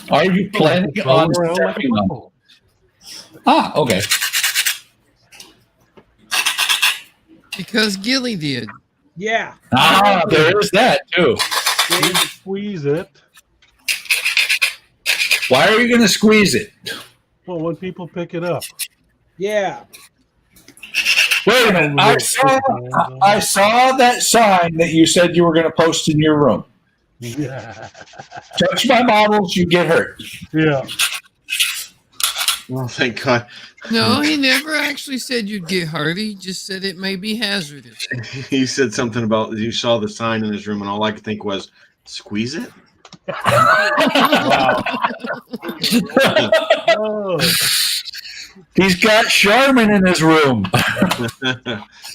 Are you planning on stepping on? Ah, okay. Because Gilly did. Yeah. Ah, there is that too. You squeeze it. Why are you going to squeeze it? Well, when people pick it up. Yeah. Wait a minute. I saw that sign that you said you were going to post in your room. Yeah. Touch my models, you get hurt. Yeah. Well, thank God. No, he never actually said you'd get hurt. He just said it may be hazardous. He said something about you saw the sign in his room, and all I could think was, squeeze it? Wow. Oh, He's got Charmin in his room.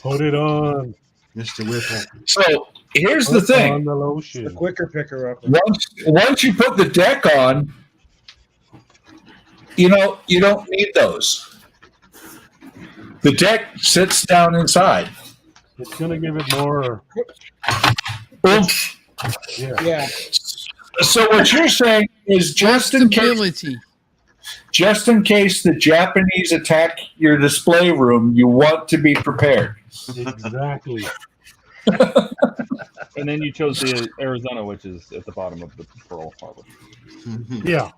put it on. Mr. Whipple. So here's the Put thing. on the The lotion. quicker picker up. Once you put the deck on, you don't need those. The deck sits down inside. It's gonna give it more. Oomph. Yeah. Yeah. So what you're saying is just in case the Japanese attack your display room, you want to be prepared. Exactly. And then you chose the Arizona, which is at the bottom of the Pearl Harbor. Yeah.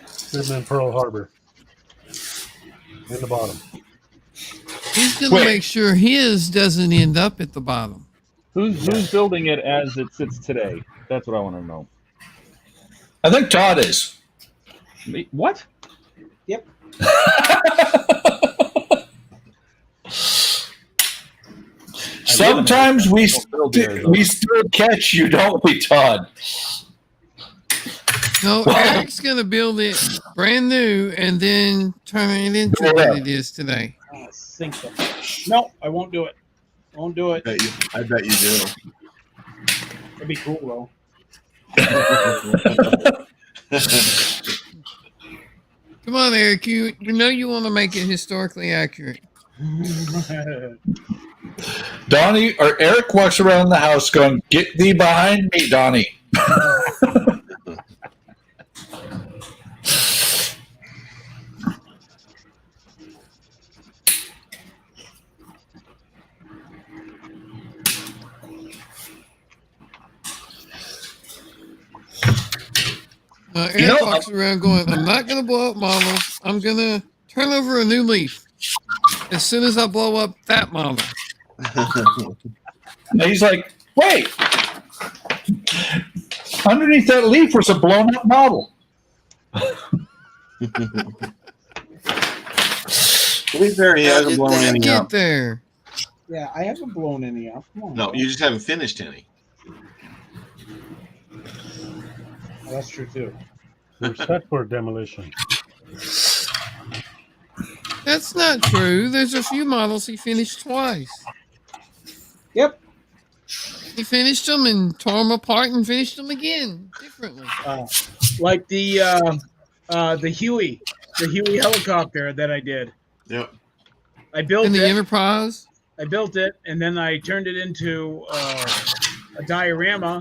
Sitting in Pearl Harbor. In the bottom. He's going to make sure his doesn't end up at the bottom. Who's building it as it sits today? That's what I want to know. I think Todd is. Me? What? Yep. Sometimes we still catch you, don't we, Todd? No, Eric's going to build it brand new and then turn it into what it is today. Sink them. No, I won't do it. Won't do it. I bet you do. It'd be cool though. Come on, Eric. You know you want to make it historically accurate. Donnie or Eric walks around the house going, "Get thee behind me, Donnie." Eric walks around going, "I'm not going to blow up models. I'm going to turn over a new leaf as soon as I blow up that model." And he's like, "Wait, underneath that leaf was a blown up model." To be fair, he hasn't blown any Get up. there. Yeah, I haven't blown any up. Come on. No, bro. you just haven't finished any. Oh, that's true too. We're set for demolition. That's not true. There's a few models he finished twice. Yep. He finished them and tore them apart and finished them again differently. Like the Huey helicopter that I did. Yep. I built And the it. Enterprise. I built it, and then I turned it into a diorama,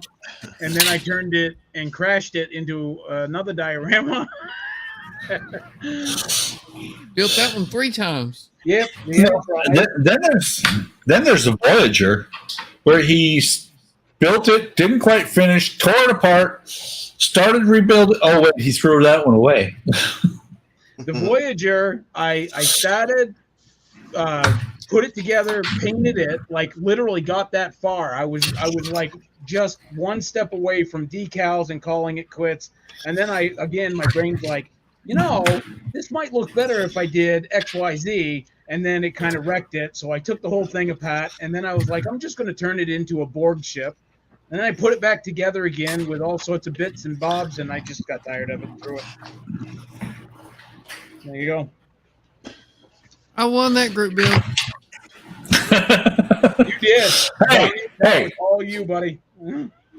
and then I turned it and crashed it into another diorama. Built that one 3 times. Yep. You know, then there's the Voyager, where he built it, didn't quite finish, tore it apart, started rebuilding. Oh wait, he threw that one away. The Voyager, I started, put it together, painted it, like literally got that far. I was like just one step away from decals and calling it quits. And then my brain's like, you know, this might look better if I did XYZ. And then it kind of wrecked it. So I took the whole thing apart, and then I was like, I'm just going to turn it into a Borg ship. And then I put it back together again with all sorts of bits and bobs, and I just got tired of it and threw it. There you go. I won that group, Bill. You did. Hey, All you, buddy.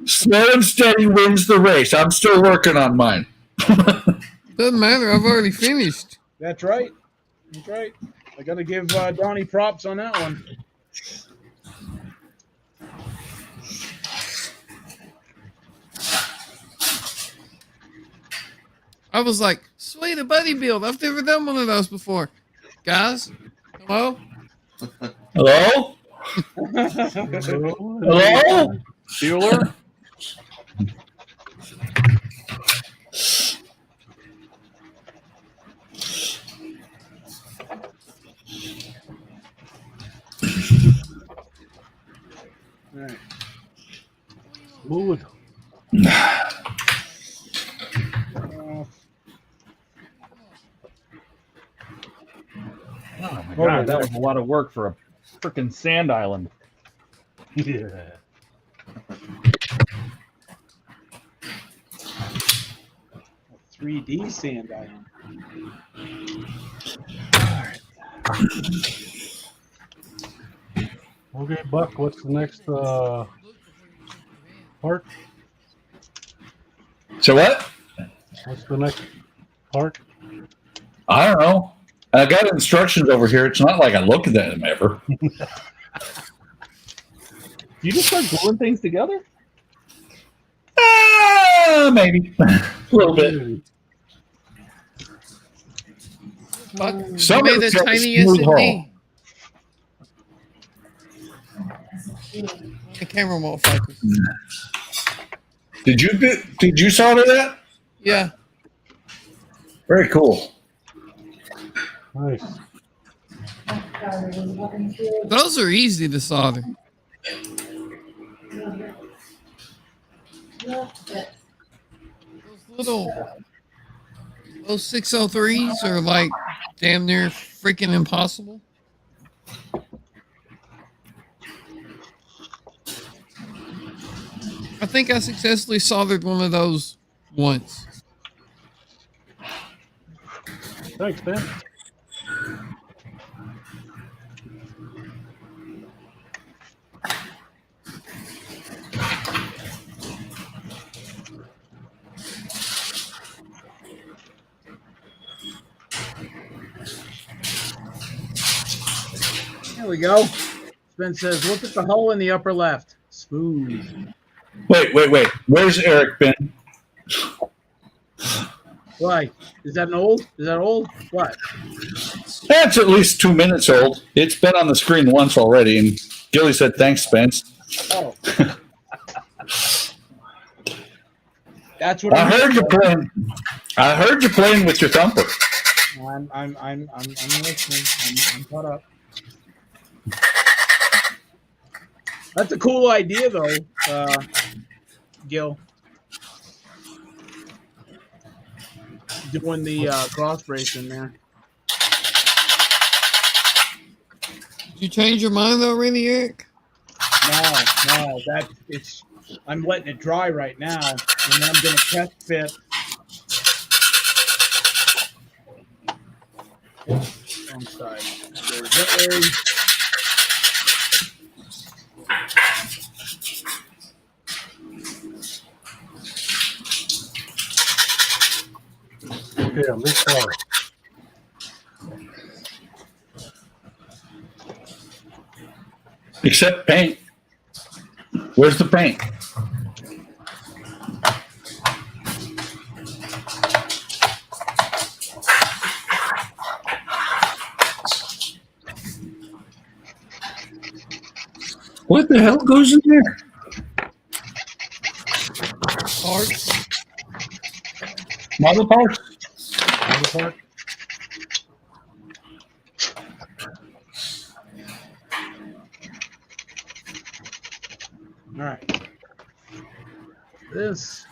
slow and steady wins the race. I'm still working on mine. Doesn't matter. I've already finished. That's right. That's right. I got to give Donnie props on that one. I was like, sweet, a buddy build. I've never done one of those before. Guys, hello? Hello? Hello? Bueller? All right. Mood. Oh my god, that was a lot of work for a freaking sand island. Yeah. A 3D sand island. Okay, Buck, what's the next part? So what? What's the next part? I don't know. I got instructions over here. It's not like I look at them ever. You just start gluing things together? Maybe. A little bit. Buck, Some you made of a it's got tiny smooth S&D. The camera won't focus. Did you solder that? Yeah. Very cool. Nice. Those are easy to solder. Those 603s are like damn near freaking impossible. I think I successfully soldered one of those once. Thanks, Ben. There we go. Ben says, look at the hole in the upper left. Smooth. Wait. Where's Eric been? Why? Is that old? What? That's at least 2 minutes old. It's been on the screen once already, and Gilly said, "Thanks, Spence." Oh. That's what I heard you playing. I heard you playing with your thumper. I'm listening. I'm caught up. That's a cool idea, though, Gil. Doing the cross brace in there. Did You change your mind already, Eric? No, I'm letting it dry right now, and then I'm gonna test fit. Wrong side. There's Okay, I'm this far. Except paint. Where's the paint? What the hell goes in there? Parts. Model parts? Other part? All right. This.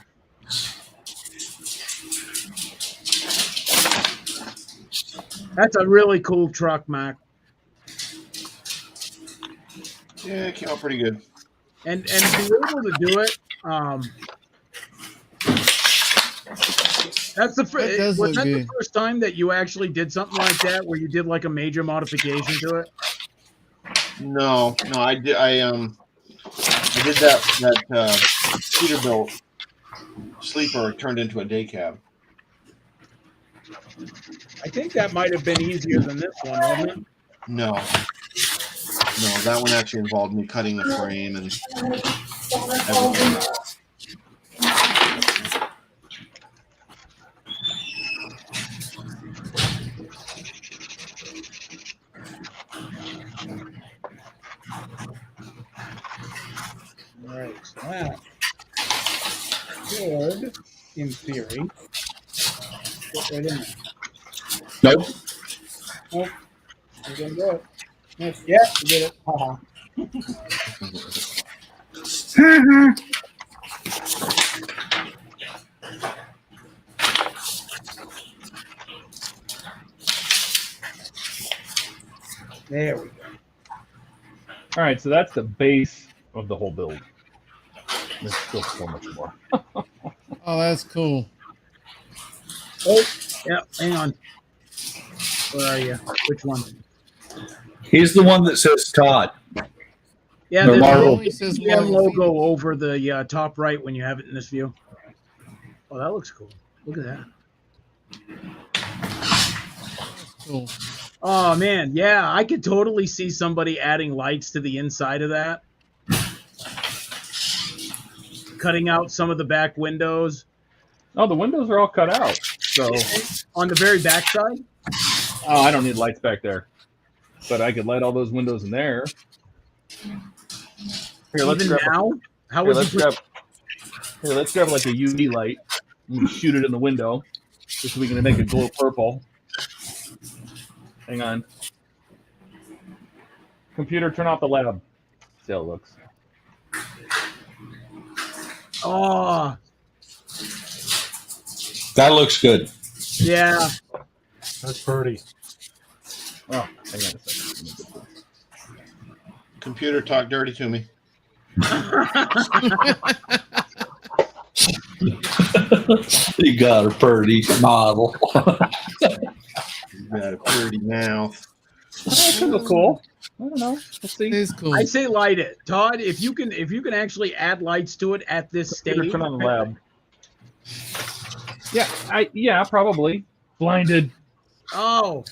That's a really cool truck, Mac. Yeah, it came out pretty good. And to be able to do it, that's the That does was look that the good. first time that you actually did something like that, where you did like a major modification to it? No, I did. I did that Peterbilt sleeper turned into a day cab. I think that might have been easier than this one, wasn't it? No, that one actually involved me cutting the frame and everything. All right, so that should, in theory, fit right in there. Nope. Nope, we're gonna do it. Yes, yeah, we did it. Haha. There we go. All right, so that's the base of the whole build. There's still so much more. Oh, that's cool. Oh, yeah, hang on. Where are you? Which one? He's the one that says Todd. Yeah, The there's Marvel. the Only says HTM Marvel logo over the top right when you have it in this view. Oh, that looks cool. Look at that. Cool. Oh man, yeah, I could totally see somebody adding lights to the inside of that. Cutting out some of the back windows. Oh, the windows are all cut out. So, On the very back side? oh, I don't need lights back there. But I could light all those windows in there. Here, let's Even grab. now? How Here, would let's you put, grab. Here, let's grab like a UV light and shoot it in the window, just so we can make it glow purple. Hang on. Computer, turn off the lab. See how it looks. Oh, That looks good. yeah. That's pretty. Oh, hang on a second. Computer, talk dirty to me. You got a pretty model. You got a pretty mouth. That could look cool. I don't know. Let's see. It is cool. I say light it. Todd, if you can actually add lights to it at this Computer, stage. turn on the lab. Yeah, probably. Blinded. Oh,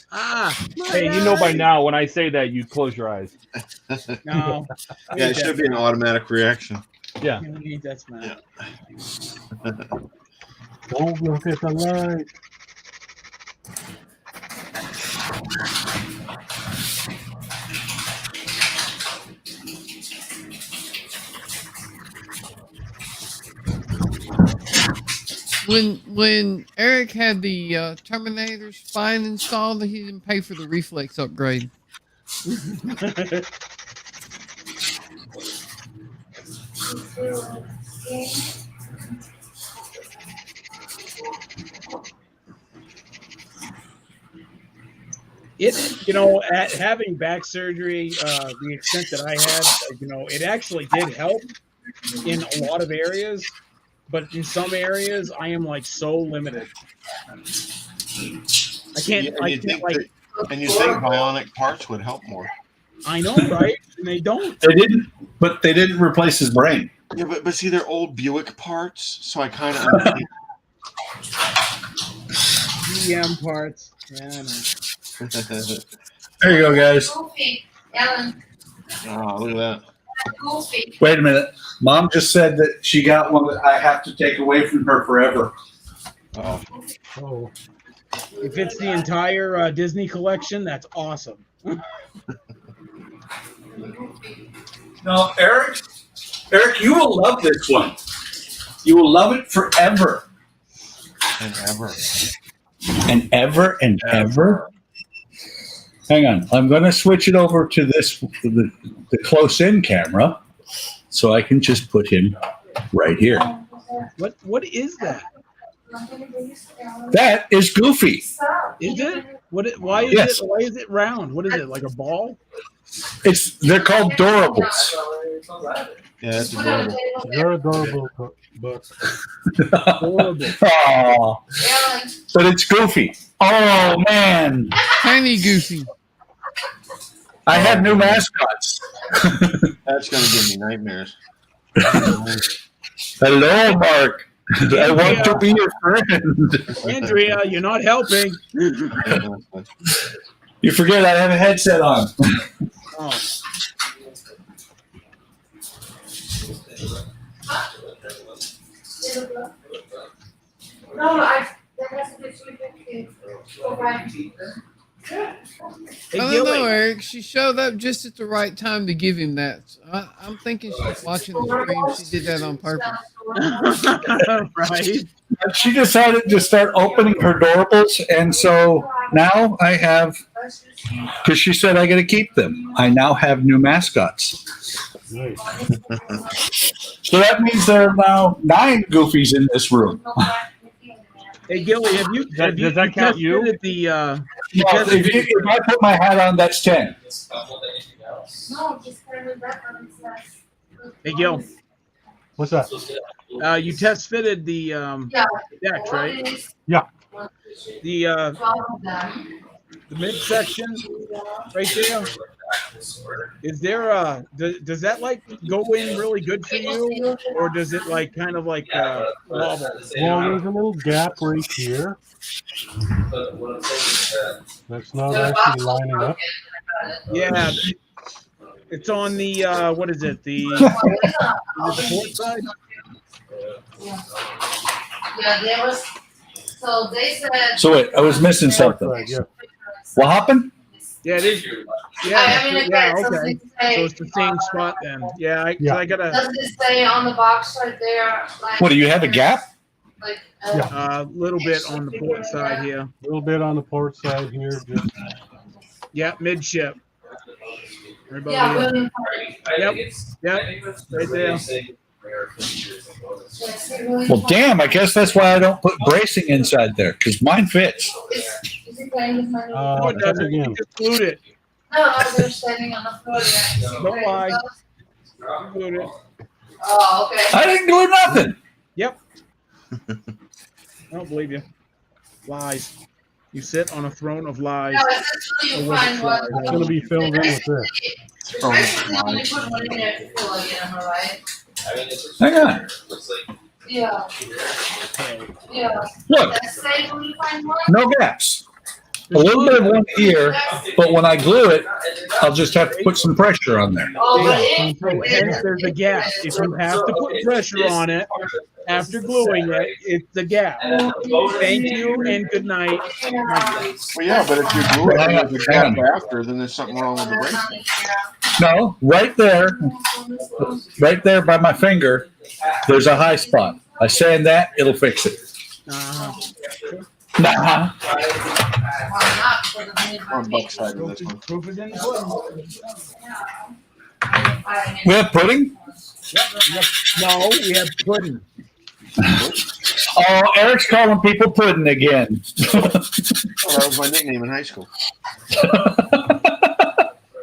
Hey, you know by now when I say that, you close your eyes. No. Yeah, it should be an automatic reaction. Yeah. You need that smell. Don't look at the light. When Eric had the Terminator spine installed, he didn't pay for the reflex upgrade. At having back surgery, the extent that I had, it actually did help in a lot of areas, but in some areas, I am like so limited. I can't. Yeah, I can't like. And you think bionic parts would help more? I know, right? And they don't. They didn't, but they didn't replace his brain. Yeah, but see, they're old Buick parts, so I kind of. GM parts. Yeah, I know. There you go, guys. Goofy, Ellen. Oh, look at that. Goofy. Wait a minute. Mom just said that she got one that I have to take away from her forever. Oh, Oh, If it's the entire Disney collection, that's awesome. No, Eric, you will love this one. You will love it forever. and ever. And ever and ever. Hang on. I'm going to switch it over to the close-in camera so I can just put him right here. What is that? That is Goofy. Is it? Why is Yes. it? Why is it round? What is it? Like a ball? They're called Doorables. Yeah, that's adorable. you're adorable, Buck. Horrible. Aw, but it's Goofy. Oh, man. Tiny Goofy. I have new mascots. That's going to give me nightmares. Hello, Mark. I want to be your friend. Andrea, you're not helping. You forget I have a headset on. Oh. No, that has to be sweet. Hey, I don't Gilly. know, Eric. She showed up just at the right time to give him that. I'm thinking she's watching the stream. She did that on purpose. Right? She decided to start opening her Doorables, and so now I have, because she said I got to keep them, I now have new mascots. Nice. So that means there are now 9 Goofies in this room. Hey, Gilly, Does that count you? tested the Well, if I put my hat on, that's 10. Hey, Gil, What's that? you test fitted the decks, right? Yeah. The midsection right there. Is there does that like go in really good for you, or does it like kind of like wobble? Well, there's a little gap right here. That's not actually lining up. Yeah, it's on the what is it? The port side? Yeah, there was. So they said. So wait, I was missing something. Right, yeah. What happened? Yeah, it is. Yeah, I mean, yeah, okay. okay. So it's the same spot then. Yeah, I gotta Does it say on the box right there? Like, What, do you have a gap? Like, Yeah. little bit on the port side here. A little bit on the port side here. Just Yeah, midship. Right about Yeah, here. really. Yep, right there. Well, damn, I guess that's why I don't put bracing inside there, because mine fits. Is he playing with my No, new it doesn't. again. You just glued it. No, they're standing on the floor. Yeah. Don't lie. You glued it. Oh, okay. I didn't do nothing. Yep. I don't believe you. Lies. You sit on a throne of lies. No, it's actually you find one. it's going to be filled in with this. Especially when you put one in there to feel like it, am I right? Hang on. Yeah. Yeah. Look, That's safe when you find one. no gaps. A little bit of one here, but when I glue it, I'll just have to put some pressure on there. Oh, but Hence, there's a gap. If you have to put pressure on it after gluing it, it's the gap. Thank you and good night. Well, yeah, but if you glue it Hang on, with the hang gap on. after, then there's something wrong with the bracing. No, right there by my finger, there's a high spot. I sand that, it'll fix it. Nah. On Buck's side of this one. Proof is in the pudding. We have pudding? No, we have pudding. Oh, Eric's calling people pudding again. Oh, that was my nickname in high school.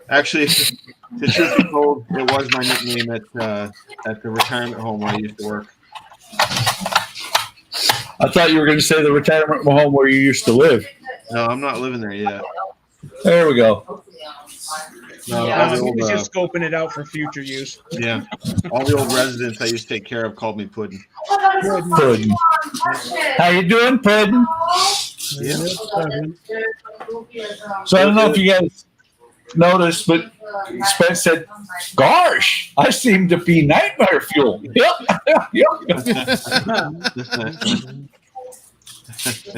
Actually, the truth be told, it was my nickname at the retirement home where I used to work. I thought you were going to say the retirement home where you used to live. No, I'm not living there yet. There we go. No, Yeah, all the he old, was just scoping it out for future use. yeah, all the old residents I used to take care of called me Puddin'. Puddin'. How you doing, Puddin'? Yeah. So I don't know if you guys noticed, but Spence said, "Gosh, I seem to be nightmare fuel." Yep.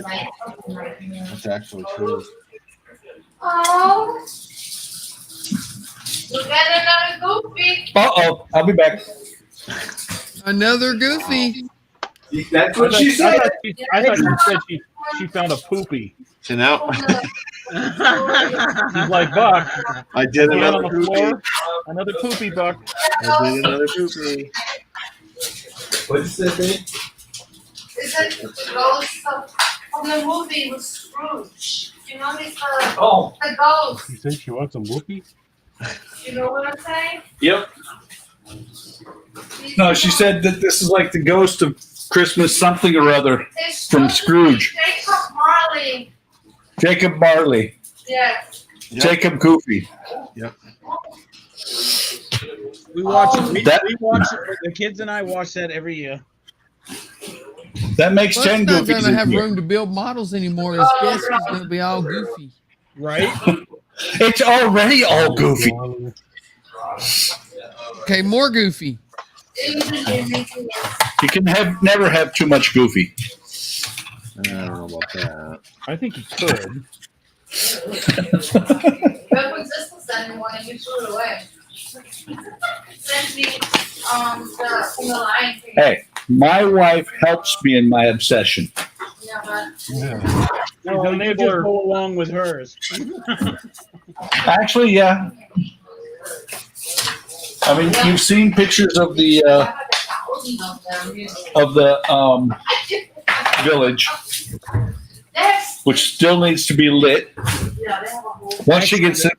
That's actually true. Oh. You got another goofy. Uh-oh, I'll be back. Another Goofy. That's I what she said. I thought she said she found a poopy. So now She's like, Buck, I did hand on another the poopy. floor. Another poopy, Buck. I did another poopy. What did you say, babe? Is it the ghost of the movie with Scrooge? You know, it's Oh. the ghost. You said she wants some whoopee? You know what I'm saying? Yep. No, she said that this is like the ghost of Christmas something or other It's from Scrooge. Jacob Marley. Jacob Marley. Yes. Yep. Jacob Goofy. We watch it. We That- watch it. The kids and I watch that every year. That makes Well, 10 it's not Goofies going to in have here. room to build models anymore. His desk is going to be all goofy. Right? It's already all goofy. Okay, more Goofy. You can never have too much goofy. I don't know about that. I think he could. Don't exist anymore and you threw it away. Send me the Lion King. Hey, my wife helps me in my obsession. Yeah, but Yeah. No, you just go along with hers. Actually, yeah. I mean, you've seen pictures of the I have 1,000 of them. village, That's, which still needs to be lit. yeah, they have a whole. Once she gets it,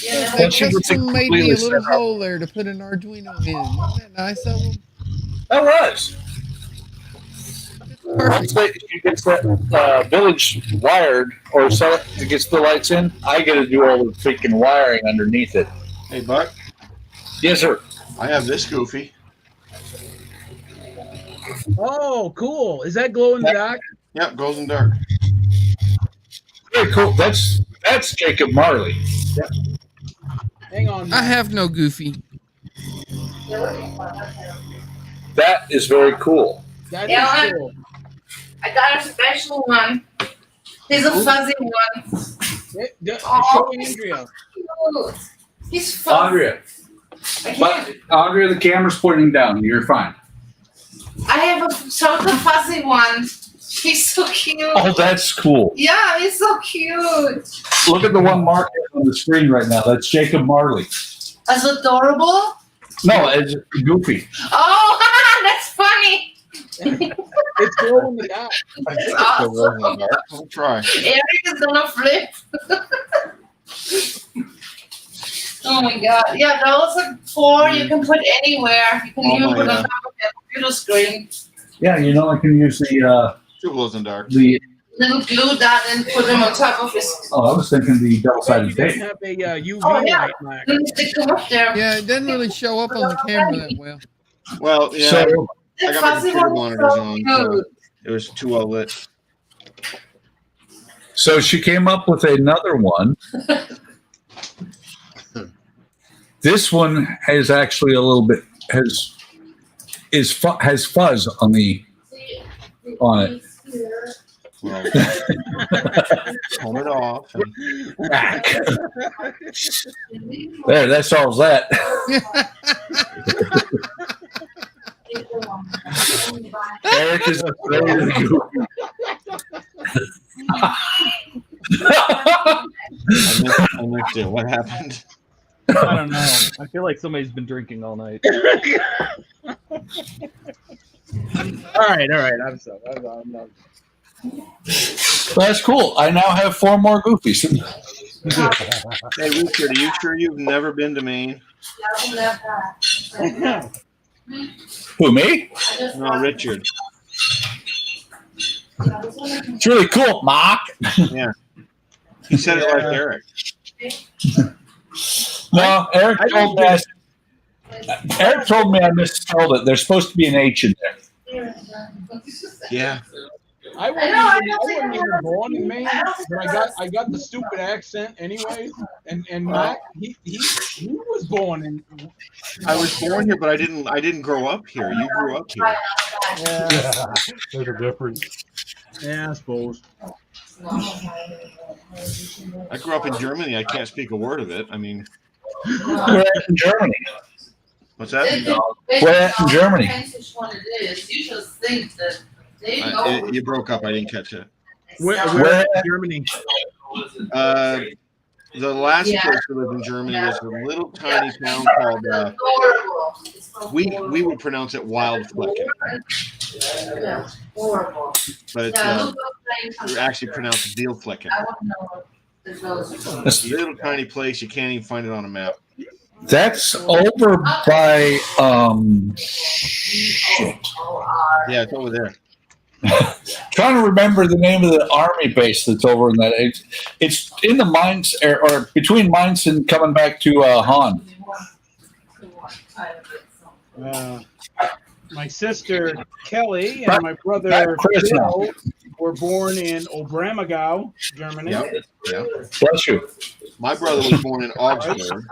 Yeah, That Once you get custom made me a completely little set up. hole there to put an Arduino in. Wasn't that nice of them? that was. Perfect. Once she gets that village wired or set it gets the lights in, I got to do all the freaking wiring underneath it. Hey, Buck, Yes, sir. I have this Goofy. Oh, cool. Is that glow in the dark? Yep, goes in dark. Very cool. That's Jacob Marley. Hang on. I have no Goofy. That is very cool. That Yeah, is cool. I got a special one. He's a fuzzy one. Show Andrea. Cute. He's fuzzy. Andrea, I but can't. Andrea, the camera's pointing down. You're fine. I have a the fuzzy one. He's so cute. Oh, that's cool. Yeah, he's so cute. Look at the one marked on the screen right now. That's Jacob Marley. As adorable. No, it's Goofy. Oh, that's funny. It's glow in the dark. That's awesome. I'll try. Eric is gonna flip. Oh my god. Yeah, those are 4 you can put anywhere. You can Oh even my put on God. top of the computer screen. Yeah, you know I can use the Two glows in dark. Little glue dot and put them on top of his. I was thinking the Oh, double-sided you just tape. have a UV Oh, yeah. light, Mac. Then stick them up there. Yeah, it doesn't really show up on the camera that well. Well, yeah, So I The got my fuzzy computer one is monitors so on, so cute. it was too well lit. so she came up with another one. This one has actually a little bit has fuzz on it. Well, turn it off. And There, that solves that. Eric is afraid of the Goofy. I missed it. What happened? I don't know. I feel like somebody's been drinking all night. All right. I'm sorry. I'm That's cool. I now have 4 more Goofies. Hey, Richard, are you sure you've never been to Maine? Who, me? No, Richard. It's really cool, Mark. Yeah. He said it like Eric. No, Eric told me I misspelled it. There's supposed to be an H in there. Yeah. I wasn't even born in Maine, but I got the stupid accent anyway. And Matt, he was born in. I was born here, but I didn't grow up here. You grew up here. Yeah, there's a difference. Yeah, I suppose. I grew up in Germany. I can't speak a word of it. I mean, We're in Germany. what's that? Where in Germany? Which one it is. You just think that they know. You broke up. I didn't catch it. Where in Germany? The last place we lived in Germany was a little tiny town called. We would pronounce it Wildflecken. Yeah, horrible. But we actually pronounce it Dealflecken. I don't know. It's a little tiny place. You can't even find it on a map. That's over by shit. Yeah, it's over there. Trying to remember the name of the army base that's over in that. It's in the Mainz or between Mainz and coming back to Hahn. My sister Kelly and my brother Bill were born in Obramagau, Germany. Yep. Yeah. Bless you. My brother was born in Augsburg.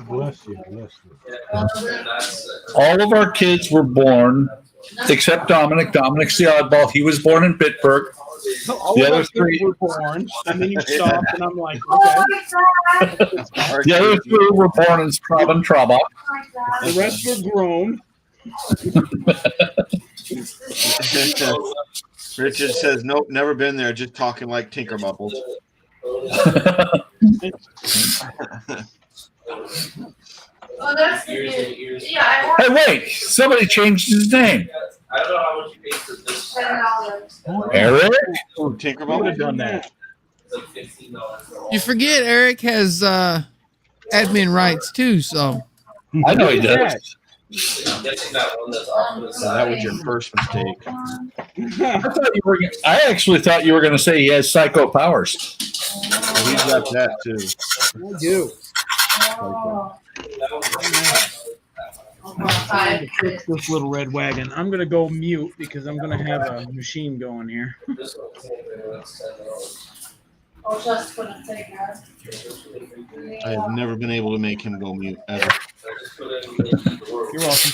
Bless you, bless you. All of our kids were born, except Dominic. Dominic's the oddball. He was born in Pittsburgh. All The of other us three were born, and then you stop, and I'm like, okay. The other three were born in Straub and Traubach. The rest were grown. Richard says, nope, never been there. Just talking like Tinker Bubbles. Oh, that's good. Yeah, Hey, wait! Somebody changed his name. I don't know how much you paid for this. $10. Eric? Oh, Tinker I would Bubbles have done that. It's like $15. You forget Eric has admin rights too, so I know he does. I'm guessing that one that's off to the So that was side. your first mistake. I actually thought you were going to say he has psycho powers. He's got that too. I do. Fix this little red wagon. I'm gonna go mute because I'm gonna have a machine going here. Oh, just for the take out. I have never been able to make him go mute ever. You're welcome.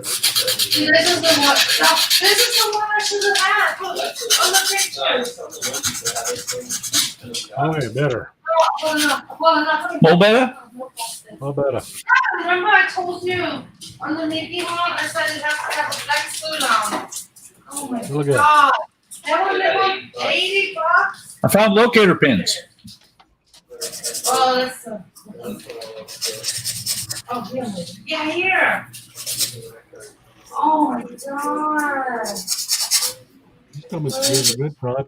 See, this is the one. No, this is the one I should have had. Look, on the picture. Oh, yeah, better. More better? Oh, better. Remember I told you on the Mickey one, I said it has to have a black suit on. Oh my Look at god. That would have been $80. I found locator pins. Oh, that's so. Oh, here. Yeah, here. Oh my god. It's coming together good, Todd.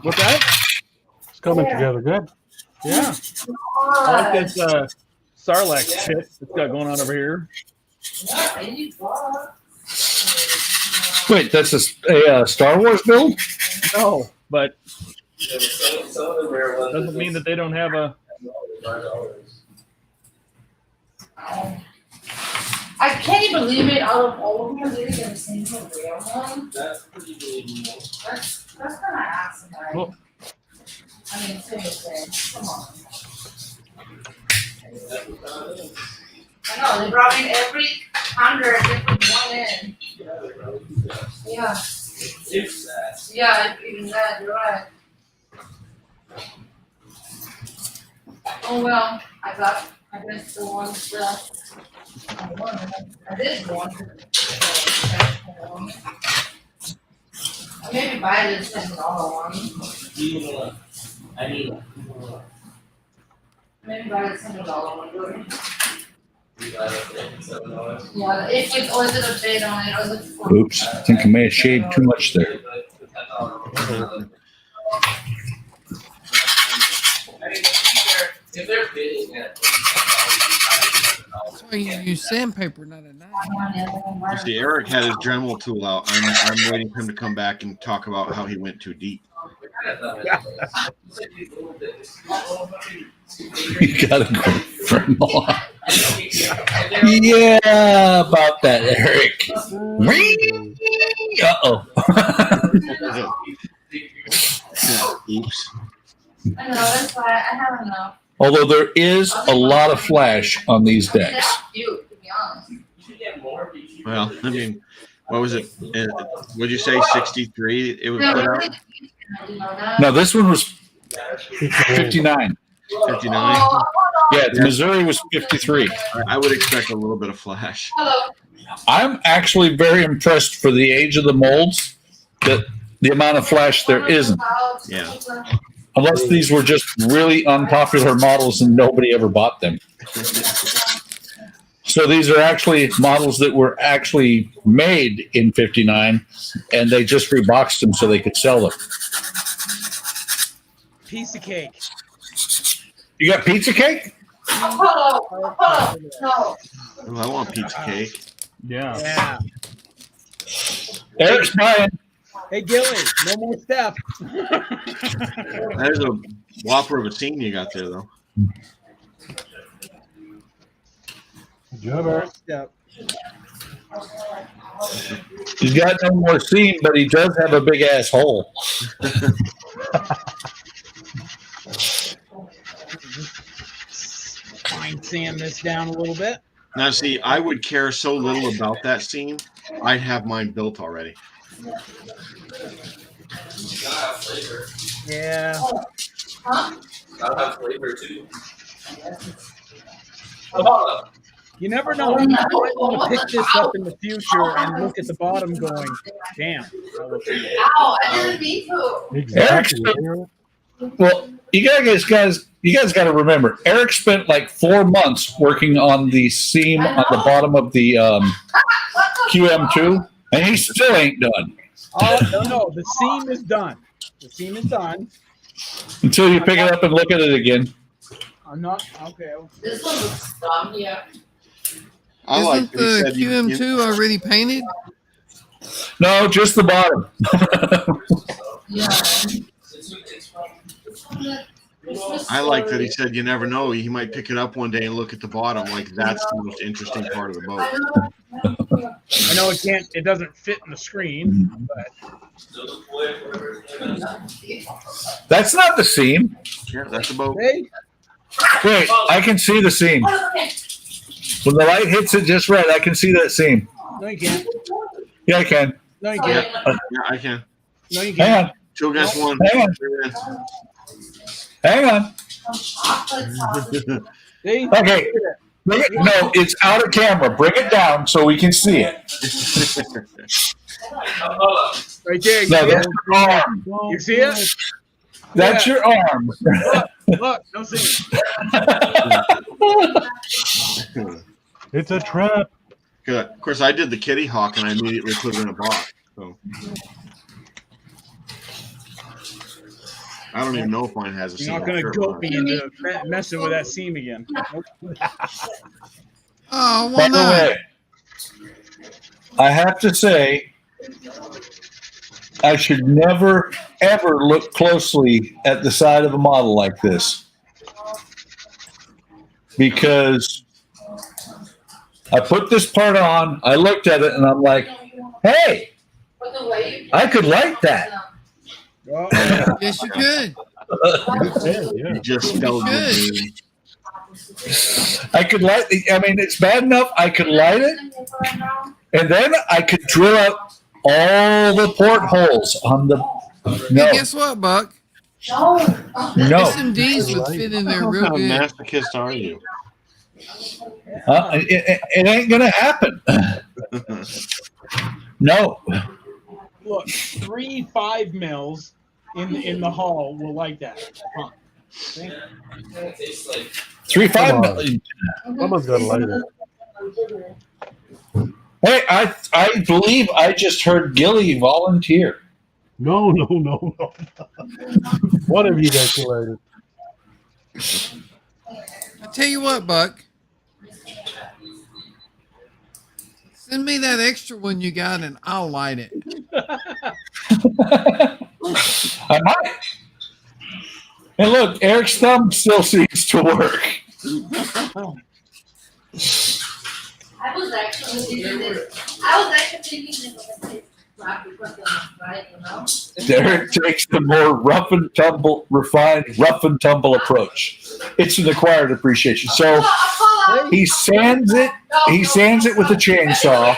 What's that? It's coming together good. Yeah. I like this Sarlacc shit that's got going on over here. Yeah, $80. Wait, that's a Star Wars build? No, but Some of the rare ones. doesn't mean that they don't have a. I can't even believe it. Out of all of them, they're gonna sing the real one. That's pretty believable. That's kind of awesome, right? Well- I mean, seriously, come on. I know they brought in every 100 different one in. Yeah, If that. yeah, even that. You're right. Oh well, I guess the ones that. I did one. Maybe buy this $10 one. I need. Maybe buy the $7 one. $7. Yeah, if it's or is it a bid on it or is it for? Oops, I think I may have shaved too much there. If they're bidding it. That's why you use sandpaper, not a knife. You see, Eric had his Dremel tool out. I'm waiting for him to come back and talk about how he went too deep. You gotta go for more. Yeah, about that, Eric. Uh-oh. Oops. I know, that's why I have enough. Although there is a lot of flash on these decks. That's cute, to be honest. Well, I mean, what was it? Would you say 63? It was put out No, this one was 59. 59. Yeah, Missouri was 53. I would expect a little bit of flash. Hello. I'm actually very impressed for the age of the molds that the amount of flash there isn't. Yeah. Unless these were just really unpopular models and nobody ever bought them. So these are actually models that were actually made in 59 and they just reboxed them so they could sell them. Piece of cake. You got pizza cake? Hello. Hello. No. Oh, I want pizza cake. Yeah. Yeah. Eric's buying. Hey, Gilly, no more Steph. That is a whopper of a scene you got there, though. Good job, Eric. Steph. He's got no more seam, but he does have a big ass hole. Fine sand this down a little bit. Now, see, I would care so little about that scene. I'd have mine built already. Gotta have flavor. Yeah. Huh? Gotta have flavor too. You never know. You might want to pick this up in the future and look at the bottom going, damn. Ow, I didn't mean to. Exactly. Well, you guys got to remember, Eric spent like 4 months working on the seam on the bottom of the QM2, and he still ain't done. Oh, no, the seam is done. The seam is done. Until you pick it up and look at it again. I'm not, okay. This one looks dumb, yeah. I like Isn't that he the said QM2 already painted? No, just the bottom. Yeah. I like that he said you never know. He might pick it up one day and look at the bottom. Like that's the most interesting part of the boat. I know it doesn't fit in the screen, but That's not the seam. Yeah, that's the boat. hey, Wait, I can see the seam. When the light hits it just right, I can see that seam. no, you can't. Yeah, I can. No, you Yeah, can't. yeah, I can. No, you Hang can't. on. 2 against 1. Hang on. Hang on. See? Okay. No, it's out of camera. Bring it down so we can see it. Right there. No, You, that's your arm. you see it? That's your arm. Look, no seam. It's a trap. Good. Of course, I did the kitty hawk and I immediately put it in a box. So I don't even know if mine has a You're seam. not going to Sure, goat mine. me into messing with that seam again. Nope. Oh, By why the not? way, I have to say, I should never, ever look closely at the side of a model like this. Because I put this part on, I looked at it, and I'm like, hey, But the way you I could light that. Oh, Yes, you could. Yeah. You just spelled your Good. name. I could light, I mean, it's bad enough I could light it, and then I could drill out all the portholes on the, Hey, no, guess what, Buck? No. no. SMDs would fit in there What real kind of good. masochist are you? It ain't gonna happen. No. look, 3 5 mils in the hall will like that. Huh. See? It tastes like $3.5 Come on. million. Someone's got to light it. Hey, I believe I just heard Gilly volunteer. No. One of you guys can light it. I tell you what, Buck. Send me that extra one you got, and I'll light it. I might. And look, Eric's thumb still seems to work. I was actually thinking this right, you know? Derek takes the more refined rough and tumble approach. It's an acquired appreciation. So he sands it with a chainsaw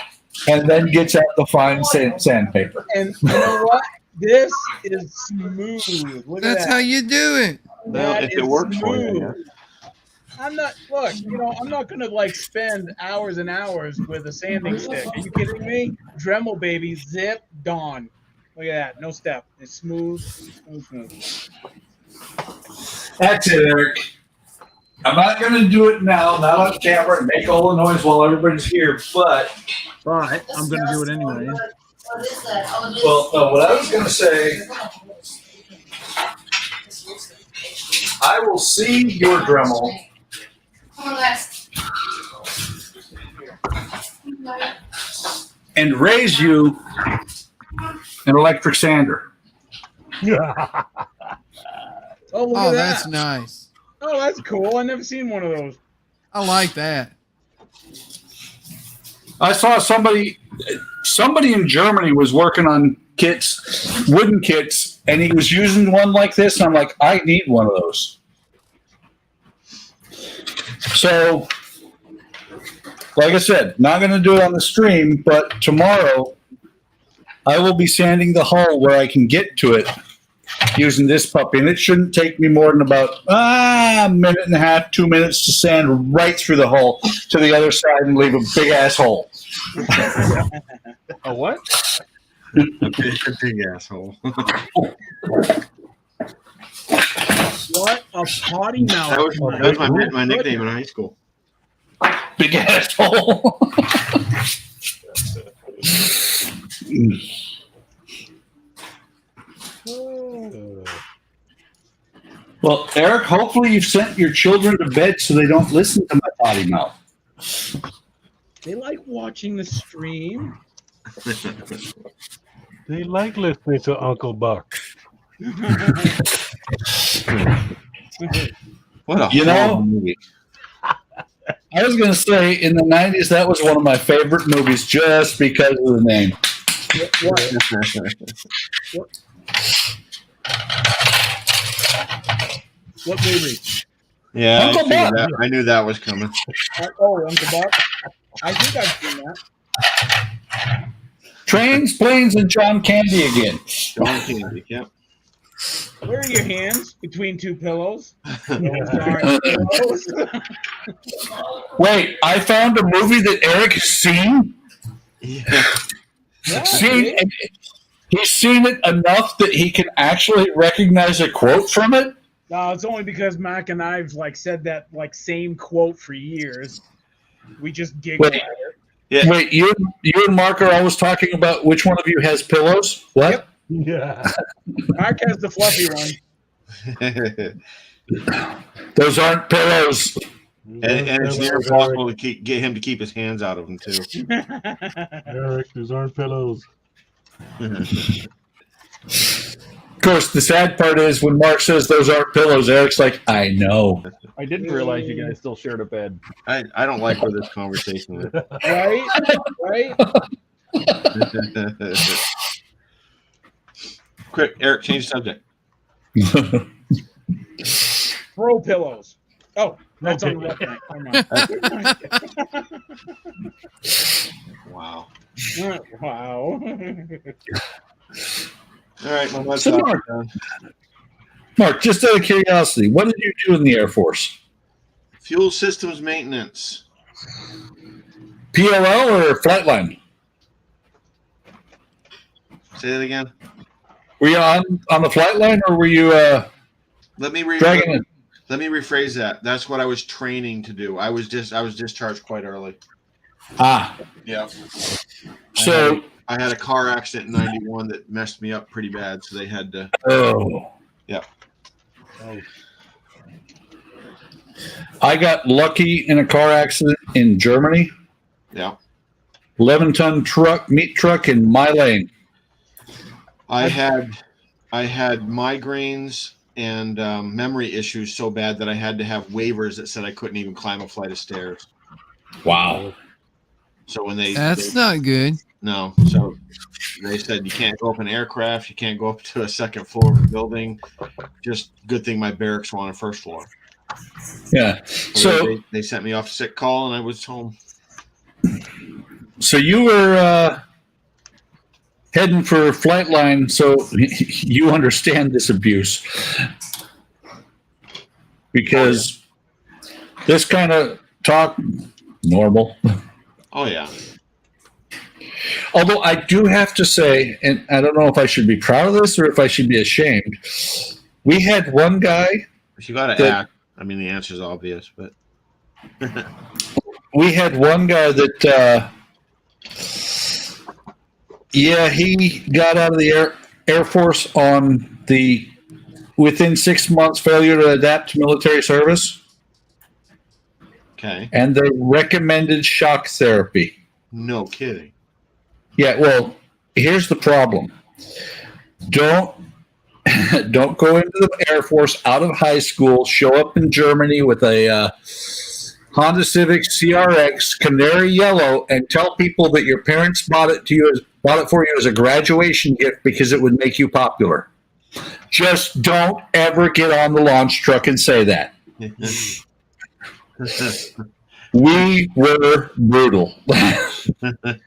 and then gets out the fine sandpaper. And you know what? This is smooth. Look That's at how that. you do it. Well, if it works for you, yeah. I'm not I'm not gonna like spend hours and hours with a sanding stick. Are you kidding me? Dremel baby, zip, dawn. Look at that, no step. It's smooth. That's it, Eric. I'm not going to do it now, not on camera, and make all the noise while everybody's here, but... Right, I'm gonna do it anyway. What is that? Oh, Well, no, what I was going to say, I will see your Dremel. Come on, guys. And raise you an electric sander. Oh, look Oh, at that's that. nice. Oh, that's cool. I've never seen one of those. I like that. I saw somebody in Germany was working on kits, wooden kits, and he was using one like this. And I'm like, I need one of those. So, like I said, not going to do it on the stream, but tomorrow I will be sanding the hull where I can get to it using this puppy. And it shouldn't take me more than about a minute and a half, 2 minutes to sand right through the hull to the other side and leave a big ass hole. A what? A big asshole. What a potty mouth. That was my nickname in high school. Big asshole. Well, Eric, hopefully you've sent your children to bed so they don't listen to my potty mouth. They like watching the stream. They like listening to Uncle Buck. What a You know- horrible movie. I was going to say, in the 90s, that was one of my favorite movies just because of the name. What movie? Yeah, Uncle Buck. I knew that was coming. Oh, Uncle Buck. I think I've seen that. Trains, Planes, and John Candy again. John Candy, yep. Where are your hands? Between two pillows? Those aren't pillows. Wait, I found a movie that Eric has seen. Yeah. see? He's seen it enough that he can actually recognize a quote from it. No, it's only because Mac and I've like said that like same quote for years. We just giggle Wait. at it. Yeah. Wait, you and Mark are always talking about which one of you has pillows? What? Yep. Yeah. Mark has the fluffy one. Those aren't pillows. and it's near impossible to get him to keep his hands out of them too. Eric, these aren't pillows. Of course, the sad part is when Mark says those aren't pillows, Eric's like, I know. I didn't realize you guys still shared a bed. I don't like where this conversation went. Right? Right? Quick, Eric, change the subject. Throw pillows. Oh, that's Okay. on the left hand. Wow. Wow. All right, well, that's So, Mark, just out of curiosity, what did you do in the Air Force? Fuel systems maintenance. PLL or Flightline? Say that again. Were you on the flight line or were you Let me dragging it? Let me rephrase that. That's what I was training to do. I was discharged quite early. Ah, Yeah. so I had a car accident in '91 that messed me up pretty bad, so they had to. oh, Yeah. I got lucky in a car accident in Germany. Yeah. 11-ton meat truck in my lane. I had migraines and memory issues so bad that I had to have waivers that said I couldn't even climb a flight of stairs. Wow. So when they not good. No. So they said you can't go up an aircraft, you can't go up to a second floor of a building. Just good thing my barracks were on a first floor. Yeah. So they sent me off sick call and I was home. So you were heading for Flightline, so you understand this abuse. Because this kind of talk, normal. Oh, yeah. Although I do have to say, and I don't know if I should be proud of this or if I should be ashamed, we had one guy. If you got to act, I mean, the answer is obvious, but. We had one guy that, he got out of the Air Force on the within 6 months failure to adapt to military service. Okay. And they recommended shock therapy. No kidding. Yeah, well, here's the problem. Don't go into the Air Force out of high school, show up in Germany with a Honda Civic CRX Canary Yellow and tell people that your parents bought it for you as a graduation gift because it would make you popular. Just don't ever get on the launch truck and say that. We were brutal.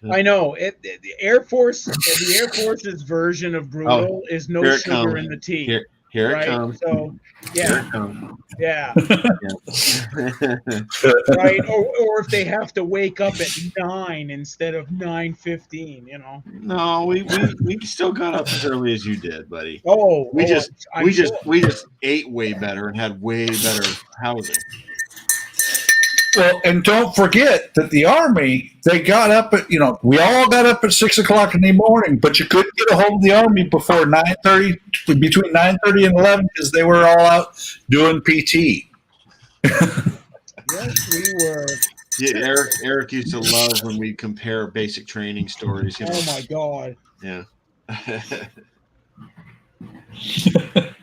I know the Air Force's version of brutal is no sugar in the tea. Here right? it comes. So yeah, Here it comes. yeah. Right, or if they have to wake up at 9 instead of 9:15, you know. No, we still got up as early as you did, buddy. We just ate way better and had way better housing. Well, and don't forget that the Army, they got up at, we all got up at 6 o'clock in the morning, but you couldn't get a hold of the Army before 9:30, between 9:30 and 11, because they were all out doing PT. Yes, we were. Yeah, Eric used to love when we compare basic training stories. Oh my God. Yeah.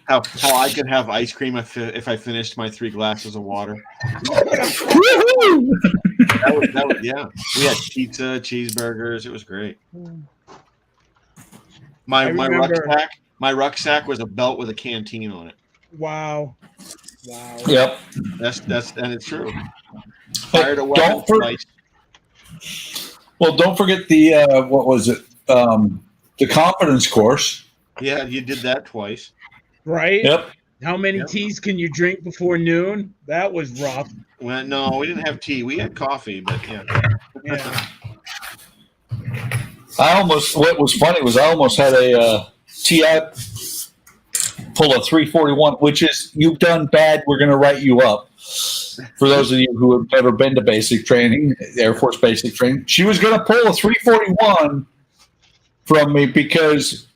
How I could have ice cream if I finished my 3 glasses of water. that was yeah. We had pizza, cheeseburgers. It was great. My rucksack was a belt with a canteen on it. Wow. Yep. That's and it's true. Fired a weapon twice. Well, don't forget the what was it? The confidence course. Yeah, you did that twice. Right? Yep. How many teas can you drink before noon? That was rough. Well, no, we didn't have tea. We had coffee, but yeah. Yeah. What was funny was I almost had a TI pull a 341, which is, you've done bad, we're going to write you up. For those of you who have never been to basic training, Air Force basic training, she was going to pull a 341 from me because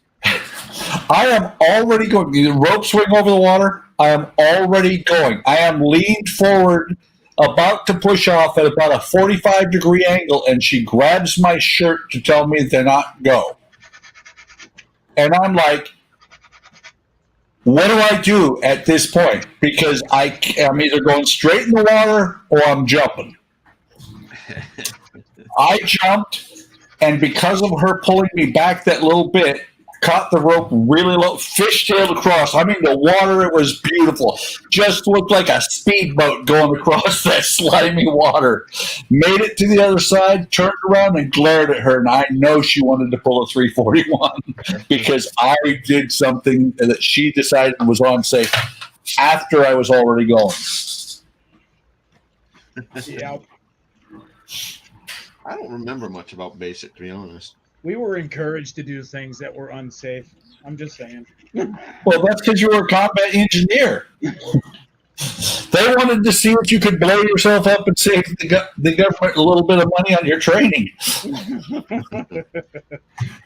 I am already going. The rope swing over the water. I am already going. I am leaned forward, about to push off at about a 45-degree angle, and she grabs my shirt to tell me to not go. And I'm like, what do I do at this point? Because I'm either going straight in the water or I'm jumping. I jumped, and because of her pulling me back that little bit, caught the rope really low, fishtailed across. I mean, the water, it was beautiful. Just looked like a speedboat going across that slimy water. Made it to the other side, turned around and glared at her, and I know she wanted to pull a 341 because I did something that she decided was unsafe after I was already going. Yeah. I don't remember much about basic, to be honest. We were encouraged to do things that were unsafe. I'm just saying. Well, that's because you were a combat engineer. They wanted to see if you could blow yourself up and save the government a little bit of money on your training.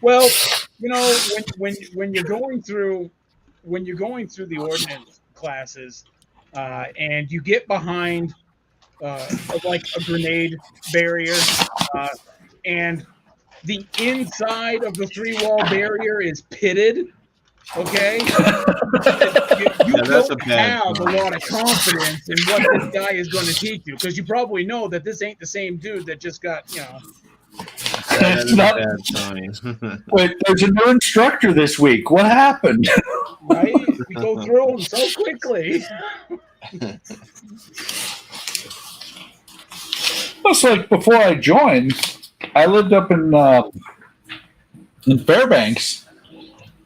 Well, you know, when you're going through the ordnance classes, and you get behind like a grenade barrier, and the inside of the 3-wall barrier is pitted. Okay, you don't have a lot of confidence in what this guy is going to teach you, because you probably know that this ain't the same dude that just got, you know. That's not a bad sign. Wait, there's a new instructor this week. What happened? Right? We go through them so quickly. It's like before I joined, I lived up in Fairbanks,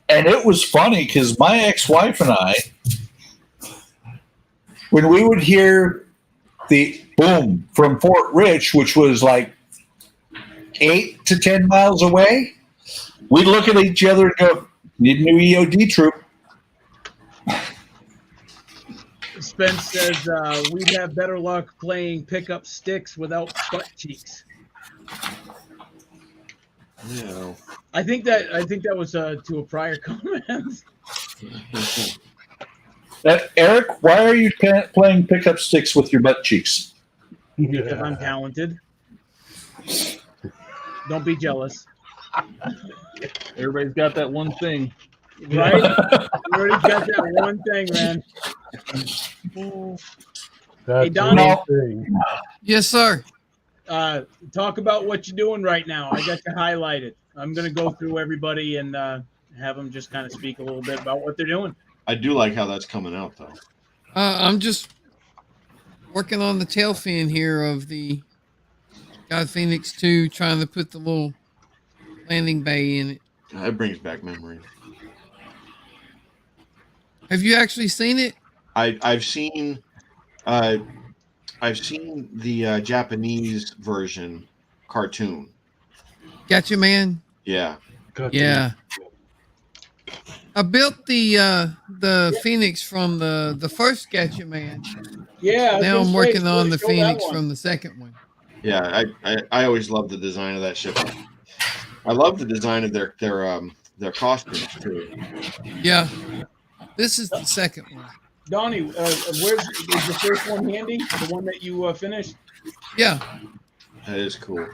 and it was funny because my ex-wife and I, when we would hear the boom from Fort Rich, which was like 8 to 10 miles away, we'd look at each other and go, "Need a new EOD troop." Spence says we'd have better luck playing pickup sticks without butt cheeks. Yeah. I think that was to a prior comment. Eric, why are you playing pickup sticks with your butt cheeks? Because I'm talented. Don't be jealous. Everybody's got that one thing. Right? Everybody's got that one thing, man. Hey, Donnie. Yes, sir. Talk about what you're doing right now. I got you highlighted. I'm going to go through everybody and have them just kind of speak a little bit about what they're doing. I do like how that's coming out, though. I'm just working on the tail fin here of the God Phoenix 2, trying to put the little landing bay in it. That brings back memories. Have you actually seen it? I've seen the Japanese version cartoon. Gotcha, man. Yeah. Yeah. I built the Phoenix from the first Gotcha Man. Yeah. Now I'm working on the Phoenix from the second one. Yeah, I always love the design of that ship. I love the design of their costumes too. Yeah. This is the second one. Donnie, is the first one handy? The one that you finished? Yeah. That is cool.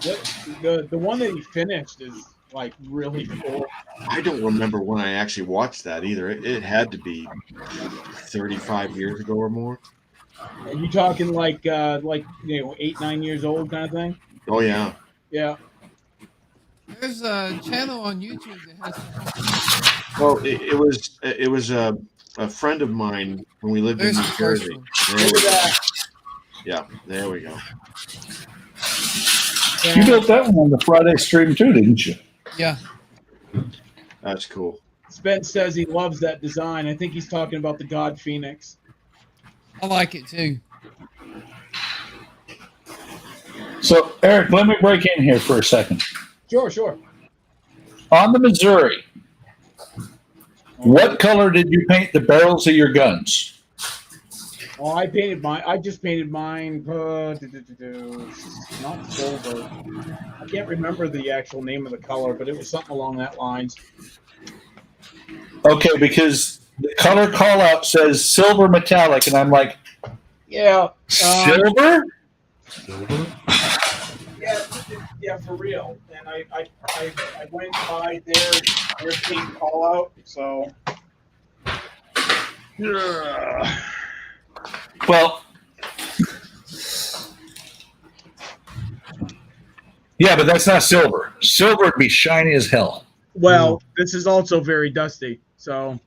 The one that you finished is like really cool. I don't remember when I actually watched that either. It had to be 35 years ago or more. Are you talking like 8-9 years old kind of thing? Oh yeah. Yeah. There's a channel on YouTube that has. Well, it was a friend of mine when we lived in New Jersey. Yeah, there we go. You built that one on the Friday stream too, didn't you? Yeah. That's cool. Spence says he loves that design. I think he's talking about the God Phoenix. I like it too. So, Eric, let me break in here for a second. Sure. On the Missouri, what color did you paint the barrels of your guns? Oh, I painted mine. I just painted mine. Not silver. I can't remember the actual name of the color, but it was something along that lines. Okay, because the color call out says silver metallic, and I'm like, yeah, silver? Yeah, for real. And I went by their team call out. So, well, yeah, but that's not silver. Silver would be shiny as hell. Well, this is also very dusty. So,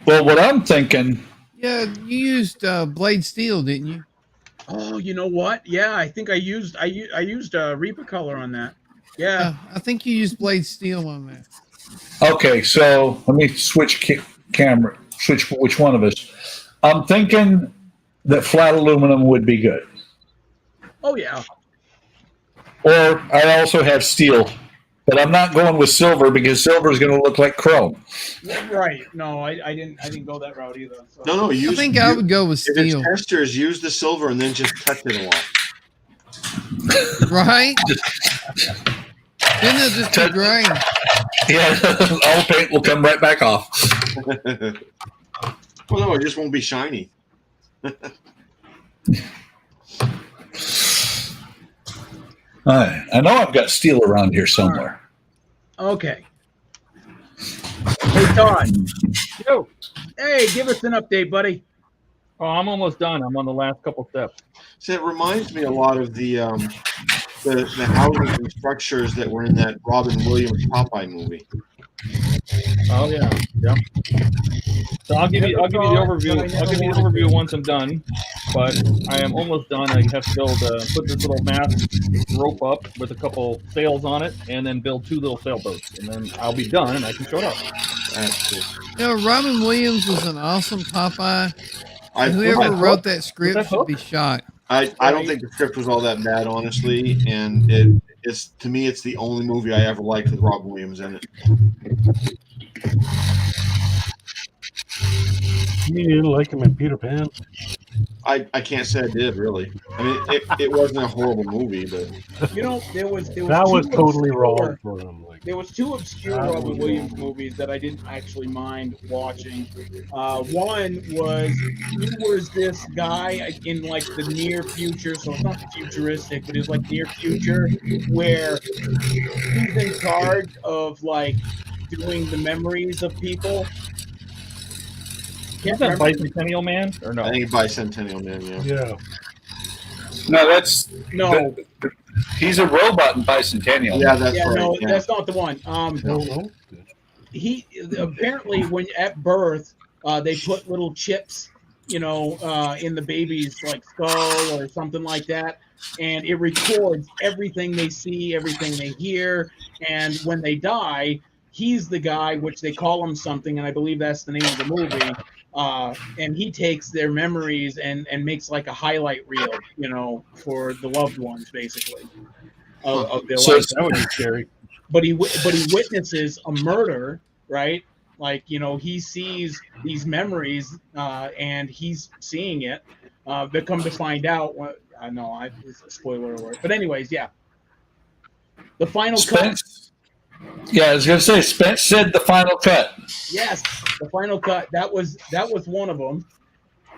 well, what I'm thinking. Yeah, you used blade steel, didn't you? Oh, you know what? Yeah, I think I used Reaper color on that. Yeah, I think you used blade steel on that. Okay, so let me switch camera. Switch which one of us? I'm thinking that flat aluminum would be good. Oh yeah. Or I also have steel But I'm not going with silver because silver is going to look like chrome. Right. No, I didn't go that route either. So. No. I think I would go with If it's steel. testers, use the silver and then just touch it a lot. Right? Then they'll just be gray. Yeah, all the paint will come right back off. Well, no, it just won't be shiny. I know I've got steel around here somewhere. Okay. Hey, Todd. Yo. Hey, give us an update, buddy. Oh, I'm almost done. I'm on the last couple steps. So it reminds me a lot of the houses and structures that were in that Robin Williams Popeye movie. Oh yeah. So I'll give you the overview. I'll give you the overview once I'm done. But I am almost done. I have to build put this little mast rope up with a couple sails on it, and then build 2 little sailboats, and then I'll be done and I can show it up. That's cool. You know, Robin Williams was an awesome Popeye. I Whoever wrote that script should be shot. I don't think the script was all that bad, honestly, and it's to me it's the only movie I ever liked with Robin Williams in it. You didn't like him in Peter Pan? I can't say I did really. I mean, it wasn't a horrible movie, but You know, there was That was two totally obscure- wrong for him. Like, There was 2 obscure That Robin was Williams wrong. movies that I didn't actually mind watching. One was he was this guy in like the near future, so it's not futuristic, but it's like near future, where he's in charge of like doing the memories of people. Is that Bicentennial Man or no? I think Bicentennial Man, yeah. yeah. No, that's No, he's a robot in Bicentennial. Yeah, that's yeah, right. no, yeah. that's not the one. No. He apparently when at birth they put little chips, you know, in the baby's like skull or something like that, and it records everything they see, everything they hear, and when they die, he's the guy, which they call him something, and I believe that's the name of the movie. And he takes their memories and makes like a highlight reel, you know, for the loved ones, basically, of their So life. That would be scary. But he witnesses a murder, right? Like, you know, he sees these memories and he's seeing it. But come to find out, I know it's a spoiler alert. But anyways, yeah. The final cut. Spence. Yeah, I was going to say Spence said the final cut. Yes, the final cut. That was one of them.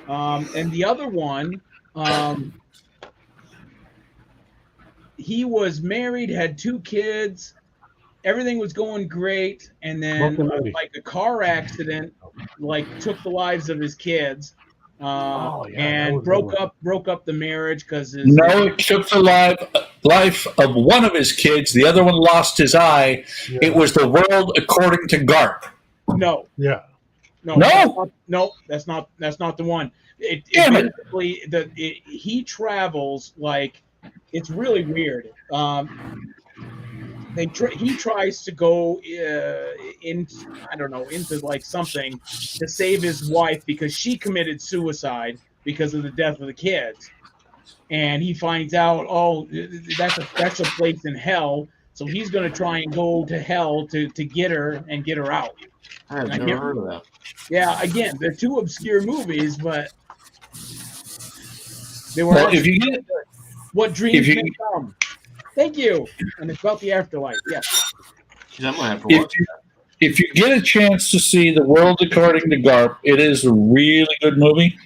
And the other one, he was married, had 2 kids. Everything was going great, and then like a car accident, like took the lives of his kids, and broke up the marriage because No, it took the life of one of his kids. The other one lost his eye. Yeah. It was the world according to Garp. no, Yeah. no, that's not the one. Damn it. Basically, he travels like it's really weird. He tries to go into like something to save his wife because she committed suicide because of the death of the kids, and he finds out, oh, that's a place in hell, so he's going to try and go to hell to get her and get her out. I've never heard of that. Yeah, again, they're 2 obscure movies, but they were. Well, if you get What dreams if you- may come. Thank you. And it's about the afterlife. Yes. I'm gonna have to watch if you get a chance to see The World According to Garp, it is a really good movie.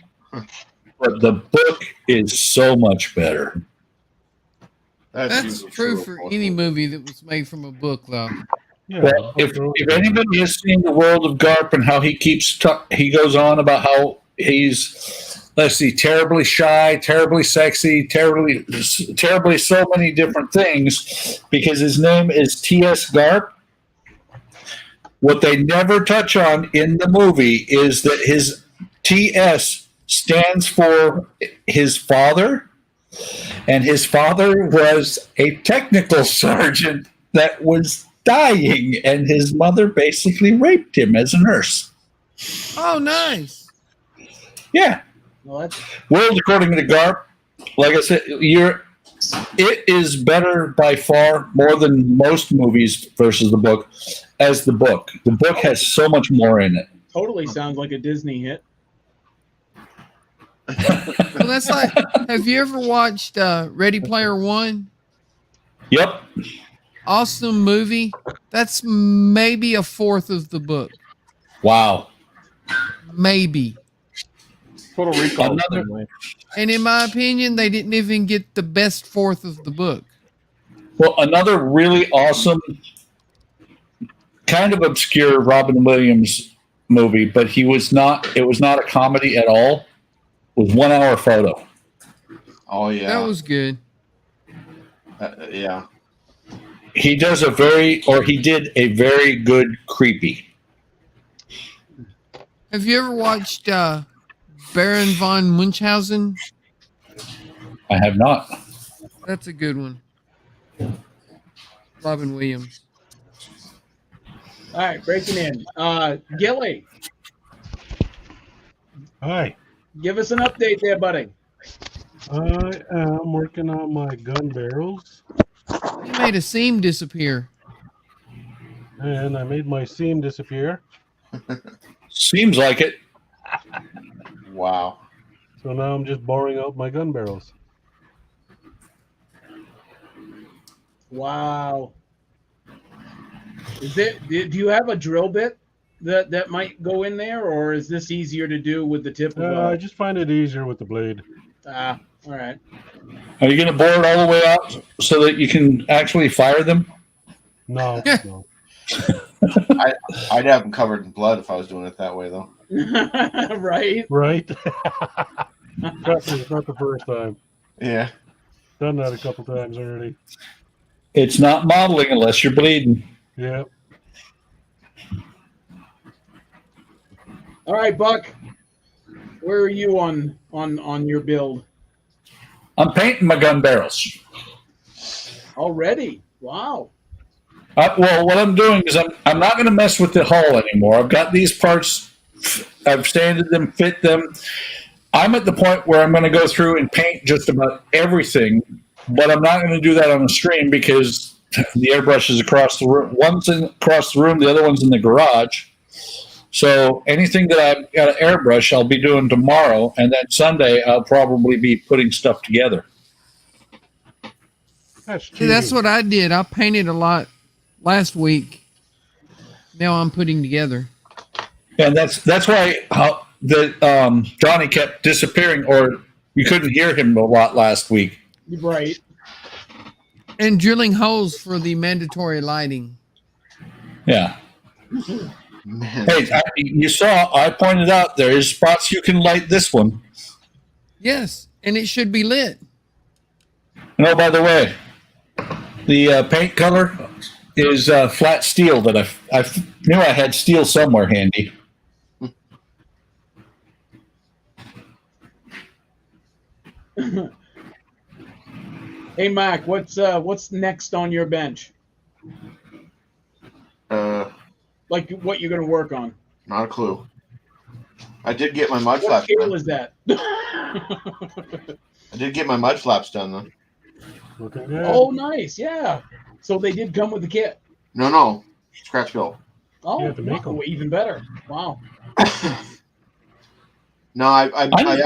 But the book is so much better. That's usually true for any movie that was made from a book, though. Yeah. Well, if anybody has seen The World of Garp and how he he goes on about how he's, let's see, terribly shy, terribly sexy, terribly so many different things because his name is T.S. Garp. What they never touch on in the movie is that his T.S. stands for his father, and his father was a technical sergeant that was dying, and his mother basically raped him as a nurse. Oh, nice. Yeah. Well, that's World According to Garp, like I said, it is better by far, more than most movies versus the book, as the book. The book has so much more in it. Totally sounds like a Disney hit. Well, that's like, have you ever watched Ready Player One? Yep. Awesome movie. That's maybe a fourth of the book. Wow. Total Maybe. Recall. Another- same way. And in my opinion, they didn't even get the best fourth of the book. Well, another really awesome, kind of obscure Robin Williams movie, but it was not a comedy at all, was 1 Hour Photo. Oh yeah. That was good. Yeah. He did a very good creepy. Have you ever watched Baron von Munchausen? I have not. That's a good one. Robin Williams. All right, breaking in. Gilly, Hi. give us an update there, buddy. I am working on my gun barrels, You made a seam disappear. and I made my seam disappear. Seems like it. Wow. So now I'm just boring out my gun barrels. Wow. Do you have a drill bit that might go in there, or is this easier to do with the tip of I just find it easier with the blade. all right. Are you going to bore it all the way out so that you can actually fire them? No, no. I'd have them covered in blood if I was doing it that way, though. Right? Right? Trust me, it's not the first time. Yeah. Done that a couple times already. It's not modeling unless you're bleeding. Yeah. All right, Buck. Where are you on your build I'm painting my gun barrels. already? Wow. Well, what I'm doing is I'm not going to mess with the hull anymore. I've got these parts. I've sanded them, fit them. I'm at the point where I'm going to go through and paint just about everything, but I'm not going to do that on the stream because the airbrush is across the room. One's across the room, the other one's in the garage. So anything that I've got to airbrush, I'll be doing tomorrow, and then Sunday I'll probably be putting stuff together. See, that's what I did. I painted a lot last week. Now I'm putting together. And that's why Donnie kept disappearing, or you couldn't hear him a lot last week. Right. And drilling holes for the mandatory lighting. Yeah. Man. Hey, you saw, I pointed out there is spots you can light this one. Yes, and it should be lit. And oh, by the way, the paint color is flat steel that I knew I had steel somewhere handy. Hey, Mac, what's next on your bench? Like what you're gonna work on? Not a clue. I did get my mud What flaps scale done. is that? I did get my mud flaps done though. Looking good. Oh, nice. Yeah. So they did come with the kit. No, scratch build. Oh, You have to make 'em. even better. Wow. No, I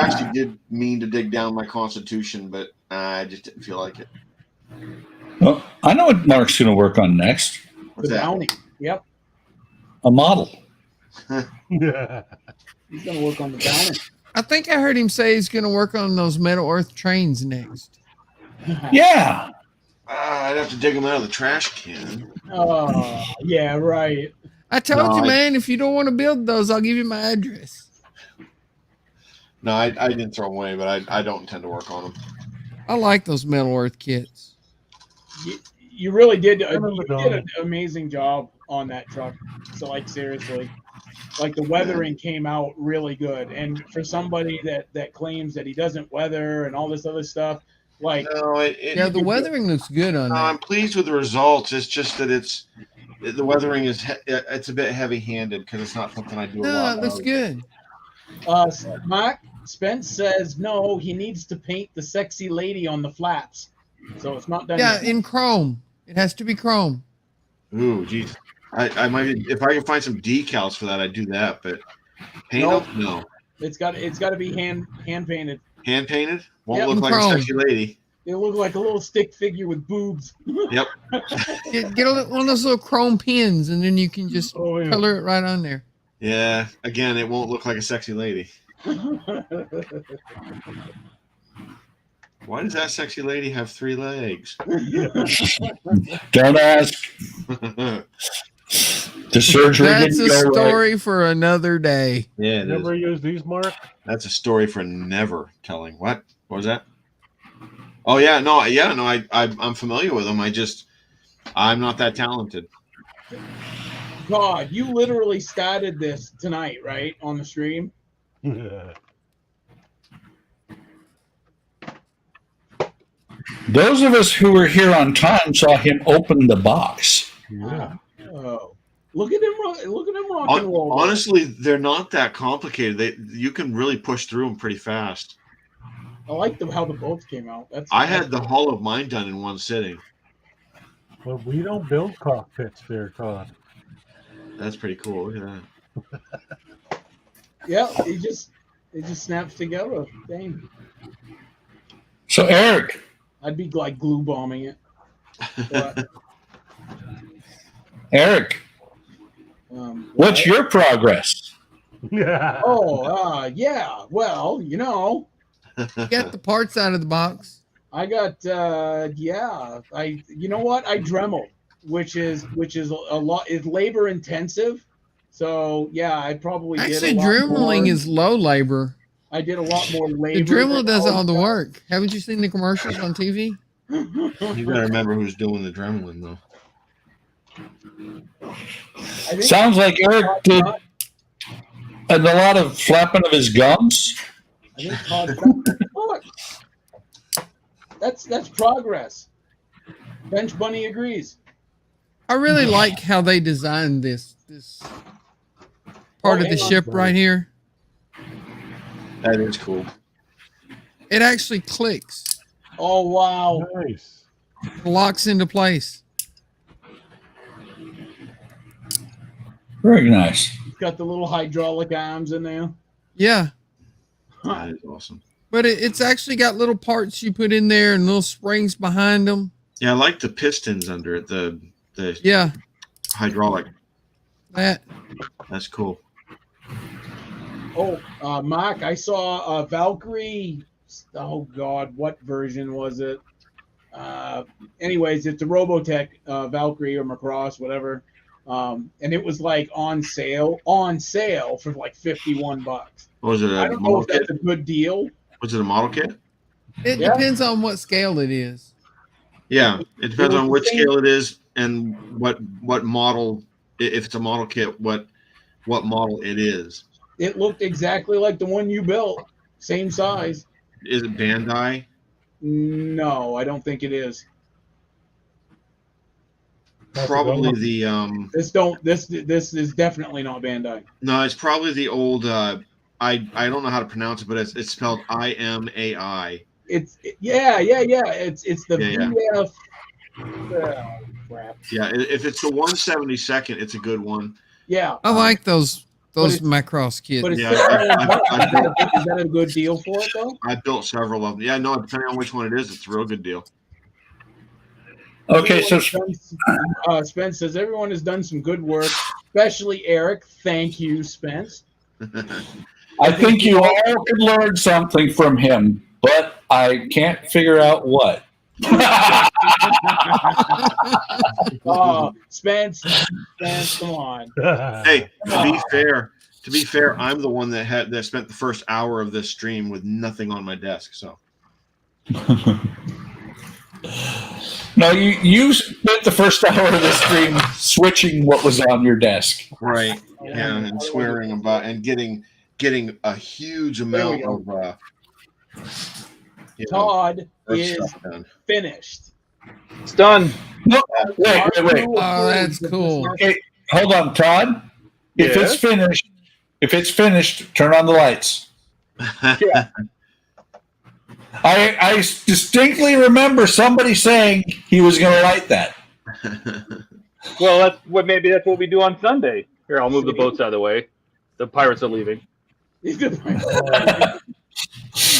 actually did mean to dig down my Constitution, but I just didn't feel like it. Well, I know what Mark's going to work on next. What's The that? bounty. Yep. A model. Yeah. He's gonna work on the bounty. I think I heard him say he's going to work on those Metal Earth trains next. Yeah. I'd have to dig them out of the trash can. Oh, yeah, right. I told No, you, I- man, if you don't want to build those, I'll give you my address. No, I didn't throw them away, but I don't intend to work on them. I like those Metal Earth kits. You really did. I remember You did going. an amazing job on that truck. So, like, seriously, like the weathering came out really good. And for somebody that claims that he doesn't weather and all this other stuff, like, No, Yeah, the weathering looks good on I'm that. pleased with the results. It's just that the weathering is it's a bit heavy-handed because it's not something I do a No, lot. it looks of. good. Mark Spence says no, he needs to paint the sexy lady on the flaps. So it's not done Yeah, yet. in chrome. It has to be chrome. Ooh, geez. I might, if I could find some decals for that, I'd do that. But paint Nope. them? No. It's got to be hand painted. Hand painted? Won't Yep. look like Chrome. a sexy lady. It'll look like a little stick figure with boobs. Yep. Get one of those little chrome pins, and then you can just Oh, yeah. color it right on there. Yeah. Again, it won't look like a sexy lady. Why does that sexy lady have 3 legs? Don't ask. The surgery That's didn't a go right. story for another day. Yeah, it is. Never use these, Mark? That's a story for never telling. What was that? Oh yeah, no, I'm familiar with them. I'm not that talented. God, you literally started this tonight, right? On the stream? Those of us who were here on time saw him open the box. Yeah. Oh. Look at him rock and roll. Honestly, they're not that complicated. You can really push through them pretty fast. I like how the bolts came out. I had the hull of mine done in one sitting. But we don't build cockpits there, Todd. That's pretty cool. Look at that. Yeah, it just snaps together. Dang. So Eric, I'd be like glue bombing it. But, Eric, what's your progress? Yeah. yeah. Well, You got the parts out of the box. I got you know what? I Dremel, which is a lot. It's labor intensive. So yeah, I probably Actually, did a lot dremeling more. is low labor. I did a lot more The labor. Dremel does all the work. Haven't you seen the commercials on TV? You gotta remember who's doing the dremeling though. I think Sounds like Eric did a lot of flapping of his gums. I think Todd's look. That's progress. Bench Bunny agrees. I really like how they designed this part of the hang on. ship right here. That is cool. It actually clicks, Oh wow. Nice. locks into place. Very nice. Got the little hydraulic arms in there. Yeah, That is awesome. but it's actually got little parts you put in there and little springs behind them. Yeah, I like the pistons under it. The Yeah, hydraulic. that. That's cool. Oh, Mark, I saw Valkyrie. Oh God, what version was it? Anyways, it's a Robotech Valkyrie or Macross, whatever. And it was like on sale for like $51. Was it I a don't know model if that's kit? a good deal. Was it a model kit? It Yeah. depends on what scale it is. Yeah, it depends was on the which same- scale it is and what model. If it's a model kit, what model it is. It looked exactly like the one you built, same size. Is it Bandai? No, I don't think it is. That's Probably a good the This is definitely not Bandai. no, it's probably the old. I don't know how to pronounce it, but it's spelled IMAI. It's It's the Yeah, VF. Oh, crap. Yeah, if it's the 172nd, it's a good one. Yeah, I like those But it's- Macross kits. but it's Yeah, is that a good deal for it though? I built several of them. Yeah, no, depending on which one it is, it's a real good deal. Okay, so Spence says everyone has done some good work, especially Eric. Thank you, Spence. I think you all could learn something from him, but I can't figure out what. Oh, Spence, come on. one. Hey, to be fair, I'm the one that spent the first hour of this stream with nothing on my desk. So No, you spent the first hour of the stream switching what was on your desk. right, yeah, and swearing about and getting a huge There we amount go. of Todd Earth is stuff done. finished. It's done. No, wait. Oh, that's cool. Okay, hold on, Todd. If it's finished, turn on the lights. I distinctly remember somebody saying he was going to light that. Well, maybe that's what we do on Sunday. Here, I'll move the boats out of the way. The pirates are leaving.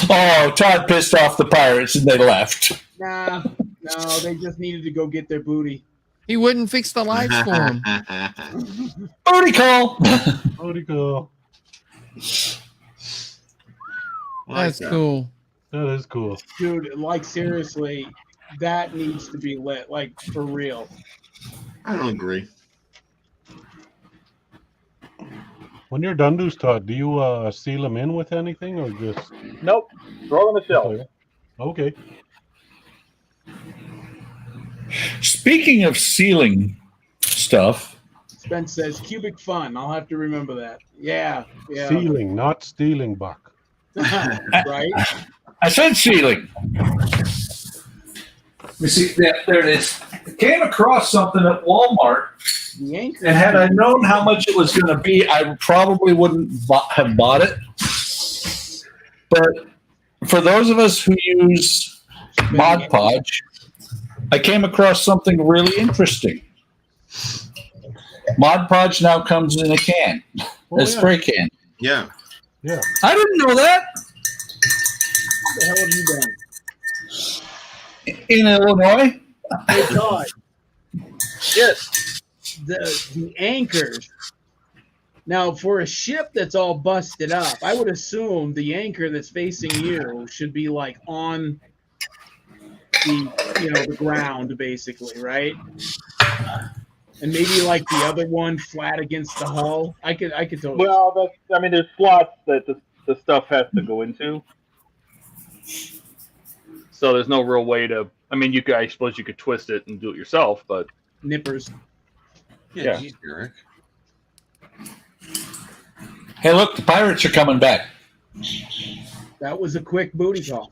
Oh, Todd pissed off the pirates and they left. Nah, no, they just needed to go get their booty. He wouldn't fix the lights for him. Booty call. Booty call. That's cool. That is cool. Dude, like seriously, that needs to be lit. Like for real. I don't agree. When you're done, Todd, do you seal them in with anything or just? Nope. Throw on the shelf. Okay. Speaking of sealing stuff, Spence says cubic fun. I'll have to remember that. Yeah. Sealing, not stealing, Buck. Right? I said sealing. You see, there it is. I came across something at Walmart, and had I known how much it was going to be, I probably wouldn't have bought it. But for those of us who use Mod Podge, I came across something really interesting. Mod Podge now comes in a can, a spray can. Yeah. Yeah. I didn't know that. What the hell have you done? In Illinois? Hey, Todd. Yes. The anchors. Now, for a ship that's all busted up, I would assume the anchor that's facing you should be like on the ground, basically, right? And maybe like the other one flat against the hull. I could totally. Well, there's slots that the stuff has to go into. So there's no real way to. I suppose you could twist it and do it yourself, but nippers. Yeah. Geez, Eric. Hey, look, the pirates are coming back. That was a quick booty call.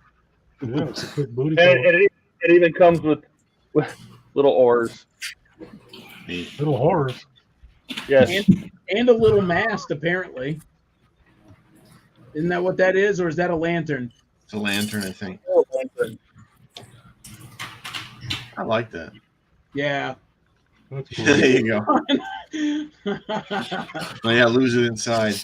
Yeah, it's a quick booty call. And it even comes with little oars. Little horrors. Yes. And a little mast, apparently. Isn't that what that is, or is that a lantern? It's a lantern, I think. Oh, lantern. I like that. Yeah. That's cool. There you go. Oh yeah, lose it inside.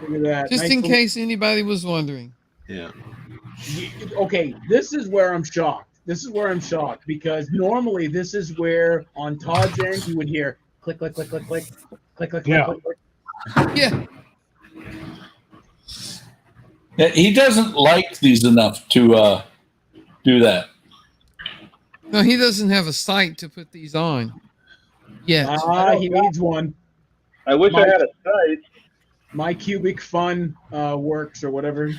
Look at that. Just Nice in little- case anybody was wondering. Yeah. Okay, this is where I'm shocked. Because normally this is where on Todd's end you would hear click, click, click, click, click, click, click, Yeah. click, click. Yeah. He doesn't like these enough to do that. No, he doesn't have a site to put these on. Yeah. He needs one. I wish I had a site. My cubic fun works or whatever.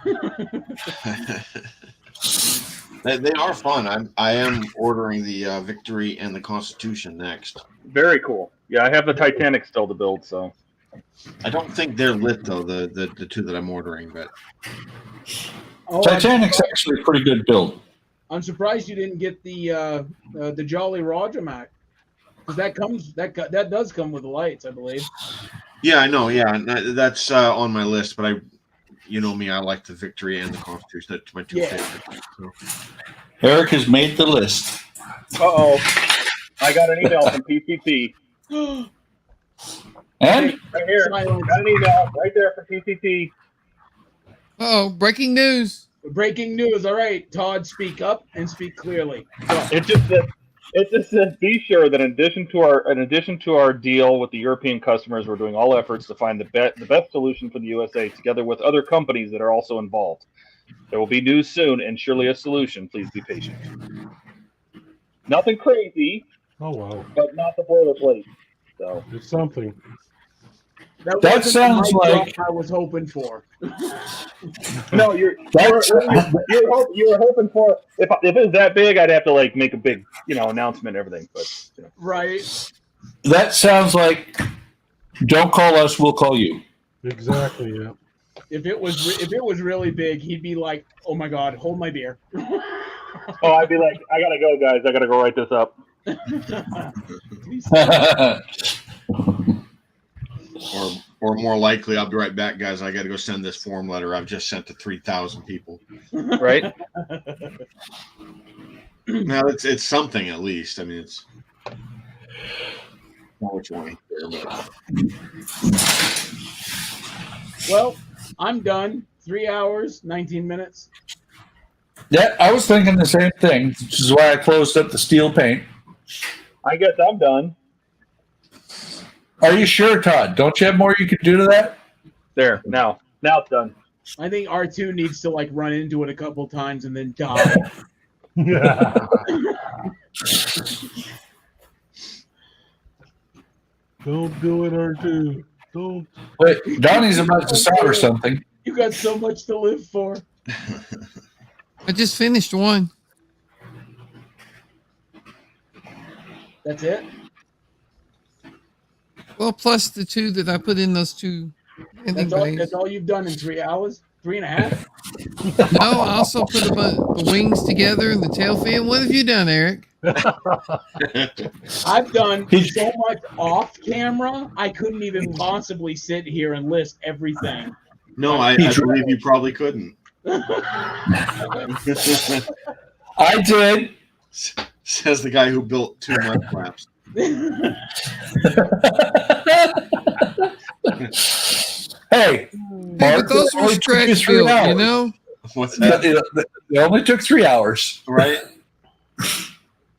They are fun. I am ordering the Victory and the Constitution next. Very cool. Yeah, I have the Titanic still to build, so. I don't think they're lit though. The two that I'm ordering, but Titanic's actually a pretty good build. I'm surprised you didn't get the Jolly Roger Mac, because that does come with the lights, I believe. yeah, I know. Yeah, that's on my list. But you know me, I like the Victory and the Constitution. That's my two favorites. So. Eric has made the list. Uh-oh. I got an email from PCP. And Right here. Got an email right there from PCP. Uh-oh, breaking news. Breaking news. All right, Todd, speak up and speak clearly. Go. It just says be sure that in addition to our deal with the European customers, we're doing all efforts to find the best solution for the USA, together with other companies that are also involved. There will be news soon, and surely a solution. Please be patient. Nothing crazy. Oh wow. But not the boilerplate. So it's something. That That sounds the mic like- drop I was hoping for. no, you were hoping for if it was that big, I'd have to like make a big announcement and everything. But Right. that sounds like, don't call us, we'll call you. Exactly. Yeah. If it was really big, he'd be like, "Oh my God, hold my beer." oh, I'd be like, I gotta go, guys. I gotta go write this up. Or more likely, I'll be right back, guys. I got to go send this form letter I've just sent to 3,000 people. Right? Now it's something at least. I mean, it's not what you want to hear, but Well, I'm done. 3 hours, 19 minutes. Yeah, I was thinking the same thing, which is why I closed up the steel paint. I guess I'm done. Are you sure, Todd? Don't you have more you could do to that? There, now it's done. I think R2 needs to like run into it a couple times and then die. Don't do it, R2. Don't. Wait, Donnie's about to solder something. You got so much to live for. I just finished one. That's it? Well, plus the two that I put in those two ending bays. That's all you've done in 3 hours? 3.5? No, I also put the wings together and the tail fin. What have you done, Eric? I've done so much off camera, I couldn't even possibly sit here and list everything. no, I believe you probably couldn't. I did. Says the guy who built 2 mud flaps. Hey, But those were stretch built, you know? What's that? It only took 3 hours. Right?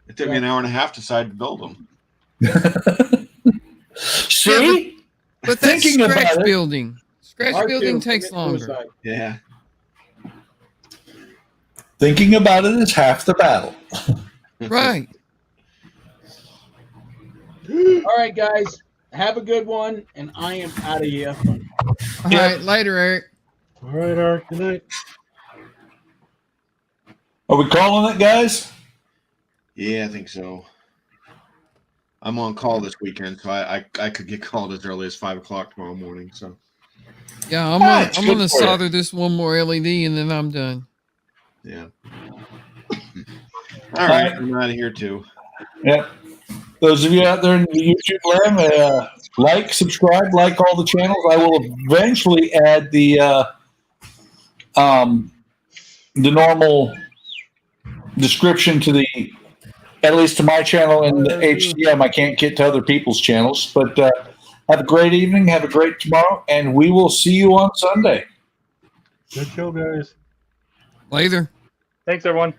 It took me an hour and a half to decide to build them. See? But that's Thinking about scratch it. building. Scratch R2 building takes commit longer. suicide. Yeah. Thinking about it is half the battle. Right. All right, guys. Have a good one, and I am out of here. All right, later, Eric. All right, Art. Good night. Are we calling it, guys? Yeah, I think so. I'm on call this weekend, so I could get called as early as 5 o'clock tomorrow morning. So Yeah, I'm it's gonna good for you. solder this one more LED and then I'm done. yeah. All right, I'm out of here too. Yep. Those of you out there in the YouTube land, like, subscribe, like all the channels. I will eventually add the normal description to at least to my channel and the HTM. I can't get to other people's channels, but have a great evening. Have a great tomorrow, and we will see you on Sunday. Good show, guys. Later. Thanks, everyone.